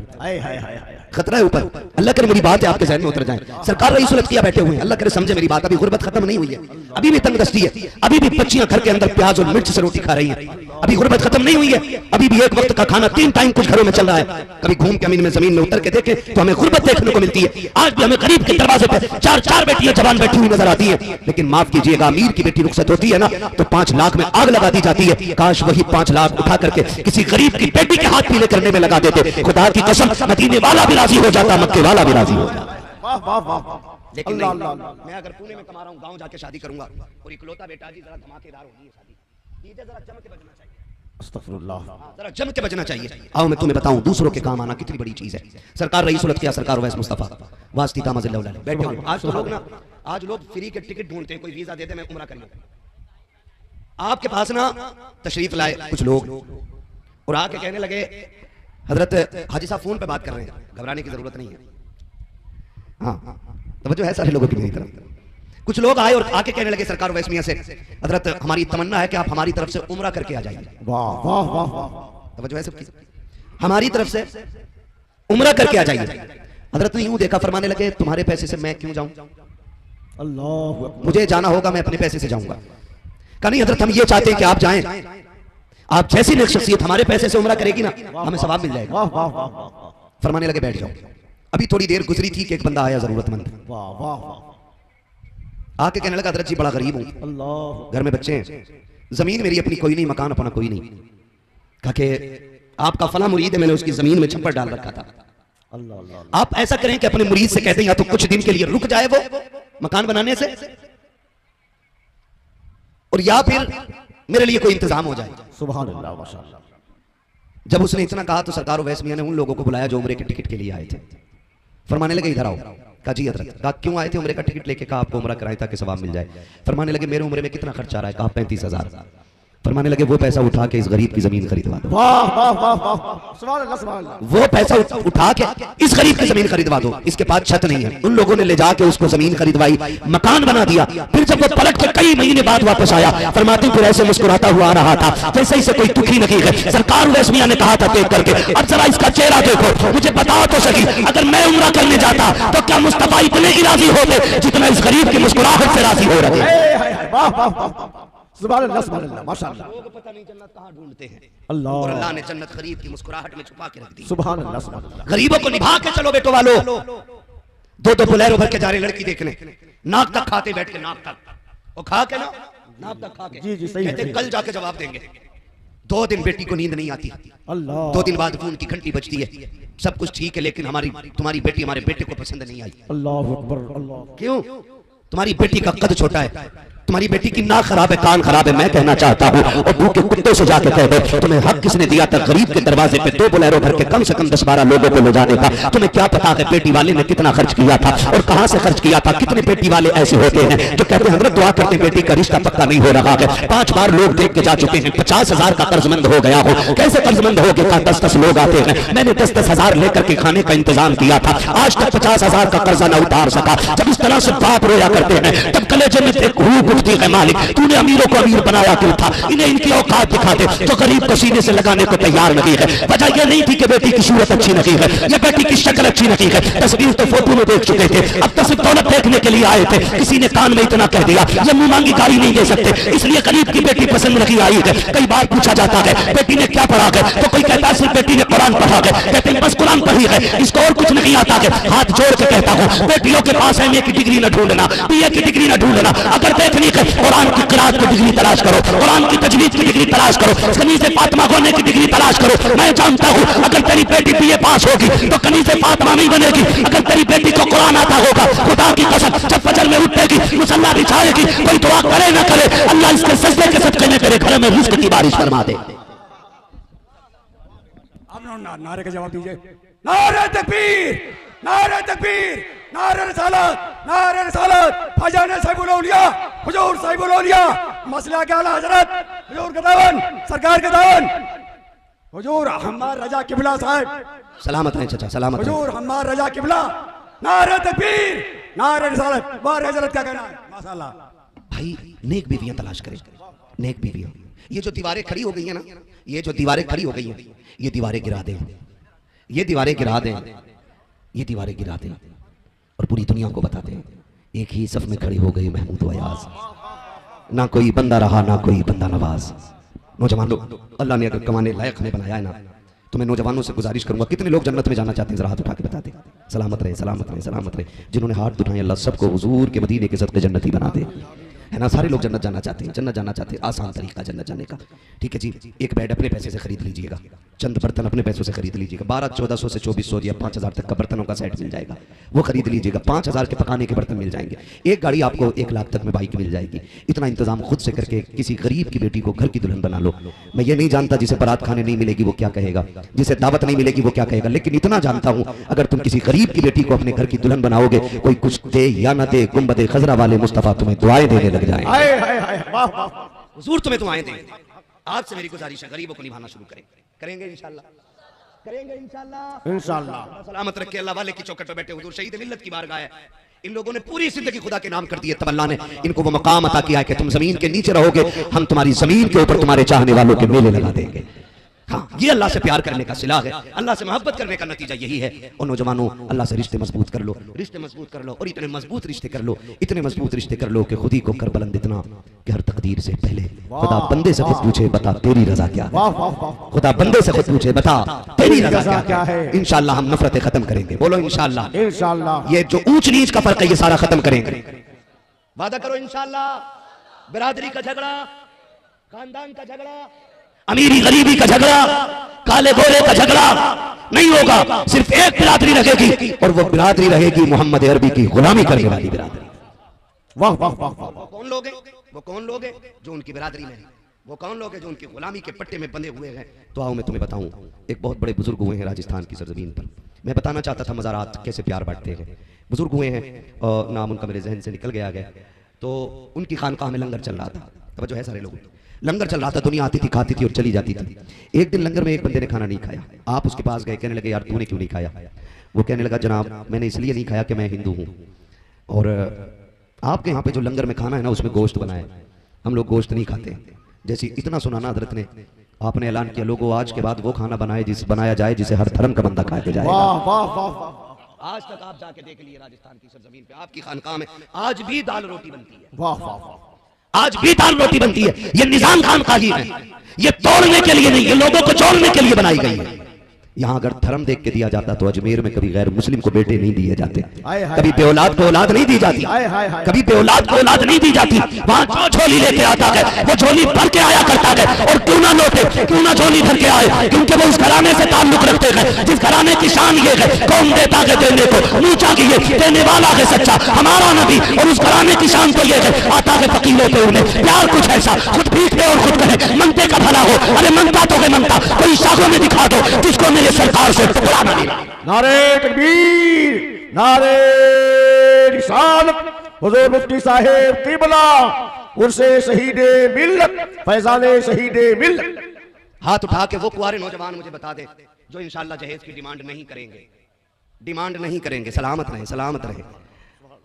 खतरा है ऊपर। अल्लाह करे मेरी बात है आपके ज़हन में उतर जाए। सरकार रईस उल किया बैठे हुए हैं, अल्लाह करे समझे मेरी बात। अभी गुर्बत खत्म नहीं हुई है, अभी भी तंगदस्ती है, अभी भी बच्चियां घर के अंदर प्याज और मिर्च से रोटी खा रही हैं, अभी गुर्बत खत्म नहीं हुई है, अभी भी एक वक्त का खाना 3 टाइम कुछ घरों में चल रहा है। कभी घूम के अमीन में जमीन में उतर के देखे तो हमें गुर्बत देखने को मिलती है। आज भी हमें गरीब के दरवाजे पे 4-4 बेटियां जवान बैठी हुई नजर आती है, लेकिन माफ कीजिएगा अमीर की बेटी रुखसत होती है ना तो 5 लाख में आग लगा दी जाती है। काश वही 5 लाख उठा करके किसी गरीब की बेटी के हाथ पीले करने में लगा देते, खुदा की कसम मदीने वाला भी राजी हो जाता, मक्के वाला भी राजी हो जाता। लेकिन मैं अगर पुणे में कमा रहा हूँ, गांव जाके शादी करूंगा और इकलौता बेटा जी जरा धमाकेदार होगी शादी, डीजे जरा जम के बजना चाहिए, अस्तगफिरुल्लाह, जरा जम के बजना चाहिए। आओ मैं तुम्हें बताऊं दूसरों के काम आना कितनी बड़ी चीज है। सरकार रईस उल किया, सरकार वैस मुस्तफा वास्ती तामज़िल्लाह बैठे हुए। आज तो लोग ना, आज लोग फ्री के टिकट ढूंढते हैं, कोई वीजा दे दे मैं उम्रा करूंगा। आपके पास ना तशरीफ लाए कुछ लोग और आके कहने लगे हजरत हाजी साहब फोन पे बात कर रहे हैं, घबराने की जरूरत नहीं है। हाँ तवज्जो है सारे लोगों की मेरी तरफ। कुछ लोग आए और आके कहने लगे सरकार वैस मियां से, हजरत हमारी तमन्ना है कि आप हमारी तरफ से उम्रा करके आ जाइए। वाह वाह वाह, तवज्जो है सबकी, हमारी तरफ से उम्रा करके आ जाइए। हजरत ने यूं देखा, फरमाने लगे तुम्हारे पैसे से मैं क्यों जाऊं, अल्लाह मुझे जाना होगा, मैं अपने पैसे से जाऊंगा। कहा नहीं हजरत हम ये चाहते हैं कि आप जाएं, आप जैसी नेक शख्सियत हमारे पैसे से उम्रा करेगी ना हमें सवाब मिल जाएगा। वाह वाह वाह वाह फरमाने लगे बैठ जाओ। अभी थोड़ी देर गुजरी थी कि एक बंदा आया जरूरतमंद, वाह वाह वाह आके कहने लगा हजरत जी बड़ा गरीब हूं, अल्लाह घर में बच्चे हैं, जमीन मेरी अपनी कोई नहीं, मकान अपना कोई नहीं। कहा कि आपका फला मुरीद है, मैंने उसकी जमीन में छप्पर डाल रखा था, अल्लाह अल्लाह आप ऐसा करें कि अपने मुरीद से कह दें या तो कुछ दिन के लिए रुक जाए वो मकान बनाने से, और या फिर मेरे लिए कोई इंतजाम हो जाए। सुभान अल्लाह माशाअल्लाह। जब उसने इतना कहा तो सरकार वैस मियां ने उन लोगों को बुलाया जो उम्रे के टिकट के लिए आए थे। फरमाने लगे इधर आओ। कहा जी हजरत। कहा क्यों आए थे उम्रे का टिकट लेके? कहा आपको उम्रा कराएं ताकि सवाब मिल जाए। फरमाने लगे मेरे उम्रे में कितना खर्चा आ रहा है? कहा 35,000। फरमाने लगे वो पैसा उठा के इस गरीब की जमीन खरीदवा दो। वाह वाह वाह वाह सुभान अल्लाह सुभान अल्लाह। वो पैसा उठा के इस गरीब की जमीन खरीदवा दो, इसके पास छत नहीं है। उन लोगों ने ले जाके उसको जमीन खरीदवाई, मकान बना दिया। फिर जब वो पलट के कई महीने बाद वापस आया, फरमाते फिर ऐसे मुस्कुराता हुआ आ रहा था जैसे इसे कोई दुखी नहीं है। सरकार उवैस मियां ने कहा था देख करके, अब जरा इसका चेहरा देखो, मुझे बताओ तो सही, अगर मैं उम्रा करने जाता तो क्या मुस्तफा इतने ही राजी होते जितना इस गरीब की मुस्कुराहट से राजी हो रहे? वाह वाह वाह सुभान अल्लाह माशाअल्लाह। लोग पता नहीं जन्नत कहां ढूंढते हैं, अल्लाह और अल्लाह ने जन्नत गरीब की मुस्कुराहट में छुपा के रख दी। सुभान अल्लाह सुभान अल्लाह। गरीबों को निभा के चलो बेटो वालो। दो बोलेरो भर के जा रहे लड़की देखने, नाक तक खाते बैठ के, नाक तक वो खा के ना, नाक तक खा के जी जी सही है, कहते सही है। कल जाके जवाब देंगे। 2 दिन बेटी को नींद नहीं आती, अल्लाह 2 दिन बाद फोन की घंटी बजती है, सब कुछ ठीक है लेकिन तुम्हारी बेटी हमारे बेटे को पसंद नहीं आई। अल्लाह अकबर अल्लाह। क्यों? तुम्हारी बेटी का कद छोटा है, तुम्हारी बेटी की नाक खराब है, कान खराब है। मैं कहना चाहता हूँ और भूखे कुत्तों से जाके कह दो तुम्हें हक किसने दिया था गरीब के दरवाजे पे 2 बोलेरो भर के कम से कम 10-12 लोगों को ले जाने का? तुम्हें क्या पता है बेटी वाले ने कितना खर्च किया था और कहां से खर्च किया था? कितने बेटी वाले ऐसे होते हैं जो कहते हैं हजरत दुआ करते हैं बेटी का रिश्ता पक्का नहीं हो रहा है। 5 बार लोग देख के जा चुके हैं, 50,000 का कर्जमंद हो गया हो। कैसे कर्जमंद हो गया? 10-10 लोग आते हैं, मैंने 10-10,000 लेकर के खाने का इंतजाम किया था, आज तक 50,000 का कर्जा न उतार सका। जब इस तरह से बाप रोया करते हैं तब कलेजे में एक हुक उठती है, मालिक तूने अमीरों को अमीर बनाया क्यों था? इन्हें इनकी औकात दिखा दे जो गरीब को सीने से लगाने को तैयार नहीं है। वजह यह नहीं थी कि बेटी की सूरत अच्छी नहीं है, यह बेटी की शक्ल अच्छी नहीं है, तस्वीर तो फोटो में देख चुके थे, अब तो सिर्फ दौलत देखने के लिए आए थे। किसी ने कान में इतना कह दिया ये मुंह मांगी गाली नहीं दे सकते, इसलिए गरीब की बेटी पसंद नहीं आई है। कई बार पूछा जाता है बेटी ने क्या पढ़ा है, तो कोई कहता है सिर्फ बेटी ने कुरान पढ़ा है, कहते हैं बस कुरान पढ़ी है, इसको और कुछ नहीं आता है। हाथ जोड़ के कहता हूँ बेटियों के पास एमए की डिग्री न ढूंढना, बीए की डिग्री न ढूंढना, अगर देखनी है कुरान की किरात की डिग्री तलाश करो, कुरान की तजवीद की डिग्री तलाश करो, कनीज़े फातिमा होने की डिग्री तलाश करो। मैं जानता हूँ अगर तेरी बेटी बीए पास होगी तो कनीज़े फातिमा नहीं बनेगी। अगर तेरी बेटी को कुरान आता होगा, खुदा की कसम जब फजर में उठेगी, मुसल्ला बिछाएगी, कोई दुआ करे न करे, अल्लाह इसके सजदे के सदके में तेरे घर में रिज़्क की बारिश फरमा दे। नारे का जवाब दीजिए। नारे तकबीर, नारे तकबीर, नारे रिसालत, नारे रिसालत, फजाने साहिबुल औलिया, हुजूर साहिबुल औलिया, मसला के आला हजरत, हुजूर का दावन, सरकार का दावन, हुजूर हमार रजा किबला साहब, सलामत है चाचा, सलामत है। हुजूर हमार रजा किबला, नारे तकबीर, नारे रिसालत, वाह हजरत क्या कहना है? माशाअल्लाह। भाई नेक बीवियां तलाश करें, नेक बीवियां। ये जो दीवारें खड़ी हो गई है ना, ये जो दीवारें खड़ी हो गई हैं, ये दीवारें गिरा दें, ये दीवारें गिरा दें, ये दीवारें गिरा दें और पूरी दुनिया को बता दें एक ही सफ में खड़ी हो गई महमूद अयाज। ना कोई बंदा रहा ना कोई बंदा नवाज। नौजवानों, अल्लाह ने अगर कमाने लायक हमें बनाया है ना, तो मैं नौजवानों से गुजारिश करूंगा कितने लोग जन्नत में जाना चाहते हैं, जरा हाथ उठा के बता दें। सलामत रहे, सलामत रहे, सलामत रहे। जिन्होंने हाथ उठाए अल्लाह सबको हुजूर के मदीने के सदके जन्नती बना दे, है ना। सारे लोग जन्नत जाना चाहते हैं, जन्नत जाना चाहते हैं, आसान तरीका जन्नत जाने का। ठीक है जी, एक बेड अपने पैसे से खरीद लीजिएगा, चंद बर्तन अपने पैसों से खरीद लीजिएगा, 1200-1400 से 2400 या 5000 तक का बर्तनों का सेट मिल जाएगा, वो खरीद लीजिएगा। 5000 के पकाने के बर्तन मिल जाएंगे, एक गाड़ी आपको 1 लाख तक में बाइक मिल जाएगी। इतना इंतजाम खुद से करके किसी गरीब की बेटी को घर की दुल्हन बना लो। मैं ये नहीं जानता जिसे बारात खाने नहीं मिलेगी वो क्या कहेगा, जिसे दावत नहीं मिलेगी वो क्या कहेगा, लेकिन इतना जानता हूं अगर तुम किसी गरीब की बेटी को अपने घर की दुल्हन बनाओगे, कोई कुछ दे या ना दे, गुंबदे खजरा वाले मुस्तफा तुम्हें दुआएं देने लग जाएंगे। हुजूर तुम्हें दुआएं देंगे। आपसे मेरी गुजारिश है गरीबों को निभाना शुरू करें, करेंगे इंशाल्लाह, करेंगे इंशाल्लाह, इंशाल्लाह। सलामत रखे अल्लाह वाले की चौखट पर बैठे हुजूर शहीद मिल्लत की बारगाह है। इन लोगों ने पूरी जिंदगी खुदा के नाम कर दिए, तब अल्लाह ने इनको वो मकाम अता किया है कि तुम जमीन के नीचे रहोगे, हम तुम्हारी जमीन के ऊपर तुम्हारे चाहने वालों के मेले लगा देंगे। हाँ, ये अल्लाह से प्यार करने का सिला है, अल्लाह से मोहब्बत करने का नतीजा यही है। और नौजवानों, अल्लाह से रिश्ते मजबूत कर लो, रिश्ते मजबूत कर लो, और इतने मजबूत रिश्ते कर लो, इतने मजबूत रिश्ते कर लो कि खुद ही को कर बुलंद इतना कि हर तकदीर से पहले खुदा बंदे से खुद पूछे, बता तेरी रजा क्या है। खुदा बंदे से खुद पूछे, बता तेरी रजा क्या है। इंशाअल्लाह हम नफरतें खत्म करेंगे। बोलो इंशाअल्लाह। इंशाअल्लाह ये जो ऊंच नीच का फर्क है ये सारा खत्म करेंगे। वादा करो इंशाअल्लाह। बिरादरी का झगड़ा, खानदान का झगड़ा, अमीरी गरीबी का झगड़ा, काले गोरे का झगड़ा नहीं होगा। सिर्फ एक बिरादरी रहेगी और वो बिरादरी रहेगी मोहम्मद अरबी की गुलामी करने वाली बिरादरी। वाह वाह वाह वाह। वो कौन लोग हैं? वो कौन लोग हैं जो उनकी बिरादरी में हैं? वो कौन लोग हैं जो उनकी गुलामी के पट्टे में बंधे हुए हैं? तो आओ मैं तुम्हें बताऊं। एक बहुत बड़े बुजुर्ग हुए हैं राजस्थान की सरजमीन पर। मैं बताना चाहता था मज़ारात कैसे प्यार बांटते हैं। बुजुर्ग हुए हैं और नाम उनका मेरे जहन से निकल गया है। तो उनकी खानकाह में लंगर चल रहा था। तब जो है सारे लोग, लंगर चल रहा था, दुनिया आती थी, खाती थी और चली जाती थी। एक दिन लंगर में एक बंदे ने खाना नहीं खाया। आप उसके पास गए, कहने लगे यार तूने क्यों नहीं खाया? वो कहने लगा जनाब मैंने इसलिए नहीं खाया कि मैं हिंदू हूँ और आपके यहाँ पे जो लंगर में खाना है ना उसमें गोश्त बना है, हम लोग गोश्त नहीं खाते। जैसे इतना सुनाना हजरत ने, आपने ऐलान किया लोगों आज के बाद वो खाना बनाया जाए जिसे हर धर्म का बंदा खाया जाएगा। वाह वाह वाह। आज तक आप जाके देख लिए राजस्थान की सरजमीन पे, आपकी खानकाह में आज भी दाल रोटी बनती है। वाह वाह वाह। आज भी दाल रोटी बनती है। ये निजाम खान का ही है, ये तोड़ने के लिए नहीं, ये लोगों को जोड़ने के लिए बनाई गई है। यहाँ अगर धर्म देख के दिया जाता तो अजमेर में कभी गैर मुस्लिम को बेटे नहीं दिए जाते, हाय हाय कभी बेऔलाद को औलाद नहीं दी जाती, हाय हाय हाय। कभी बेऔलाद को औलाद नहीं दी जाती। वहां जो झोली लेके आता है वो झोली भर के आया करता है, और क्यों ना लौटे, क्यों ना झोली भर के आए, क्योंकि वो उस घराने से ताल्लुक रखते हैं जिस घराने की शान ये है कौन देता है देने को, नीचा की देने वाला है सच्चा हमारा नबी, और उस घराने की शान तो ये है आता है फकीरों पे उन्हें प्यार कुछ ऐसा, खुद भीख दे और खुद कहे मनते का भला हो। अरे मनता तो है मनता, कोई शाखों में दिखा दो जिसको मेरे सरकार से टुकड़ा न मिला। नारे तकबीर, नारे रिसालत, हुजूर मुफ्ती साहिब क़िबला, उर्से शहीदे मिल्लत, फैज़ाने शहीदे मिल्लत। हाथ उठा के वो कुंवारे नौजवान मुझे बता दे जो इंशाअल्लाह जहेज की डिमांड नहीं करेंगे, डिमांड नहीं करेंगे। सलामत रहे, सलामत रहे।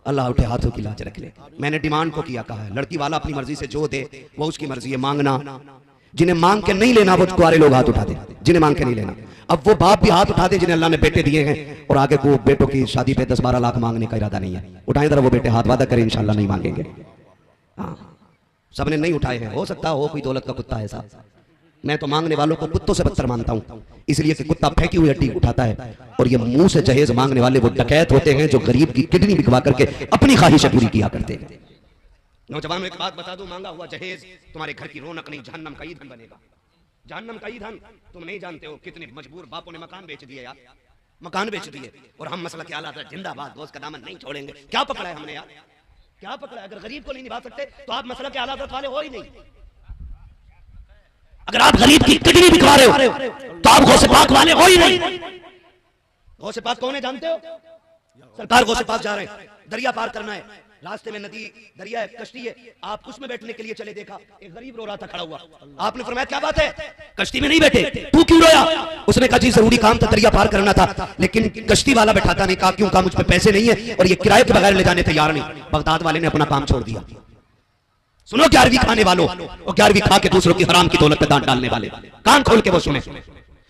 अल्लाह उठे हाथों की लाज रख ले। मैंने डिमांड को किया, कहा है लड़की वाला अपनी मर्जी से जो दे वो उसकी मर्जी है, मांगना। जिन्हें मांग के नहीं लेना वो कुंवारे लोग हाथ उठा दे, जिन्हें मांग के नहीं लेना। अब वो बाप भी हाथ उठा दे जिन्हें अल्लाह ने बेटे दिए हैं और आगे को बेटों की शादी पे 10-12 लाख मांगने का इरादा नहीं है। उठाएं जरा वो बेटे हाथ, वादा करें इंशाअल्लाह नहीं मांगेंगे। हाँ, सबने नहीं उठाए हैं, हो सकता हो कोई दौलत का कुत्ता है साहब। मैं तो मांगने वालों को कुत्तों से बदतर मानता हूं, इसलिए कि कुत्ता फेंकी हुई हड्डी उठाता है और ये मुंह से जहेज मांगने वाले वो डकैत होते हैं जो गरीब की किडनी बिकवा करके अपनी ख्वाहिशें पूरी किया करते हैं। नौजवानों एक बात बता दूं, मांगा हुआ जहेज तुम्हारे घर की रौनक नहीं, जहन्नम का ईंधन बनेगा। जहन्नम का ईंधन तुम नहीं जानते हो कितने मजबूर बापों ने मकान बेच दिए यार, मकान बेच दिए। और हम मसला क्या हालात है, जिंदाबाद दोस्त का दामन नहीं छोड़ेंगे। क्या पकड़ा है हमने यार, क्या पकड़ा है? अगर गरीब को नहीं निभा सकते तो आप मसला के हालात वाले हो ही नहीं। अगर आप गरीब की किडनी बिकवा रहे हो तो आप गौसे पाक वाले हो ही नहीं। गौसे पाक कौन है जानते हो? सरकार गौसे पाक जा रहे हैं, दरिया पार करना है, रास्ते में नदी दरिया है, कश्ती है, आप उसमें बैठने के लिए चले, देखा एक गरीब रो रहा था खड़ा हुआ, आपने फरमाया क्या बात है कश्ती में नहीं बैठे, तू क्यों रोया? उसने कहा जी जरूरी काम था, दरिया पार करना था, लेकिन कश्ती वाला बैठाता नहीं। कहा क्यों? कहा मुझ पे पैसे नहीं है और ये किराए के बगैर ले जाने तैयार नहीं। बगदाद वाले ने अपना काम छोड़ दिया। सुनो 11वीं खाने वालों, और 11वीं खा के दूसरों की हराम की दौलत पे दांत डालने वाले, कान खोल के वो सुने।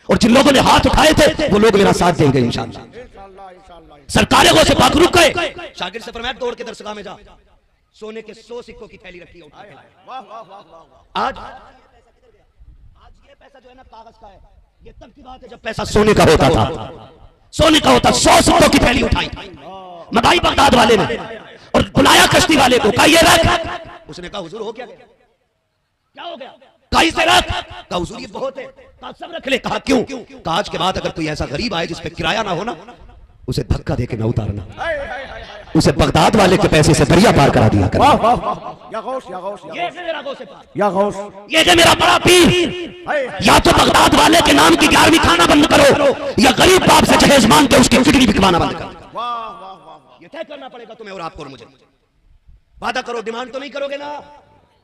और जिन लोगों ने हाथ उठाए थे वो लोग मेरा साथ देंगे इंशाअल्लाह। सरकारें गौसे पाक रुक गए। शागिर्द से फरमाया दौड़ के दरसगाह में जा, सोने के 100 सिक्कों की थैली रखी है उठा के। आज ये पैसा जो है ना कागज का है, ये तब की बात है जब पैसा सोने का होता था, सोने का होता। 100 सिक्कों की थैली उठाई मगाई बगदाद वाले ने और बुलाया कश्ती वाले को, कहा ये रख। उसने कहा हुजूर हो क्या गया, क्या हो गया? कहा इसे रख। कहा हुजूर ये बहुत है। कहा सब रख ले। कहा क्यों? कहा आज के बाद अगर कोई ऐसा गरीब आए जिस पे किराया ना हो ना, उसे धक्का देके ना उतारना, उसे बगदाद वाले के पैसे से दरिया पार करा दिया कर। ये है मेरा बड़ा पीर। या तो बगदाद वाले के नाम की 11वीं खाना बंद करो या गरीब बाप से जहेज मांग के उसकी किडनी बिकवाना बंद करो। ये तय करना पड़ेगा तुम्हें और आपको और मुझे। वादा करो, डिमांड तो नहीं करोगे ना?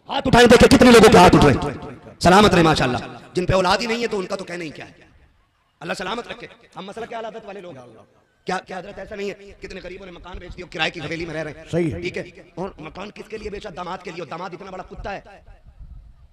हाथ उठाए, देखो कितने लोगों के हाथ उठ रहे। सलामत रहे माशाल्लाह। जिन पे औलाद ही नहीं है तो उनका तो कहना ही क्या है। अल्लाह सलामत रखे। हम मसला क्या आदत वाले लोग, क्या क्या हजरत ऐसा नहीं है? कितने गरीबों ने मकान बेच दिया, किराए की हवेली में रह रहे हैं, सही है, ठीक है। और मकान किसके लिए बेचा? दामाद के लिए। दामाद इतना बड़ा कुत्ता है,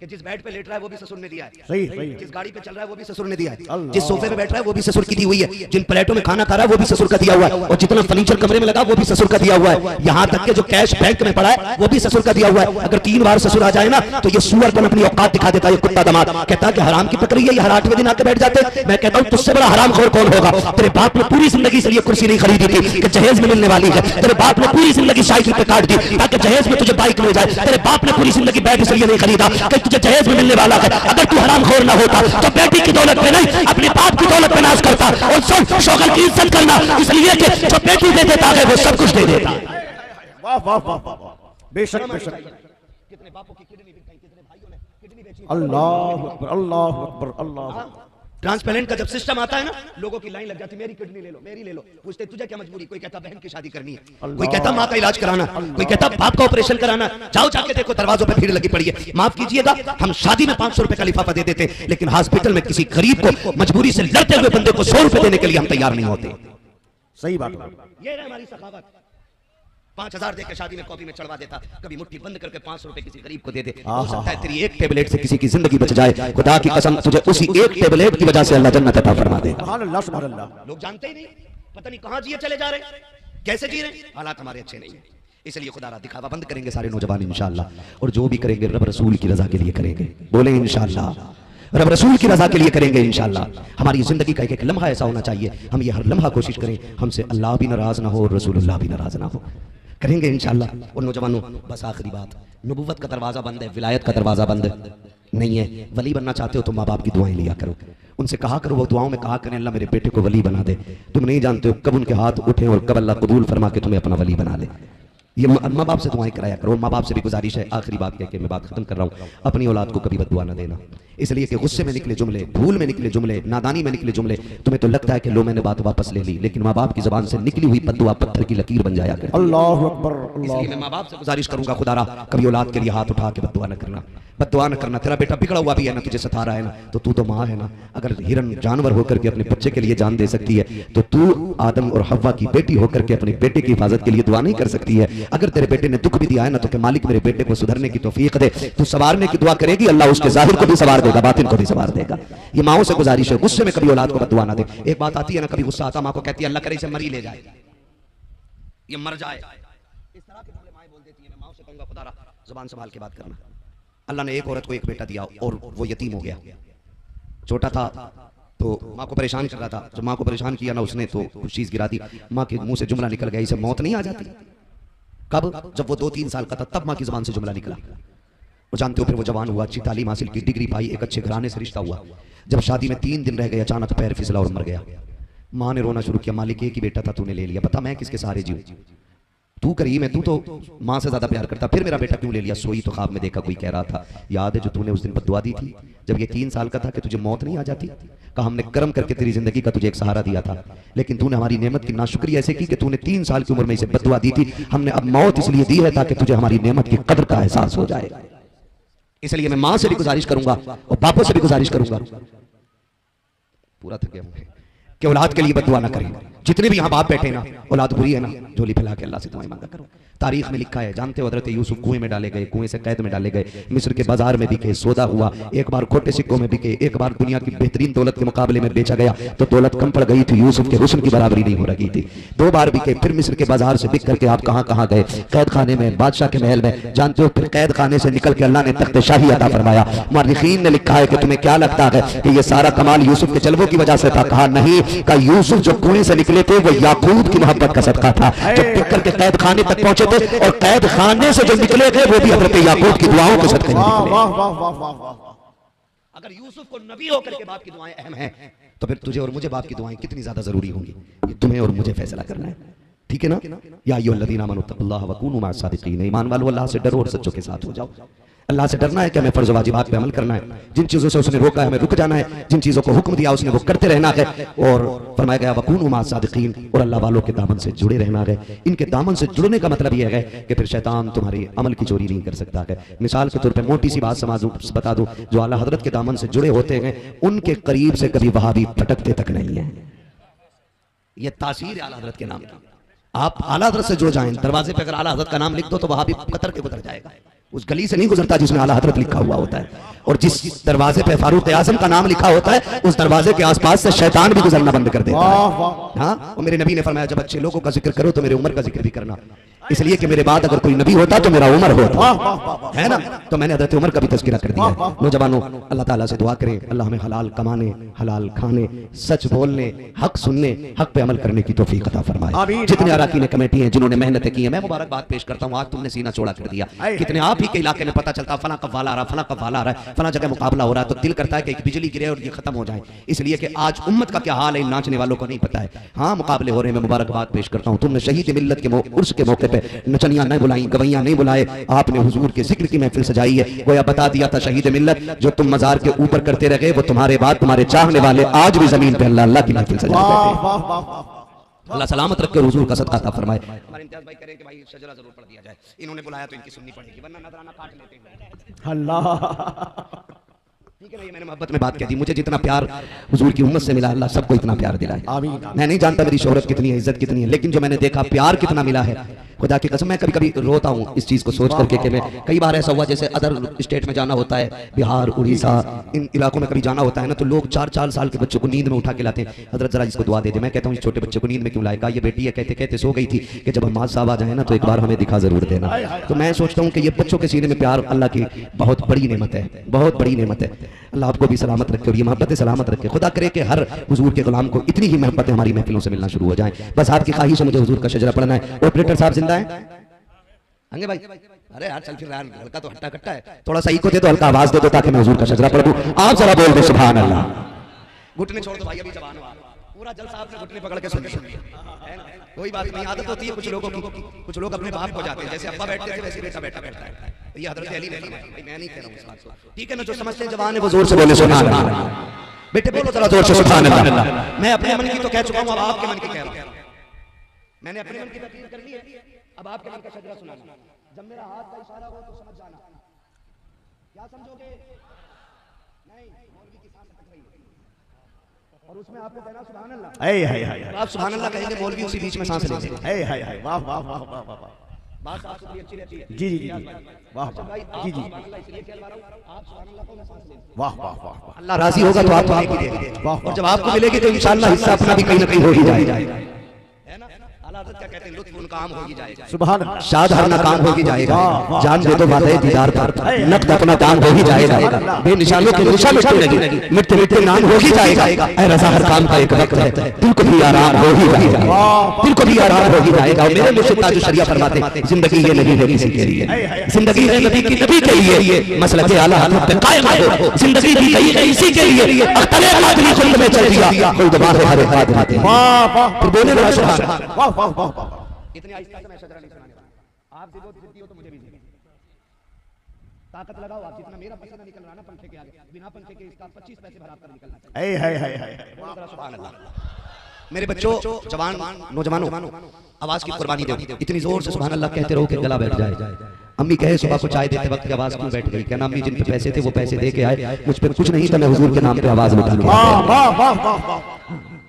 कि जिस बेड पे लेट रहा है वो भी ससुर ने दिया है, सही सही जिस गाड़ी पे चल रहा है वो भी ससुर ने दिया है, अल्लाह। जिस सोफे पे बैठ रहा है वो भी ससुर की दी हुई है, जिन प्लेटों में खाना खा रहा है वो भी ससुर का दिया हुआ है, और जितना फर्नीचर कमरे में लगा वो भी ससुर का दिया हुआ है, यहाँ तक के जो कैश बैंक में पड़ा है वो भी ससुर का दिया हुआ है। अगर 3 बार ससुर आ जाए ना तो ये सुअर को अपनी औकात दिखा देता है, ये कुत्ता दामाद कहता है कि हराम की पकड़ी है, ये हर 8वें दिन आके बैठ जाते हैं। मैं कहता हूँ तुझसे बड़ा हरामखोर कौन होगा? तेरे बाप ने पूरी जिंदगी से ये कुर्सी नहीं खरीदी थी कि जहेज में मिलने वाली है, तेरे बाप ने पूरी जिंदगी साइकिल पे काट दी ताकि जहेज में तुझे बाइक मिल जाए, तेरे बाप ने पूरी जिंदगी बैग इसलिए नहीं खरीदा कि तुझे जहेज में मिलने वाला है। अगर तू हरामखोर ना होता तो बेटी की दौलत पे नहीं अपने बाप की दौलत पे नाश करता। और सुन, शौकत की इज्जत करना, इसलिए कि जो बेटी दे देता है वो सब कुछ दे देता। वाह वाह वाह वाह, बेशक बेशक। कितने बापों की किडनी बिक गई, कितने भाइयों ने किडनी बेची। अल्लाह अकबर अल्लाह अकबर अल्लाह। ट्रांसपेरेंट का जब सिस्टम आता है ना, लोगों की लाइन लग जाती, मेरी किडनी ले लो, मेरी ले लो। पूछते तुझे क्या मजबूरी? कोई कहता बहन की शादी करनी है, कोई कहता माँ का इलाज कराना, कोई कहता बाप का ऑपरेशन कराना। जाओ जाके देखो दरवाजों पे भीड़ लगी पड़ी है। माफ कीजिएगा, हम शादी में 500 रुपए का लिफाफा दे देते, लेकिन हॉस्पिटल में किसी गरीब को मजबूरी से लड़ते हुए बंदे को 100 रुपए देने के लिए हम तैयार नहीं होते। सही बात। ये है हमारी सखावत। 5000 देकर शादी में कॉपी में चढ़वा देता, कभी मुट्ठी बंद करके 500 रुपए किसी गरीब को दे दे। हो सकता है तेरी एक टेबलेट से किसी की जिंदगी बच जाए। खुदा की कसम, तुझे उसी एक टेबलेट की वजह से अल्लाह जन्नत अता फरमा दे। सुभान अल्लाह सुभान अल्लाह। लोग जानते ही नहीं, पता नहीं कहां जिए चले जा रहे, कैसे जी रहे, हालात हमारे अच्छे नहीं है। इसलिए खुदा दिखावा बंद करेंगे सारे नौजवान इंशाअल्लाह, और जो भी करेंगे रब रसूल की रजा के लिए करेंगे। बोले इंशाअल्लाह, रब रसूल की रजा के लिए करेंगे इंशाअल्लाह। हमारी जिंदगी का एक लम्हा ऐसा होना चाहिए, हम ये हर लम्हा कोशिश करें हमसे अल्लाह भी नाराज ना हो और रसूलुल्लाह भी नाराज ना हो। करेंगे इंशाअल्लाह। और नौजवानों, बस आखिरी बात, नबुव्वत का दरवाजा बंद है, विलायत का दरवाजा बंद नहीं है। वली बनना चाहते हो तो माँ बाप की दुआएं लिया करो, उनसे कहा करो, वो दुआओं में कहा करें अल्लाह मेरे बेटे को वली बना दे। तुम नहीं जानते हो कब उनके हाथ उठे और कब अल्लाह कबूल फरमा के तुम्हें अपना वली बना ले। ये माँ बाप से दुआएं कराया करो। माँ बाप से भी गुजारिश है, आखिरी बात कह के मैं बात खत्म कर रहा हूँ, अपनी औलाद को कभी बददुआ न देना, इसलिए कि गुस्से में निकले जुमले, भूल में निकले जुमले, नादानी में निकले जुमले, तुम्हें तो लगता है कि लो मैंने बात वापस ले ली, लेकिन माँ बाप की जबान से निकली हुई बददुआ पत्थर की लकीर बन जाया करती। अल्लाह अकबर। इसलिए मैं माँ बाप से गुजारिश करूंगा, खुदारा कभी औलाद के लिए हाथ उठा के बददुआ न करना, बददुआ न करना। तेरा बेटा बिगड़ा हुआ भी है ना, तुझे सता रहा है ना, तो तू तो माँ है ना। अगर हिरन जानवर होकर के अपने बच्चे के लिए जान दे सकती है, तो तू आदम और हव्वा की बेटी होकर के अपने बेटे की हिफाजत के लिए दुआ नहीं कर सकती है? अगर तेरे बेटे ने दुख भी दिया है ना, तो कि मालिक मेरे बेटे को सुधरने की तौफीक दे, तू सवारने की दुआ करेगी, अल्लाह उसके जाहिर को भी सवार देगा, बातिन को भी सवार देगा। ये माओ से गुजारिश है, गुस्से में कभी औलाद को बददुआ ना दे। एक बात आती है ना, कभी गुस्सा आता, माँ को कहती है अल्लाह करे इसे मर ही ले जाए, ये मर जाए, इस तरह के जुमले माएं बोल देती है। मैं माओ से कहूंगा खुदारा जुबान संभाल के बात करना। अल्लाह ने एक औरत को एक बेटा दिया और वो यतीम हो गया, छोटा था तो माँ को परेशान कर रहा था। जब माँ को परेशान किया ना उसने, तो कुछ चीज गिरा दी, माँ के मुंह से जुमला निकल गया, इसे मौत नहीं आ जाती? कब? जब वो 2-3 साल का था, तब माँ की जुबान से जुमला निकला। और जानते हो फिर वो जवान हुआ, अच्छी तालीम हासिल की, डिग्री पाई, एक अच्छे घराने से रिश्ता हुआ। जब शादी में 3 दिन रह गए, अचानक पैर फिसला और मर गया। माँ ने रोना शुरू किया, मालिक एक ही बेटा था, तूने ले लिया, बता मैं किसके सहारे जीऊं? तू करीम है, तू तो माँ से ज्यादा प्यार करता, फिर मेरा बेटा क्यों ले लिया? सोई तो ख्वाब में देखा कोई कह रहा था, याद है जो तूने उस दिन बद्दुआ दी थी जब ये 3 साल का था कि तुझे मौत नहीं आ जाती? कहा हमने कर्म करके तेरी जिंदगी का तुझे एक सहारा दिया था, लेकिन तूने हमारी नेमत की नाशुक्री ऐसे की कि तूने 3 साल की उम्र में इसे बद्दुआ दी थी। हमने अब मौत इसलिए दी है ताकि तुझे हमारी नेमत की कदर का एहसास हो जाए। इसलिए मैं माँ से भी गुजारिश करूंगा और बापों से भी गुजारिश करूंगा, पूरा थक गया हूं, कि औलाद के लिए बद्दुआ ना करें। जितने भी यहाँ बाप बैठे ना, औलाद बुरी है ना, झोली फैला के अल्लाह से दुआएं मांगा करो। तारीख में लिखा है, जानते हो हजरत यूसुफ कुएं में डाले गए, कुएं से कैद में डाले गए, मिस्र के बाजार में बिके, सौदा हुआ, एक बार खोटे सिक्कों में बिके, एक बार दुनिया की बेहतरीन दौलत के मुकाबले में बेचा गया तो दौलत कम पड़ गई थी, यूसुफ के हुस्न की बराबरी नहीं हो रही थी। 2 बार बिके, फिर मिस्र के बाजार से बिक करके आप कहाँ कहाँ गए? कैद खाने में, बादशाह के महल में। जानते हो फिर कैद खाने से निकल के अल्लाह ने तख्त शाही अता फरमाया। मुअर्रिखीन ने लिखा है कि तुम्हें क्या लगता है कि ये सारा कमाल यूसुफ के जलवों की वजह से था? कहा नहीं, का यूसुफ जो कुएं से निकले थे वो याकूब की मोहब्बत का सदका था। जब बिक करके कैद खाने तक पहुंचे थे और कैद खाने से जो निकले थे वो भी हजरत याकूब की दुआओं के सदके निकले। वाह वाह वाह वाह वाह। अगर यूसुफ को नबी होकर के बाप की दुआएं अहम हैं, तो फिर तुझे और मुझे बाप की दुआएं कितनी ज्यादा जरूरी होंगी, ये तुम्हें और मुझे फैसला करना है, ठीक है ना? या अय्युहल्लज़ीना आमनू तक़ुल्लाह व कूनू मअस सादिक़ीन, ईमान वालों अल्लाह से डरो और सच्चों के साथ हो जाओ। अल्लाह से डरना है कि हमें फर्ज वाजिबात पे अमल करना है, जिन चीजों से उसने रोका है हमें रुक जाना है, जिन चीजों को हुक्म दिया उसने वो करते रहना है। और फरमाया गया वकूनू मअस सादिक़ीन, और अल्लाह वालों के दामन से जुड़े रहना है। इनके दामन से जुड़ने का मतलब यह है कि फिर शैतान तुम्हारी अमल की चोरी नहीं कर सकता है। मिसाल के तौर पर मोटी सी बात बता दूं, जो आला हजरत के दामन से जुड़े होते हैं उनके करीब से कभी वहाबी फटकते तक नहीं है। यह तासीर है आला हजरत के नाम की। आप आला हजरत से जुड़ जाएं, दरवाजे पे अगर आला हजरत का नाम लिख दो तो वहाबी कतर के गुजर जाएगा। उस गली से नहीं गुजरता जिसमें आला हजरत लिखा हुआ होता है, और जिस दरवाजे पे फारूक आजम का नाम लिखा होता है उस दरवाजे के आसपास से शैतान भी गुजरना बंद कर देता है। हाँ, और मेरे नबी ने फरमाया जब अच्छे लोगों का जिक्र करो तो मेरे उम्र का जिक्र भी करना, इसलिए कि मेरे बाद अगर कोई नबी होता तो मेरा उमर होता, है ना। तो मैंने हज़रत उमर का भी तज़किरा कर दिया है। नौजवानों, अल्लाह ताला से दुआ करें, अल्लाह हमें हलाल कमाने, हलाल खाने, सच बोलने, हक सुनने, हक पे अमल करने की तौफीक अता फरमाए। जितने अरकान कमेटी हैं जिन्होंने मेहनत की है, मैं मुबारकबाद पेश करता हूँ। आज तुमने सीना चौड़ा कर दिया। कितने आप ही के इलाके में पता चलता फला कव्वाल आ रहा, फला कव्वाल आ रहा है, फला जगह मुकाबला हो रहा है, तो दिल करता है कि एक बिजली गिरे और ये खत्म हो जाए, इसलिए कि आज उम्मत का क्या हाल है इन नाचने वालों को नहीं पता है। हाँ, मुकाबले हो रहे हैं, मैं मुबारकबाद पेश करता हूँ। तुमने शहीद मिल्लत के उर्स के मौके पे नचनियां नहीं बुलाई, गवैयां नहीं बुलाए, आपने हुजूर के जिक्र की महफिल सजाई है। गोया बता दिया था शहीद मिल्लत, जो तुम मजार के ऊपर करते रहे वो तुम्हारे बाद तुम्हारे चाहने वाले आज भी जमीन पे अल्लाह अल्लाह की महफिल सजाते हैं। अल्लाह सलामत रख के हुजूर का सदका अता फरमाए। हमारे इम्तियाज भाई करें कि भाई शजरा जरूर पढ़ दिया जाए, इन्होंने बुलाया तो इनकी सुननी पड़ेगी, वरना नजराना काट लेते हैं। अल्लाह, ठीक है ना, ये मैंने मोहब्बत में बात कह दी। मुझे जितना प्यार हुजूर की उम्मत से मिला, अल्लाह सबको इतना प्यार दिलाए। मैं नहीं जानता मेरी शोहरत कितनी है, इज्जत कितनी है, लेकिन जो मैंने देखा प्यार कितना मिला है, खुदा की कसम मैं कभी कभी रोता हूँ इस चीज़ को सोच करके कि मैं कई बार ऐसा हुआ जैसे अदर स्टेट में जाना होता है, बिहार, उड़ीसा, इन इलाकों में कभी जाना होता है ना, तो लोग 4-4 साल के बच्चों को नींद में उठा के लाते हैं, हजरत जरा इसको दुआ दे दे। मैं कहता हूँ इस छोटे बच्चे को नींद में क्यों लाएगा, ये बेटी है, कहते कहते सो गई थी कि जब हमाद साहब आ जाए ना तो एक बार हमें दिखा जरूर देना। तो मैं सोचता हूँ कि ये बच्चों के सीने में प्यार अल्लाह की बहुत बड़ी नेमत है, बहुत बड़ी नेमत है। अल्लाह आपको भी सलामत रखे और ये मोहब्बत सलामत रखे। खुदा करे कि हर हुजूर के गुलाम को इतनी ही मोहब्बत हमारी महफिलों से मिलना शुरू हो जाए। बस आपकी ख्वाहिश है, मुझे हुजूर का शजरा पढ़ना है। ऑपरेटर साहब जिंदा है अंगे भाई? अरे यार चल फिर यार, हल्का तो हट्टा कट्टा है, थोड़ा सा इको दे दो, हल्का आवाज दे दो ताकि मैं हुजूर का शजरा पढ़ दूं। आप जरा बोल दो सुभान अल्लाह। घुटने छोड़ दो भाई, अभी जवान हो, पूरा जलसा आपने घुटने पकड़ के सुन लिया, कोई बात नहीं। आदत होती है कुछ लोगों की, कुछ लोग अपने बाप को जाते हैं, जैसे अब्बा बैठते थे वैसे बेटा बैठा बैठता है। ये हजरत अली ने फरमाया, मैं नहीं कह रहा हूं इस बात को, ठीक है ना। जो समझते हैं जवान है वो जोर से बोले सुभान अल्लाह। बेटे बोलो जरा जोर से सुभान अल्लाह। मैं अपने मन की तो कह चुका हूं, अब आपके मन की कह रहा हूं। मैंने अपने मन की तकरीर कर ली है, अब आपके मन का शजरा सुनाना। जब मेरा हाथ का इशारा हो तो समझ जाना। क्या समझोगे? नहीं, मौलवी की सांस अटक रही है और उसमें आपको कहना सुभान अल्लाह। हाय हाय हाय, आप सुभान अल्लाह कहेंगे, मौलवी उसी बीच में सांस लेंगे। हाय हाय हाय, वाह वाह वाह वाह वाह, बात साफ सुथरी अच्छी रहती है। जी जी जी, वाह भाई जी जी, इसलिए कह रहा हूं आप सुभान अल्लाह को मैं सांस लेंगे। वाह वाह वाह, अल्लाह राजी होगा तो आपको आएगी देगी, और जब आपको मिलेगी तो इंशाअल्लाह हिस्सा अपना भी कहीं ना कहीं हो ही जाएगा, है ना। क्या कहते हैं, लुत्फ काम हो ही जाएगा, सुभान अल्लाह, शाद हर नाकाम हो ही जाएगा, जान दे तो वादे दीदार पर नक़द अपना दाम हो ही जाएगा, बेनिशानों के निशान मिटते मिटते मिटते नाम हो ही जाएगा। ऐ रज़ा हर काम का एक वक्त है, दिल को भी आराम हो ही जाएगा, दिल को भी आराम हो ही जाएगा। और मेरे मुर्शिद ताज शरिया फरमाते जिंदगी ये नहीं है किसी के लिए, जिंदगी है नबी की नबी के लिए, मसलक आला हज़रत पे कायम हो, जिंदगी भी गई है इसी के लिए। अख्तरे आदमी खुद में चल दिया, कोई दबा है हर एक बात। वाह वाह, फिर बोले ना सुभान, वाह वाह वाह। इतनी आहिस्ता से मैं शजरा नहीं सुनाने वाला। आप जिद्दी हो तो मुझे भी ताकत लगाओ। आप जितना मेरा पसीना निकल रहा ना पंखे के आगे, बिना पंखे के इसका 25 पैसे भरा कर निकलना चाहिए। हाय हाय हाय, सुभान अल्लाह। मेरे बच्चों, जवान नौजवानों, आवाज की कुर्बानी दो, इतनी जोर से सुभान अल्लाह कहते रहो कि गला बैठ जाए। अम्मी कहे सुबह को चाय देते वक्त आवाज क्यों बैठ गई? क्या नाम, जिन पे पैसे थे वो पैसे दे के आए, मुझ पे कुछ नहीं था, मैं हुजूर के नाम पे आवाज उठा के वाह वाह वाह वाह।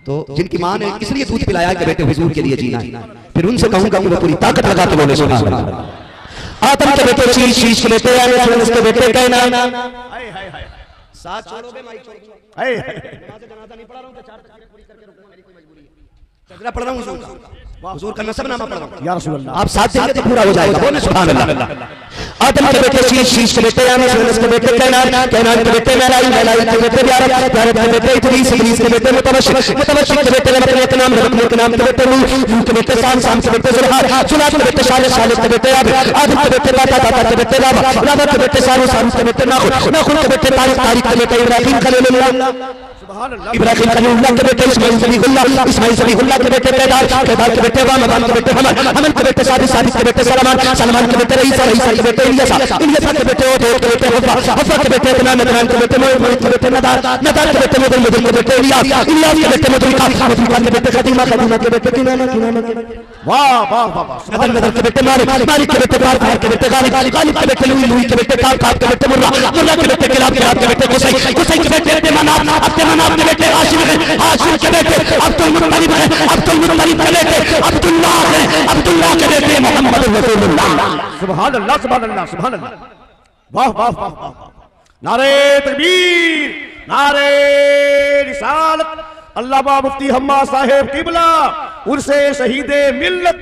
तो जिनकी मां ने इसलिए दूध पिलाया कि बेटे हुजूर के लिए जीना है, फिर उनसे कहूंगा कि वो पूरी ताकत लगा के बोले सुभान अल्लाह। आदम के बेटे शीश, शीश के बेटे आदम, के बेटे कहना। हाय हाय हाय, साथ छोड़ोगे माइक छोड़ दूंगा। हाय हाय, नमाज जनाजा नहीं पढ़ा रहा हूं तो 4 तकबीरें पूरी करके रुकूंगा, मेरी कोई मजबूरी है। शजरा पढ़ रहा हूं हुजूर का नसबनामा पढ़ रहा हूं या रसूल अल्लाह। आप साथ देंगे तो पूरा हो जाएगा, बोले सुभान अल्लाह। आदम के बेटे शीश, शीश के बेटे आदम, के बेटे कैनान, कैनान के बेटे मेलाई, मेलाई के बेटे यारब, यारब के बेटे इदरीस, इदरीस के बेटे मुतवशिक, मुतवशिक के बेटे रब्बुल कलाम, रब्बुल कलाम के बेटे नूह, नूह के बेटे शाम, शाम के बेटे जुल्हार, जुल्हार के बेटे शालिह, शालिह के बेटे आब, आब के बेटे बाता, बाता के बेटे राब, राब के बेटे सारू, सारू के बेटे नाखुन, नाखुन के बेटे तारिक, तारिक के बेटे इब्राहिम खलीलुल्लाह, इब्राहिम खलीलुल्लाह के बेटे इस्माइल ज़बीहुल्लाह, इस्माइल ज़बीहुल्लाह के बेटे केदार, केदार के बेटे वाम, वाम के बेटे हमन, हमन के बेटे सादिक, सादिक के बेटे सलमान, सलमान के बेटे रईसा, रईसा के बेटे इलियासा, इलियासा के बेटे ओद, ओद के बेटे हफ़ा, हफ़ा के बेटे अदनान, अदनान के बेटे मोइद, मोइद के बेटे नदार, नदार के बेटे मुदर, मुदर के बेटे इलियास, इलियास के बेटे मुदरिका, मुदरिका के बेटे खदीमा, खदीमा के बेटे किनाना, किनाना के बेटे वाह वाह वाह, नदर, नदर के बेटे मालिक, मालिक के बेटे बार, बार के बेटे गालिब, गालिब के बेटे लुई, लुई के बेटे काब, काब के बेटे मुर्रा, मुर्रा के बेटे किलाब, किलाब के बेटे कुसै, कुसै के बेटे मनाफ, अब्दुल मनाफ के बेटे हाशिम है, हाशिम के बेटे अब्दुल मुत्तलिब है, अब्दुल मुत्तलिब के बेटे अब्दुल्लाह है, अब्दुल्लाह के बेटे मोहम्मद रसूलुल्लाह। सुभान अल्लाह सुभान अल्लाह सुभान अल्लाह। वाह वाह वाह वाह। नारे तकबीर, नारे रिसालत, अल्लामा मुफ्ती हम्मा साहेब किबला उर्से शहीदे मिल्लत।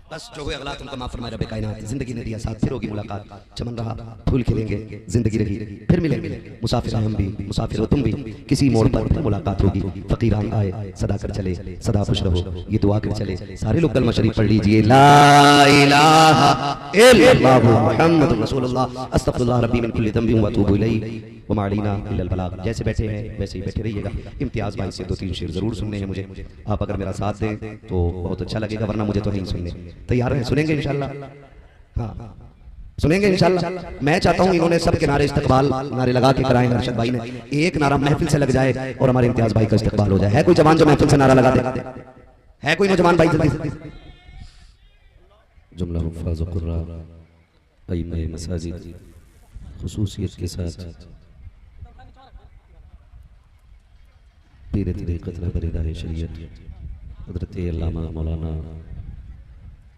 बस जो हुए अगला तुमको माफ फरमाए रब कायनात। जिंदगी ने दिया साथ, फिर होगी मुलाकात, चमन रहा फूल खिलेंगे, जिंदगी रही फिर मिलेंगे, मुसाफिर हम भी मुसाफिर हो तुम भी, किसी मोड़ पर फिर मुलाकात होगी। फकीरान आए सदा कर चले, सदा खुश रहो ये दुआ कर चले। सारे लोग कलमा शरीफ पढ़ लीजिए, ला इलाहा इल्लल्लाह मुहम्मदुर रसूलुल्लाह अस्तगफिरुल्लाह रब्बी मिन कुल्ली ज़ंबिन व अतूबु इलैहि व मा अलैना इल्लल बलाग। जैसे बैठे हैं वैसे ही बैठे रहिएगा। इम्तियाज भाई से 2-3 शेर जरूर सुनने हैं मुझे, आप अगर मेरा साथ दें तो बहुत अच्छा लगेगा, वरना मुझे तो नहीं सुनने। तैयार हैं? सुनेंगे इंशाल्लाह? हाँ सुनेंगे इंशाल्लाह। मैं चाहता हूं इन्होंने सब के नारे इस्तकबाल नारे लगा के कराए अरशद भाई ने, एक नारा महफिल से लग जाए और हमारे इम्तियाज भाई का इस्तकबाल हो जाए। है कोई जवान जो महफिल से नारा लगा दे? है कोई नौजवान भाई? जल्दी जुमला हुफ़ाज़ क़ुर्रा अइम्मे मसाजिद खुसूसियत के साथ पीर तरीक़त रहबर शरीयत हज़रत अल्लामा मौलाना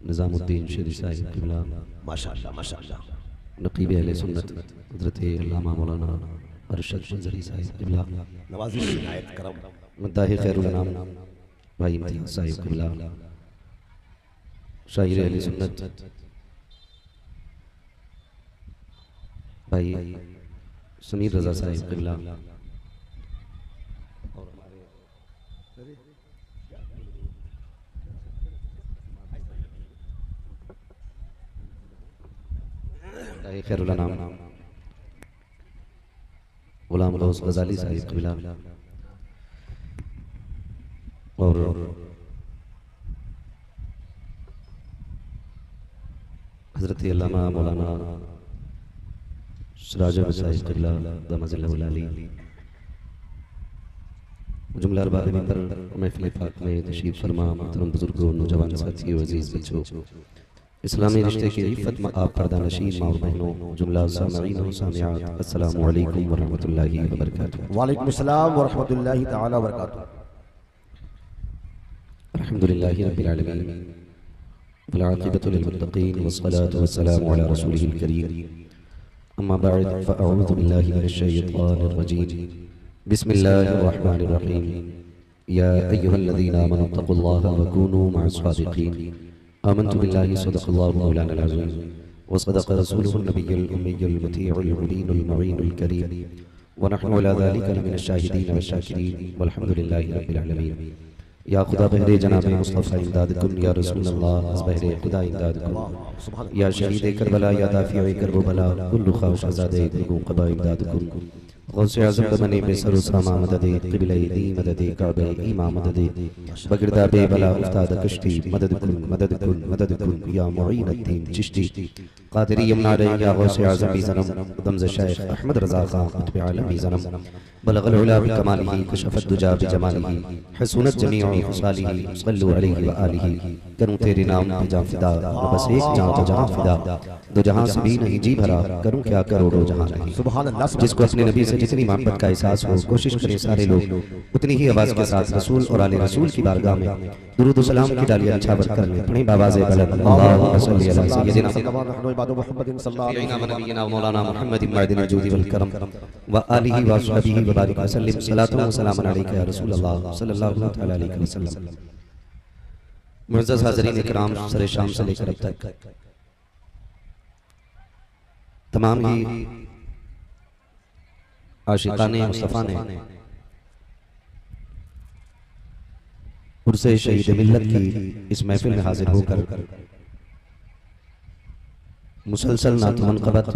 निज़ामुद्दीन शरीफ साहिब क़िबला माशाअल्लाह माशाअल्लाह, नक़ीब अहले सुन्नत हज़रत अल्लामा मौलाना अरशद मंज़री साहिब क़िबला, नवाज़िश इनायत करम, मद्दाह खैरुल अनाम भाई इम्तियाज़ साहिब क़िबला, शायर अहले सुन्नत भाई समीर रज़ा साहिब क़िबला, खैरुल अनाम गुलाम गौस गजाली साहिब क़िबला और हज़रत अल्लामा मौलाना सिराज अहमद साहिब क़िबला दमज़िल्लहुल आली, जुमला अरबाब मिंबर महफ़िल पाक में तशरीफ़ फरमा मोहतरम बुज़ुर्गों, नौजवान साथियों, अज़ीज़ बच्चों, इस्लामी रिश्ते की इफ़्फ़त में आप पर्दा नशीन माँ और बहनों, जुमला सामईन और सामियात, अस्सलामु अलैकुम व रहमतुल्लाहि व बरकातुहू। वालेकुम अस्सलाम व रहमतुल्लाहि तआला व बरकातुहू। अल्हम्दुलिल्लाहि रब्बिल आलमीन वल आक़िबतु लिल मुत्तक़ीन वस्सलातु वस्सलामु अला रसूलिहिल करीम, अम्मा बअद फ़अऊज़ु बिल्लाहि मिनश शैतानिर रजीम, बिस्मिल्लाहिर रहमानिर रहीम, या अय्युहल्लज़ीना आमनू तक़ुल्लाहा व कूनू मअस सादिक़ीन, आमनतु बिल्लाहि सदक़ल्लाहु मौलाना अज़ीम व सदक़ रसूलुहुन नबियुल उम्मियुल मुतीउल मुबीनुल मुईनुल करीम व नहनु अला ज़ालिका लमिनश शाहिदीन व शाकिरीन वल्हम्दुलिल्लाहि रब्बिल आलमीन। या खुदा बहरे जनाब मुस्तफ़ा इमदादकुन, या रसूल अल्लाह बहरे खुदा इमदादकुन, या शहीद करबला, या दाफ़िए करबला, कुल्लु ख़ौश आज़ादे क़बा इमदादकुन, गौसे आज़म बने बेसर उसामा मददे क़िबले दी मददे काबे ईमा मददे बगिरदा बेबला उस्ताद कश्ती मददकुन या मुईनुद्दीन चिश्ती क़ादिरी यमुना रे, या गौसे आज़म बिज़नम दमज़ शेख अहमद रज़ा ख़ान कुतुब आलम बिज़नम बलगल उला बिकमालिही कशफ़त दुजा बिजमालिही हसूनत जमीउ ख़ुसालिही सल्लु अलैहि व आलिही। करूँ तेरे नाम पे जान फिदा, बस एक जान तो जहां फिदा, दो जहां से भी नहीं जी भरा, करूँ क्या करोड़ों जहां नहीं। सुभान अल्लाह। जिसको अपने नबी से जितनी मोहब्बत का एहसास हो, कोशिश करें सारे लोग उतनी ही आवाज़ के साथ रसूल और आले रसूल की बारगाह में दुरूद व सलाम की डालियां निछावर कर लें। पढ़ें बावाज़े बुलंद, अल्लाहुम्मा सल्लि अला सय्यिदिना नबीना मौलाना मुहम्मद मअदिनिल जूदी वल करम व आलिहि व अस्हाबिहि व बारिक वसल्लम, सलातु व सलामुन अलैका या रसूल अल्लाह सल्लल्लाहु तआला अलैहि वसल्लम। मुअज़्ज़ज़ हाज़रीन इकराम, सरे शाम से लेकर अब तक तमाम ही आशिकाने मुस्तफ़ा ने उर्से शहीद मिल्लत की इस महफिल में हाजिर होकर मुसलसल नात मनक़बत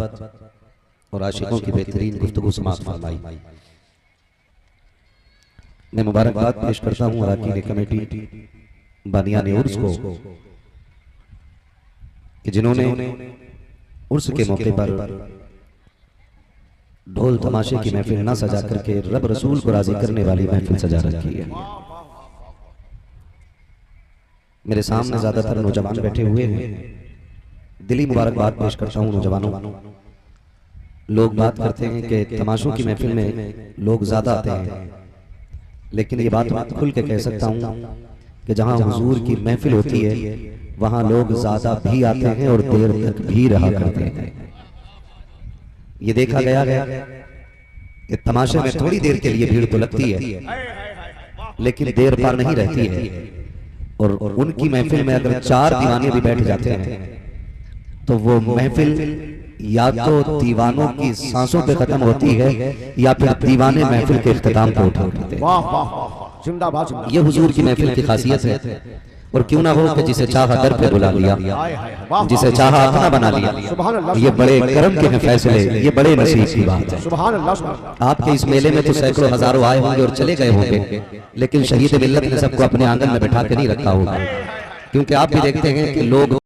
और आशिकों की बेहतरीन गुफ्तगू समाअत फरमाई। मैं मुबारकबाद पेश करता हूँ अरकान कमेटी बानियान उर्स को कि जिन्होंने उर्स के मौके पर ढोल तमाशे की महफिल ना सजा करके रब रसूल को राजी करने वाली महफिल सजा रखी है। मेरे सामने ज्यादातर नौजवान बैठे हुए हैं, दिली मुबारकबाद पेश करता हूँ नौजवानों। लोग बात करते हैं कि तमाशों की महफिल में लोग ज्यादा आते हैं, लेकिन ये बात खुल के कह सकता हूँ कि जहाँ हुजूर की महफिल होती है वहां लोग ज्यादा भी आते हैं और देर तक भी रहा करते हैं। ये देखा गया कि तमाशे में थोड़ी देर के लिए भीड़ तो लगती है, लेकिन देर पार नहीं रहती है। और उनकी महफिल में अगर 4 दीवाने भी बैठ जाते हैं तो वो महफिल या तो दीवानों की सांसों पे खत्म होती है या फिर दीवाने महफिल के इख्तिताम को उठा करते हैं। वाह वाह वाह, जिंदाबाद जिंदाबाद। ये हुजूर की महफिल की खासियत है। और क्यों ना हो कि जिसे चाहा दर पे बुला लिया, जिसे चाहा अपना बना लिया। ये बड़े करम के हैं फैसले, ये बड़े नसीब की बात है। सुभान अल्लाह, सुभान अल्लाह। आपके इस मेले में तो सैकड़ों हजारों आए होंगे और चले गए होंगे, लेकिन शहीद मिल्लत ने सबको अपने आंगन में बैठा के नहीं रखा होगा। क्योंकि आप भी देखते हैं कि लोग